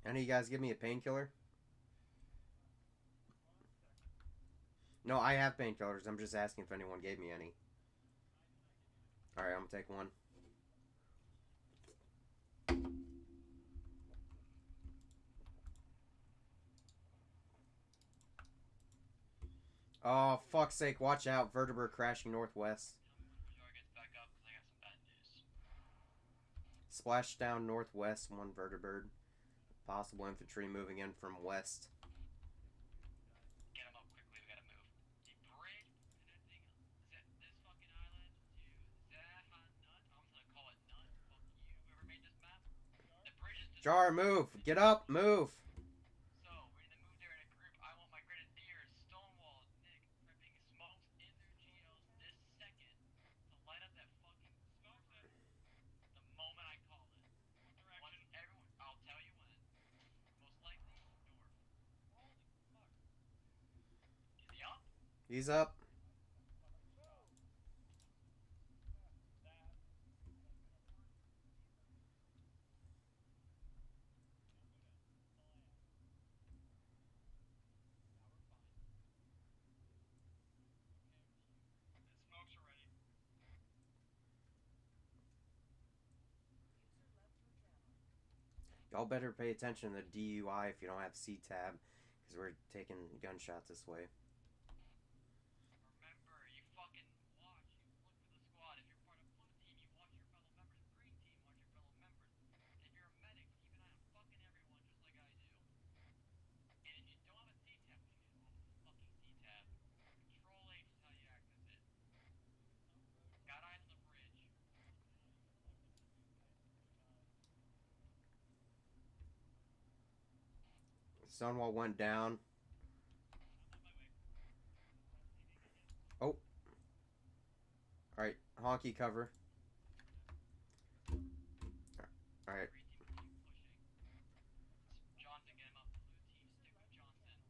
Any of you guys give me a painkiller? No, I have painkillers. I'm just asking if anyone gave me any. Alright, I'm gonna take one. Oh, fuck's sake, watch out. Vertebra crashing northwest. Hajar gets back up because I got some bad news. Splash down northwest, one vertibird. Possible infantry moving in from west. Get him up quickly, we gotta move. The bridge connecting this fucking island to Zaha Nut. I'm just gonna call it Nut. Fuck you, whoever made this map. The bridge is just. Jar, move! Get up! Move! So, we're gonna move there in a group. I want my grenadiers, Stonewall, Nick, prepping smokes in their geos this second to light up that fucking smoke set the moment I call it. What direction? Once everyone, I'll tell you when. Most likely north. Holy fuck. Is he up? He's up. Smokes are ready. Y'all better pay attention to the DUI if you don't have C-tab, because we're taking gunshots this way. Remember, you fucking watch. You look for the squad. If you're part of blue team, you watch your fellow members. Green team, watch your fellow members. If you're a medic, keep an eye on fucking everyone just like I do. And if you don't have a C-tab, which you should have a fucking C-tab, Control H is how you access it. Got eyes on the bridge. Stonewall went down. Oh. Alright, honky cover. Alright. Johnson, get him up. Blue team, stick with Johnson.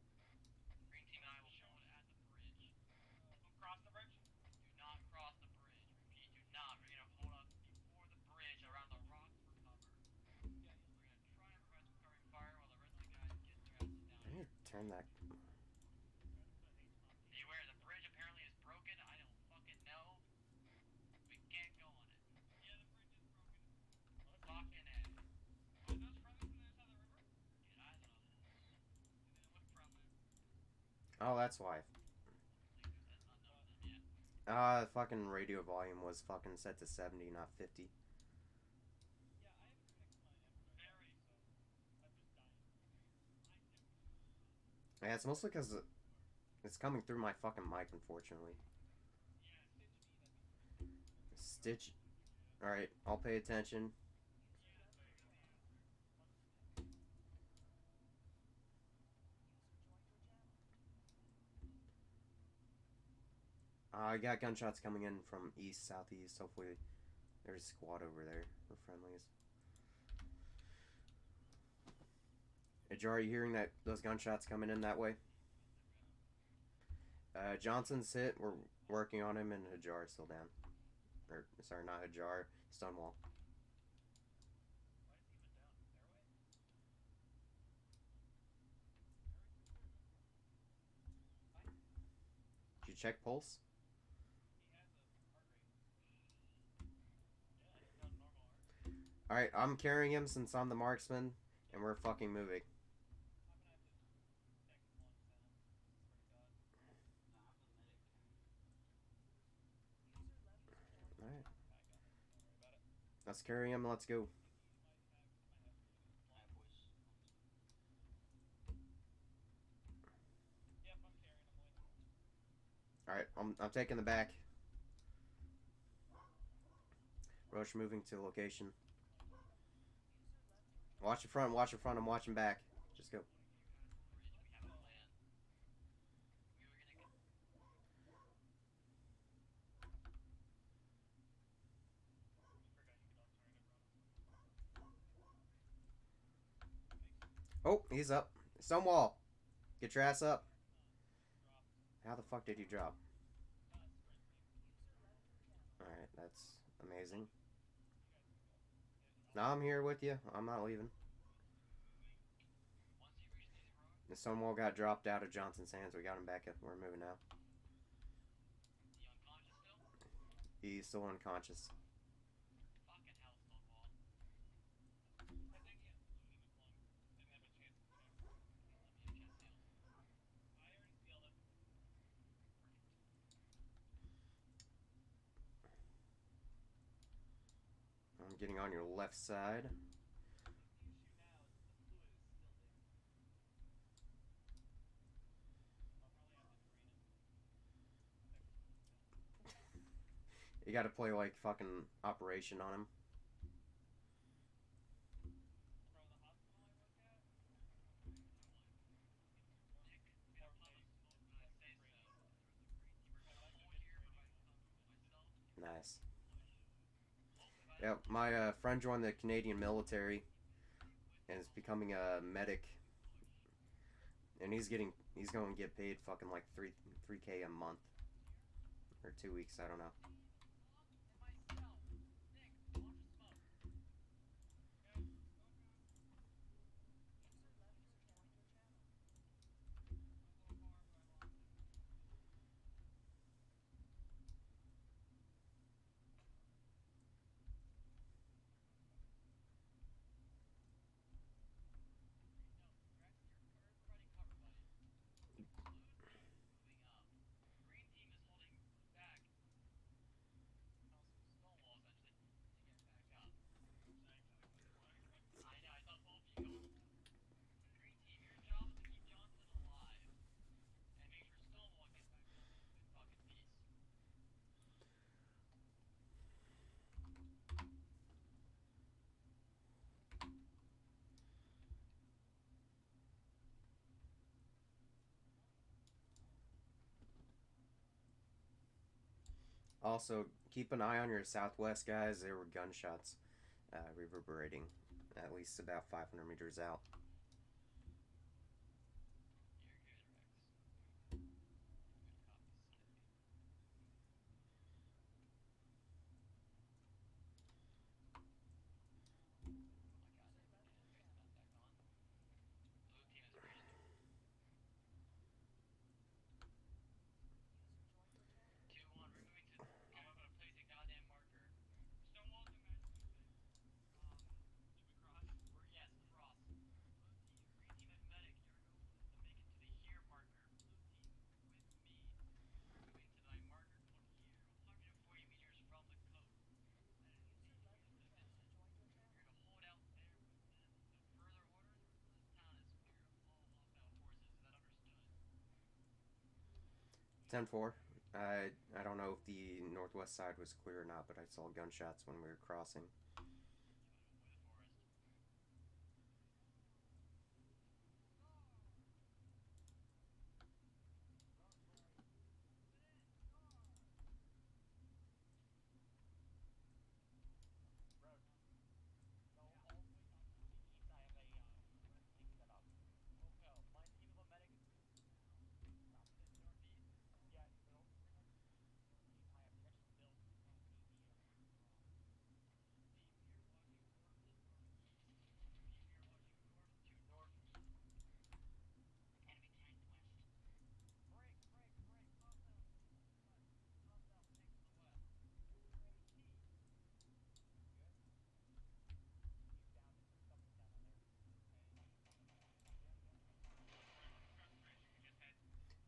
Green team and I will hold at the bridge. Don't cross the bridge? Do not cross the bridge. Repeat, do not. We're gonna hold up before the bridge around the rocks for cover. We're gonna try and prevent some covering fire while the rest of the guys get their asses down I need here. to turn that. Be aware, the bridge apparently is broken. I don't fucking know. We can't go on it. Yeah, the bridge is broken. Fucking A. Are those friendlies from the other side of the river? Get eyes on them. They look friendly. Oh, that's why. The fucking radio volume was fucking set to 70, not 50. Yeah, it's mostly because it's coming through my fucking mic, unfortunately. Stitch. Alright, I'll pay attention. I got gunshots coming in from east, southeast. Hopefully there's a squad over there for friendlies. Jar, are you hearing that those gunshots coming in that way? Johnson's hit. We're working on him, and Hajar is still down. Or, sorry, not Hajar. Stonewall. Did you check pulse? Alright, I'm carrying him since I'm the marksman, and we're fucking moving. Alright. Let's carry him, let's go. Alright, I'm taking the back. Roach moving to location. Watch the front, I'm watching back. Just go. Oh, he's up. Stonewall. Get your ass up. How the fuck did you drop? Alright, that's amazing. Now I'm here with you. I'm not leaving. The Stonewall got dropped out of Johnson's hands. We got him back up. We're moving now. He's still unconscious. I'm getting on your left side. You gotta play like fucking Operation on him. Nice. Yep, my friend joined the Canadian military and is becoming a medic. And he's going to get paid fucking like 3K a month. Or 2 weeks, I don't know. Also, keep an eye on your southwest, guys. There were gunshots reverberating at least about 500 meters out. Ten four. I don't know if the northwest side was clear or not, but I saw gunshots when we were crossing.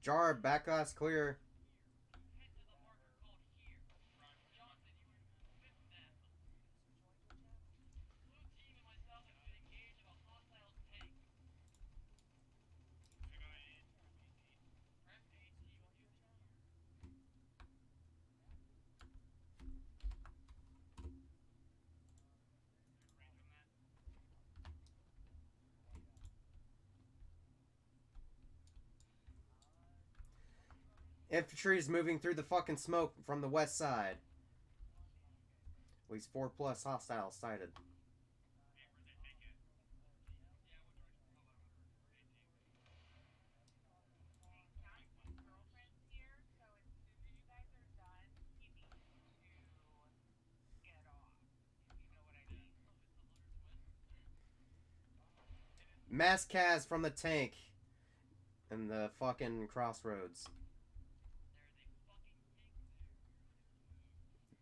Jar, back us clear. Infantry is moving through the fucking smoke from the west side. At least 4+ hostiles sighted. Mass Kaz from the tank in the fucking crossroads.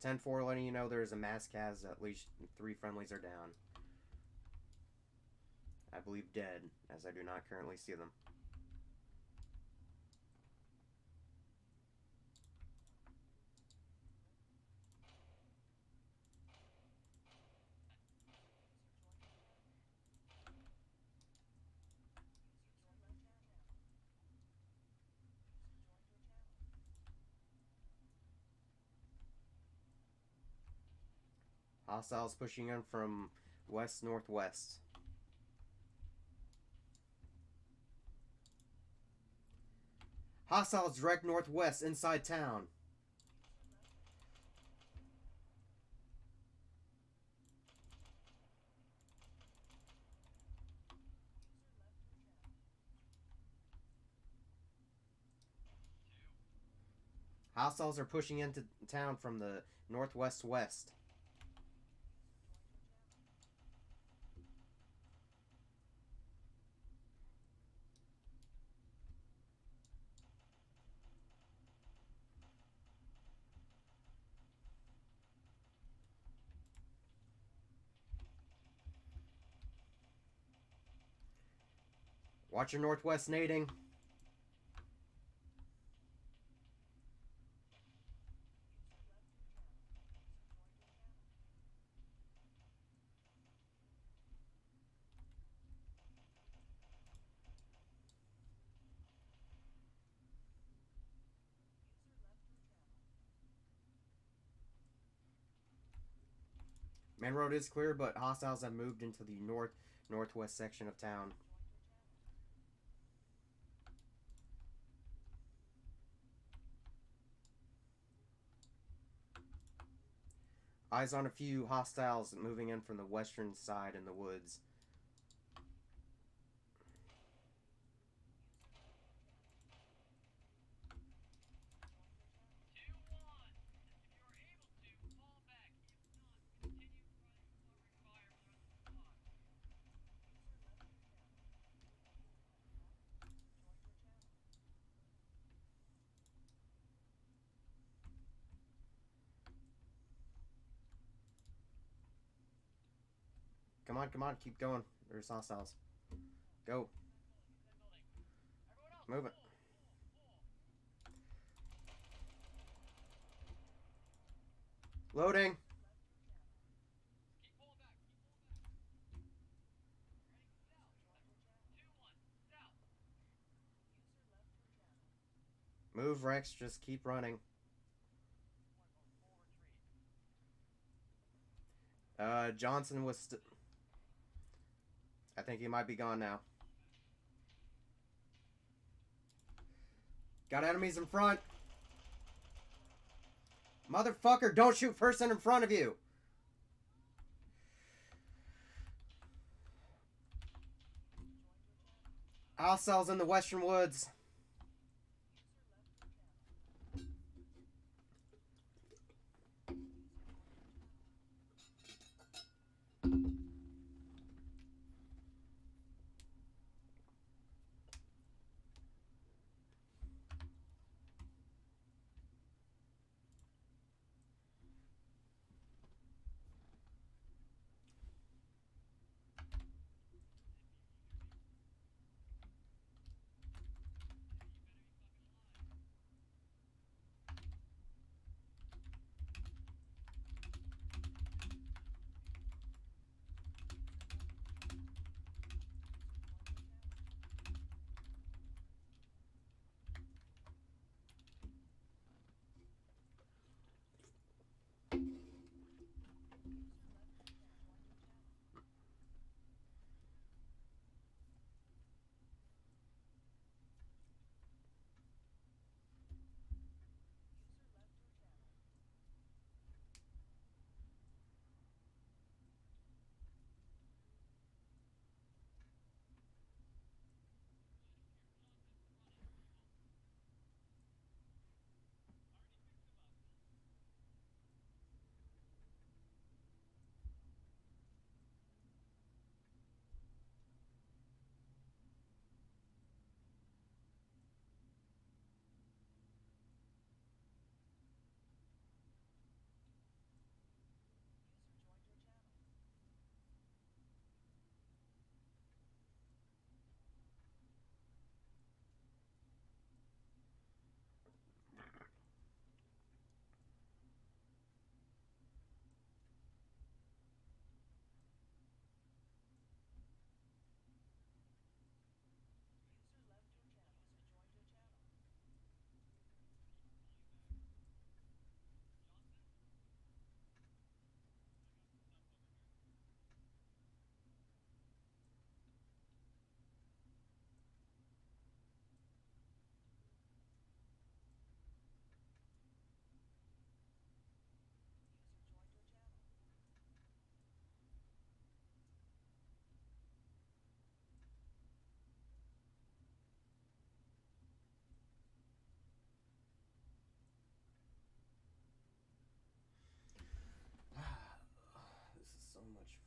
10-4 letting you know there's a mass Kaz. At least 3 friendlies are down. I believe dead, as I do not currently see them. Hostiles pushing in from west-northwest. Hostiles direct northwest inside town. Hostiles are pushing into town from the northwest-west. Watch your northwest nading. Main road is clear, but hostiles have moved into the northwest section of town. Eyes on a few hostiles moving in from the western side in the woods. Come on, keep going. There's hostiles. Go. Move it. Loading. Move, Rex. Just keep running. Johnson was... I think he might be gone now. Got enemies in front. Motherfucker, don't shoot person in front of you. Hostiles in the western woods.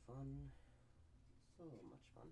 fun. So much fun.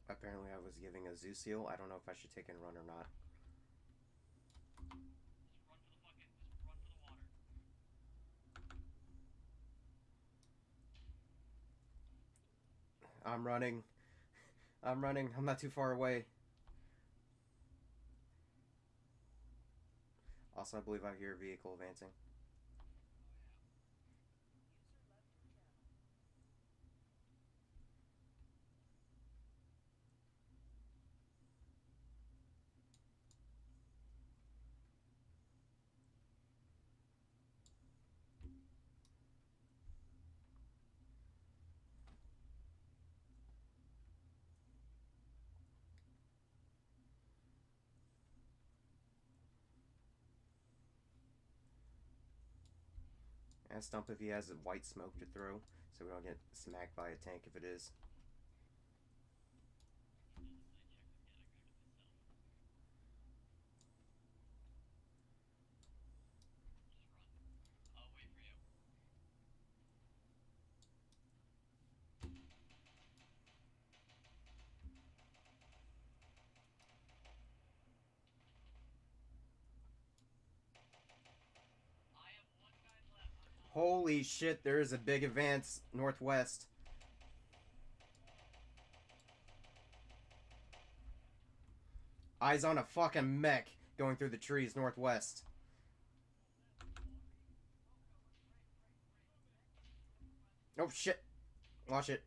Apparently I was giving a zoo seal. I don't know if I should take and run or not. I'm running. I'm running. I'm not too far away. Also, I believe I hear a vehicle advancing. Ask Stump if he has a white smoke to throw, so we don't get smacked by a tank if it is. Holy shit, there is a big advance northwest. Eyes on a fucking mech going through the trees northwest. Oh shit. Watch it.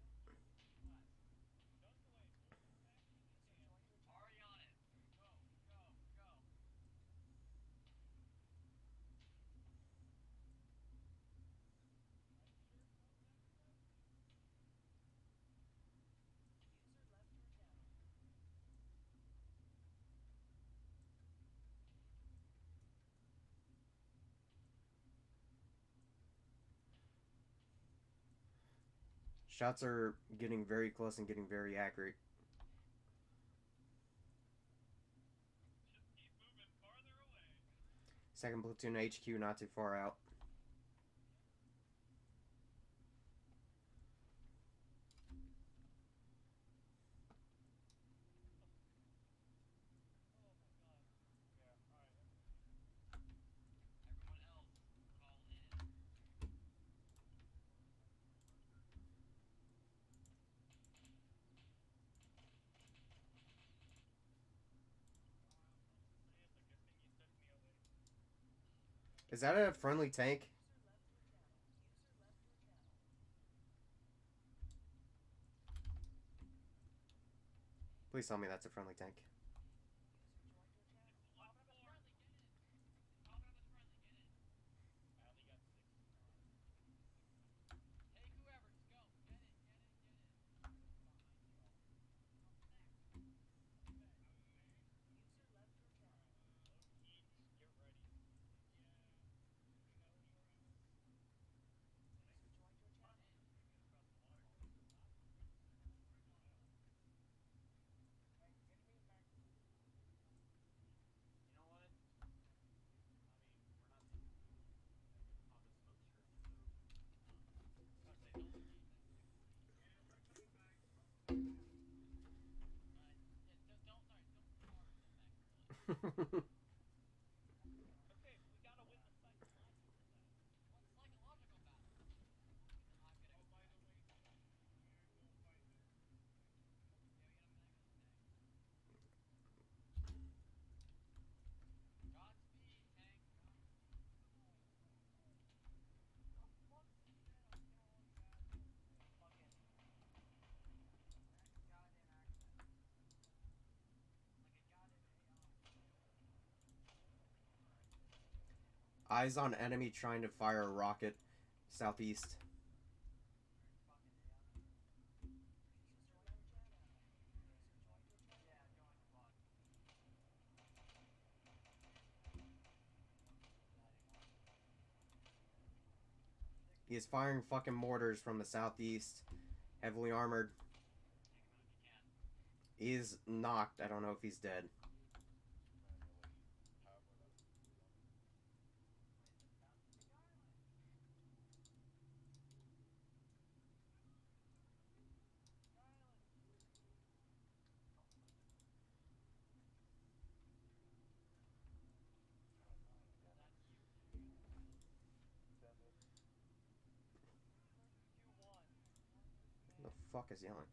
Shots are getting very close and getting very accurate. Second platoon HQ not too far out. Is that a friendly tank? Please tell me that's a friendly tank. Eyes on enemy trying to fire a rocket southeast. He is firing fucking mortars from the southeast. Heavily armored. He is knocked. I don't know if he's dead. The fuck is yelling?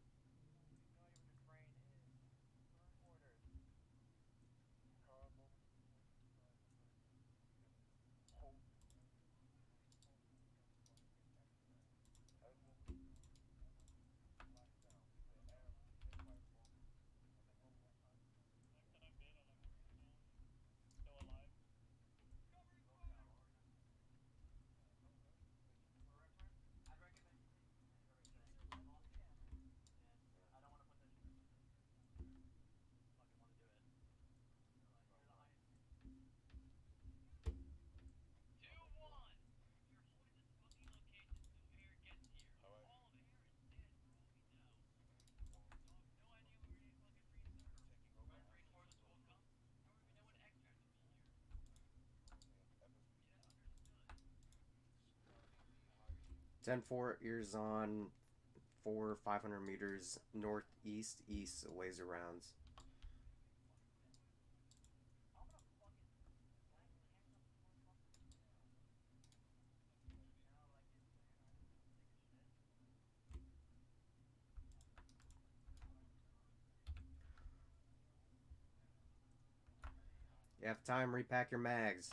Ten 4 ears on 500 meters northeast east laser rounds. You have time, repack your mags.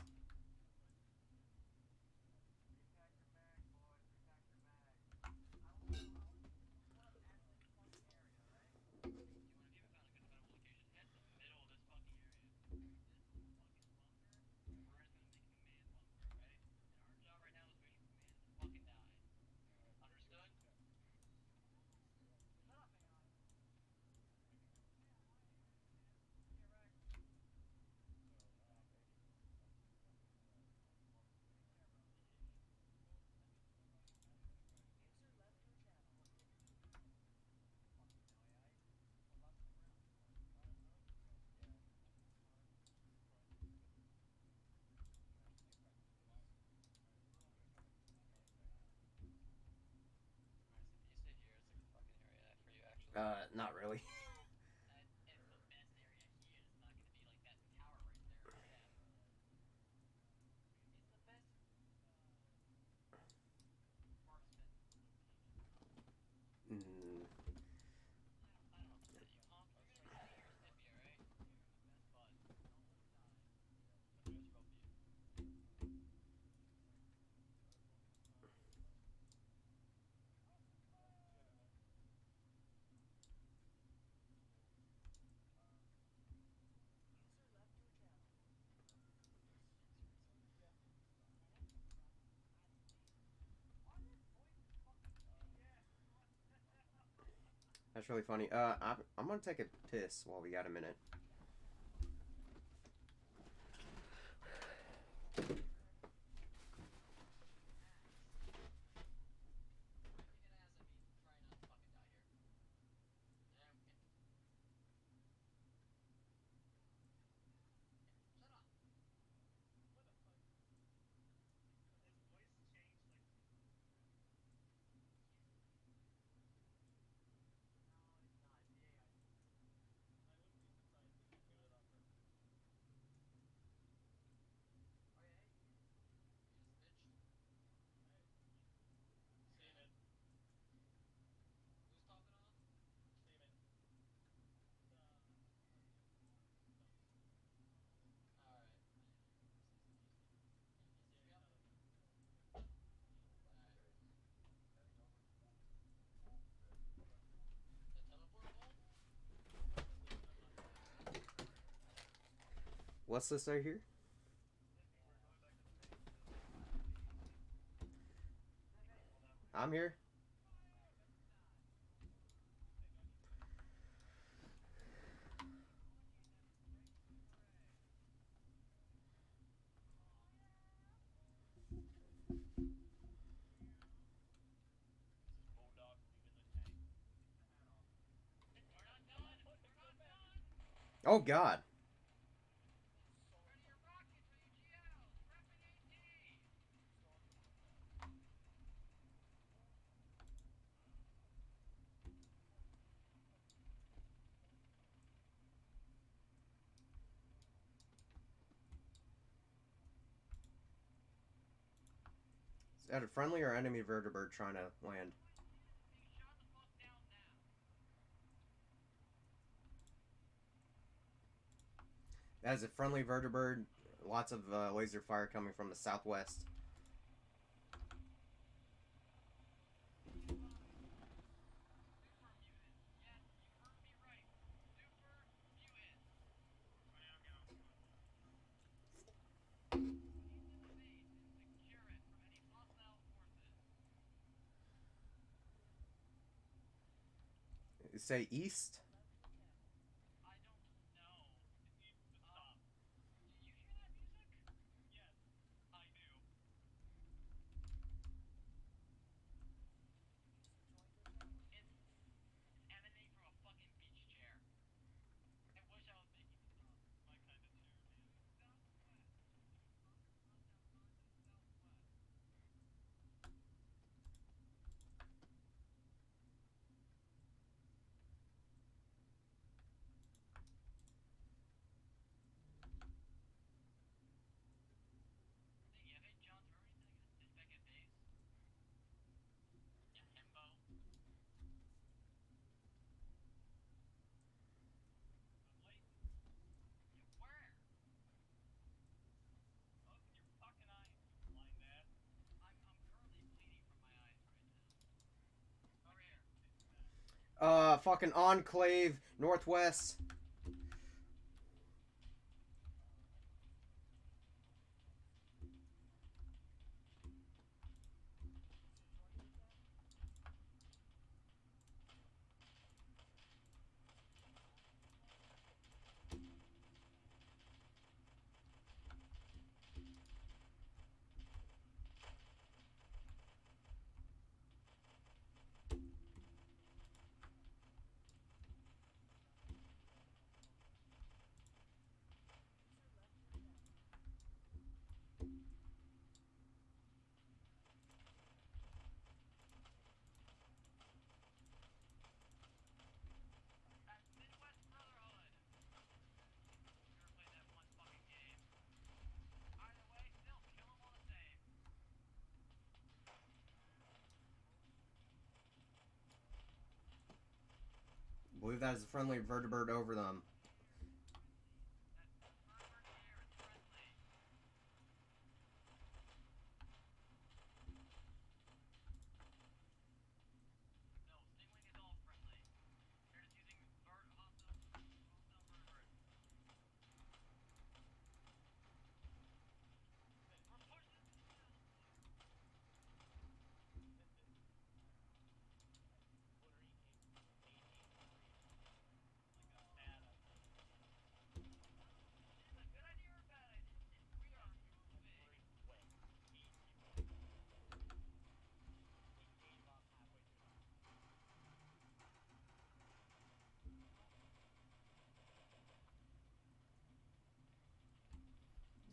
Not really. Mm. That's really funny. I'm gonna take a piss while we got a minute. What's this right here? I'm here. Oh God. Is that a friendly or enemy vertibird trying to land? That is a friendly vertibird. Lots of laser fire coming from the southwest. Say east. Fucking Enclave, northwest. I believe that is a friendly vertibird over them.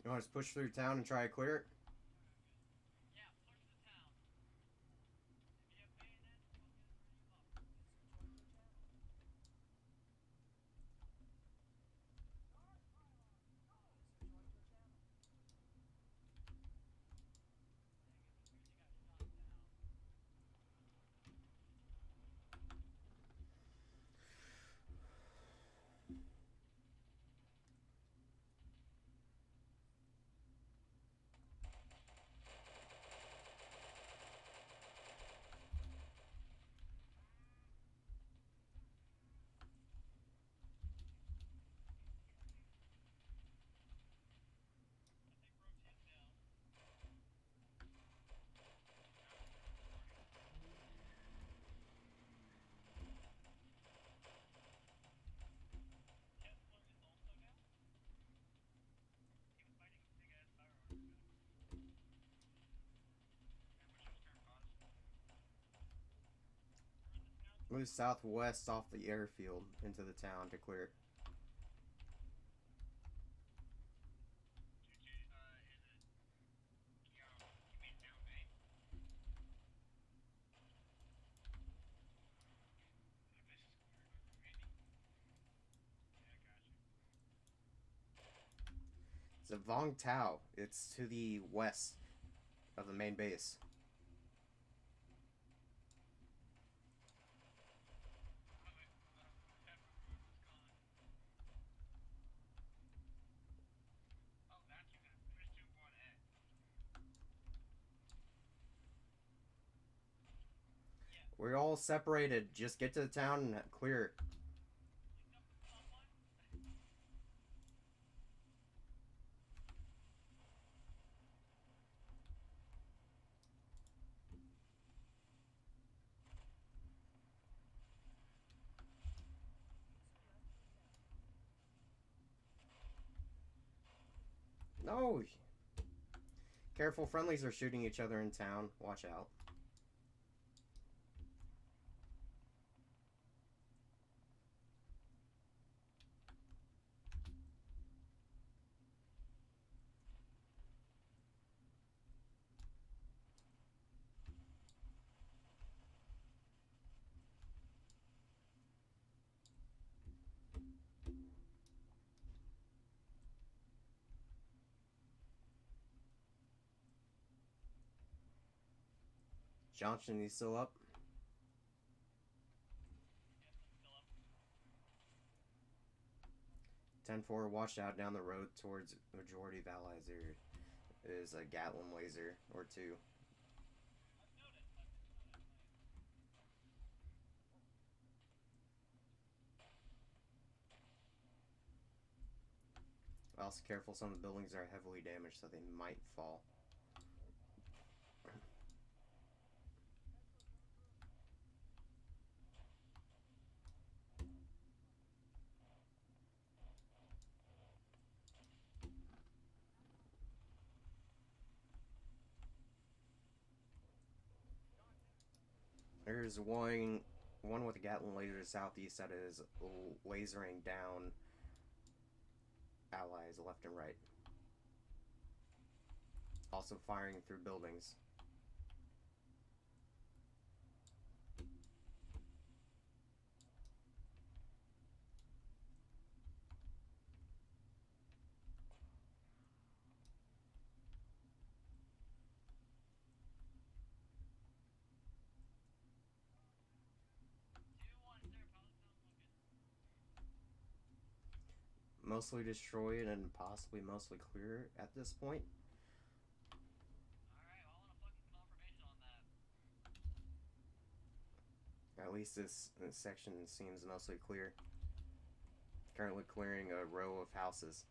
You want us to push through town and try to clear it? Move southwest off the airfield into the town to clear it. It's a Vong Tao. It's to the west of the main base. We're all separated. Just get to the town and clear. No! Careful, friendlies are shooting each other in town. Watch out. Johnson, you still up? Ten 4, watch out down the road towards majority of allies. There is a Gatlin laser or two. Also careful, some of the buildings are heavily damaged, so they might fall. There's one with a Gatlin laser to southeast that is lasering down allies left and right. Also firing through buildings. Mostly destroyed and possibly mostly clear at this point. At least this section seems mostly clear. Currently clearing a row of houses.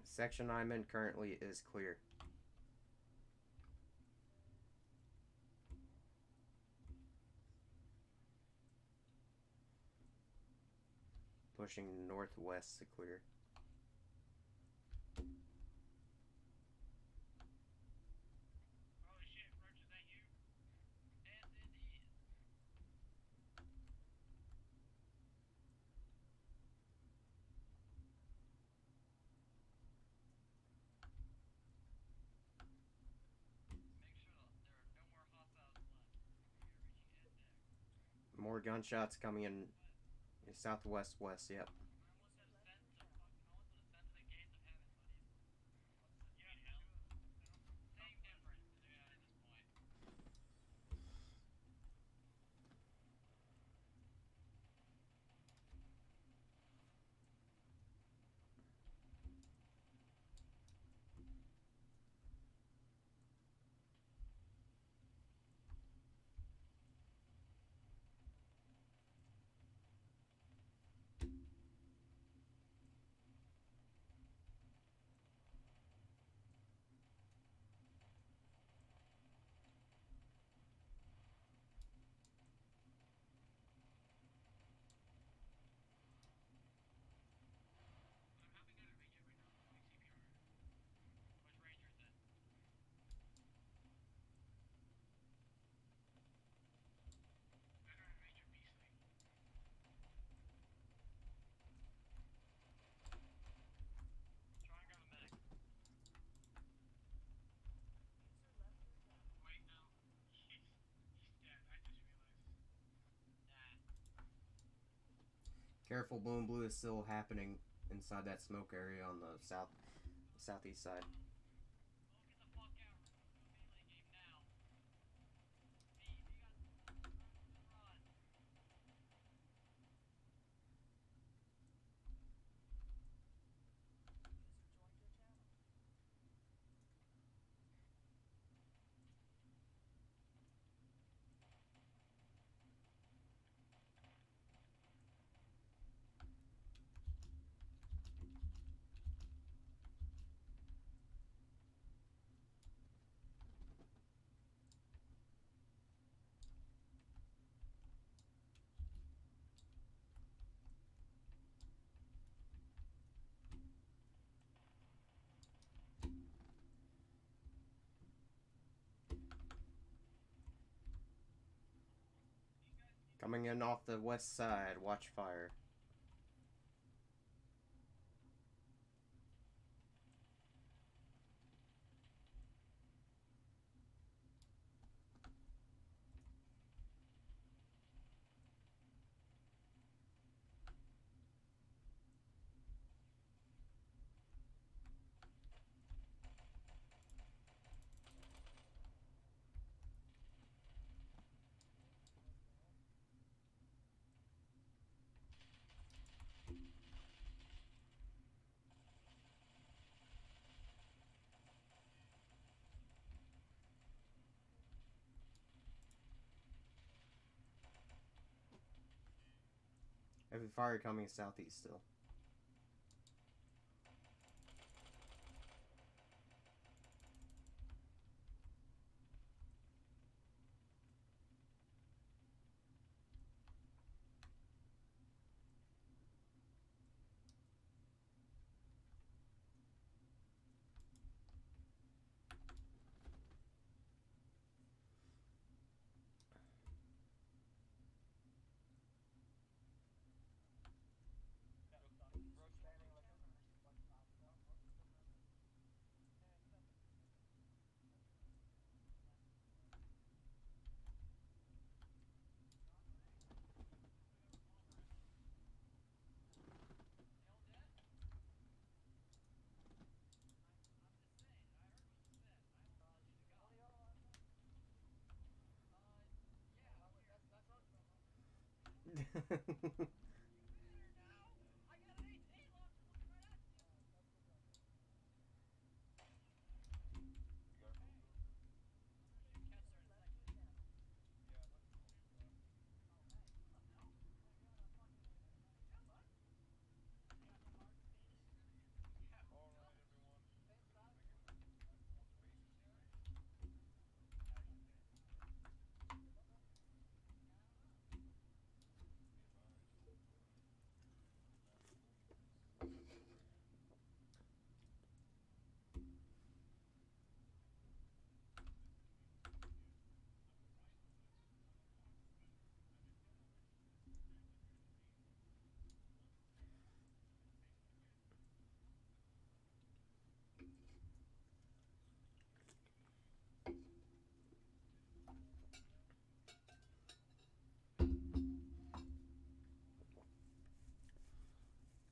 Section I'm in currently is clear. Pushing northwest to clear. More gunshots coming in southwest west, yep. Careful, Bloom Blue is still happening inside that smoke area on the southeast side. Coming in off the west side, watch fire. Heavy fire coming southeast still.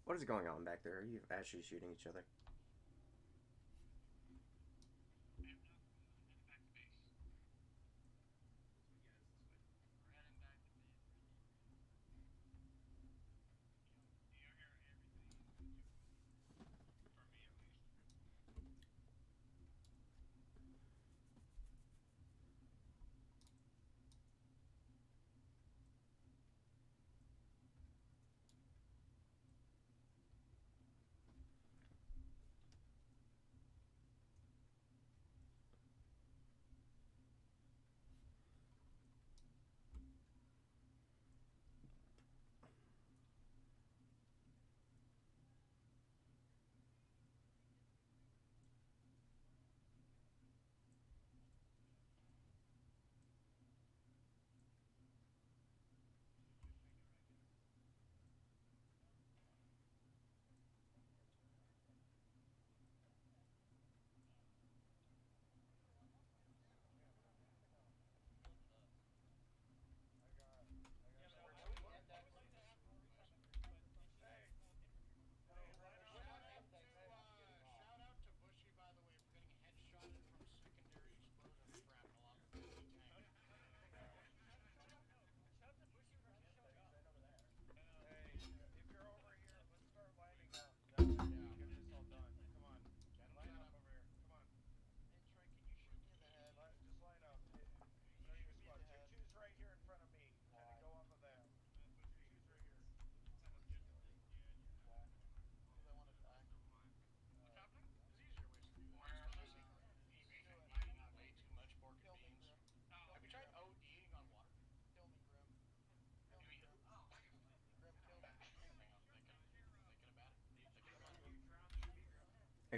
What is going on back there? Are you actually shooting each other?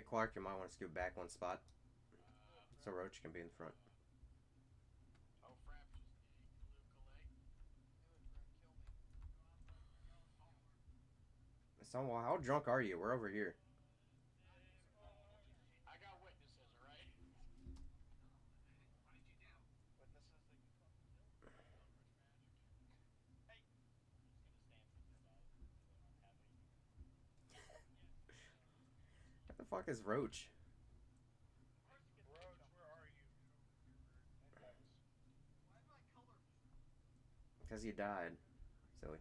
Clark, you might want to scoot back one spot. So Roach can be in front. So, well, how drunk are you? We're over here. What the fuck is Roach? Because you died. Silly.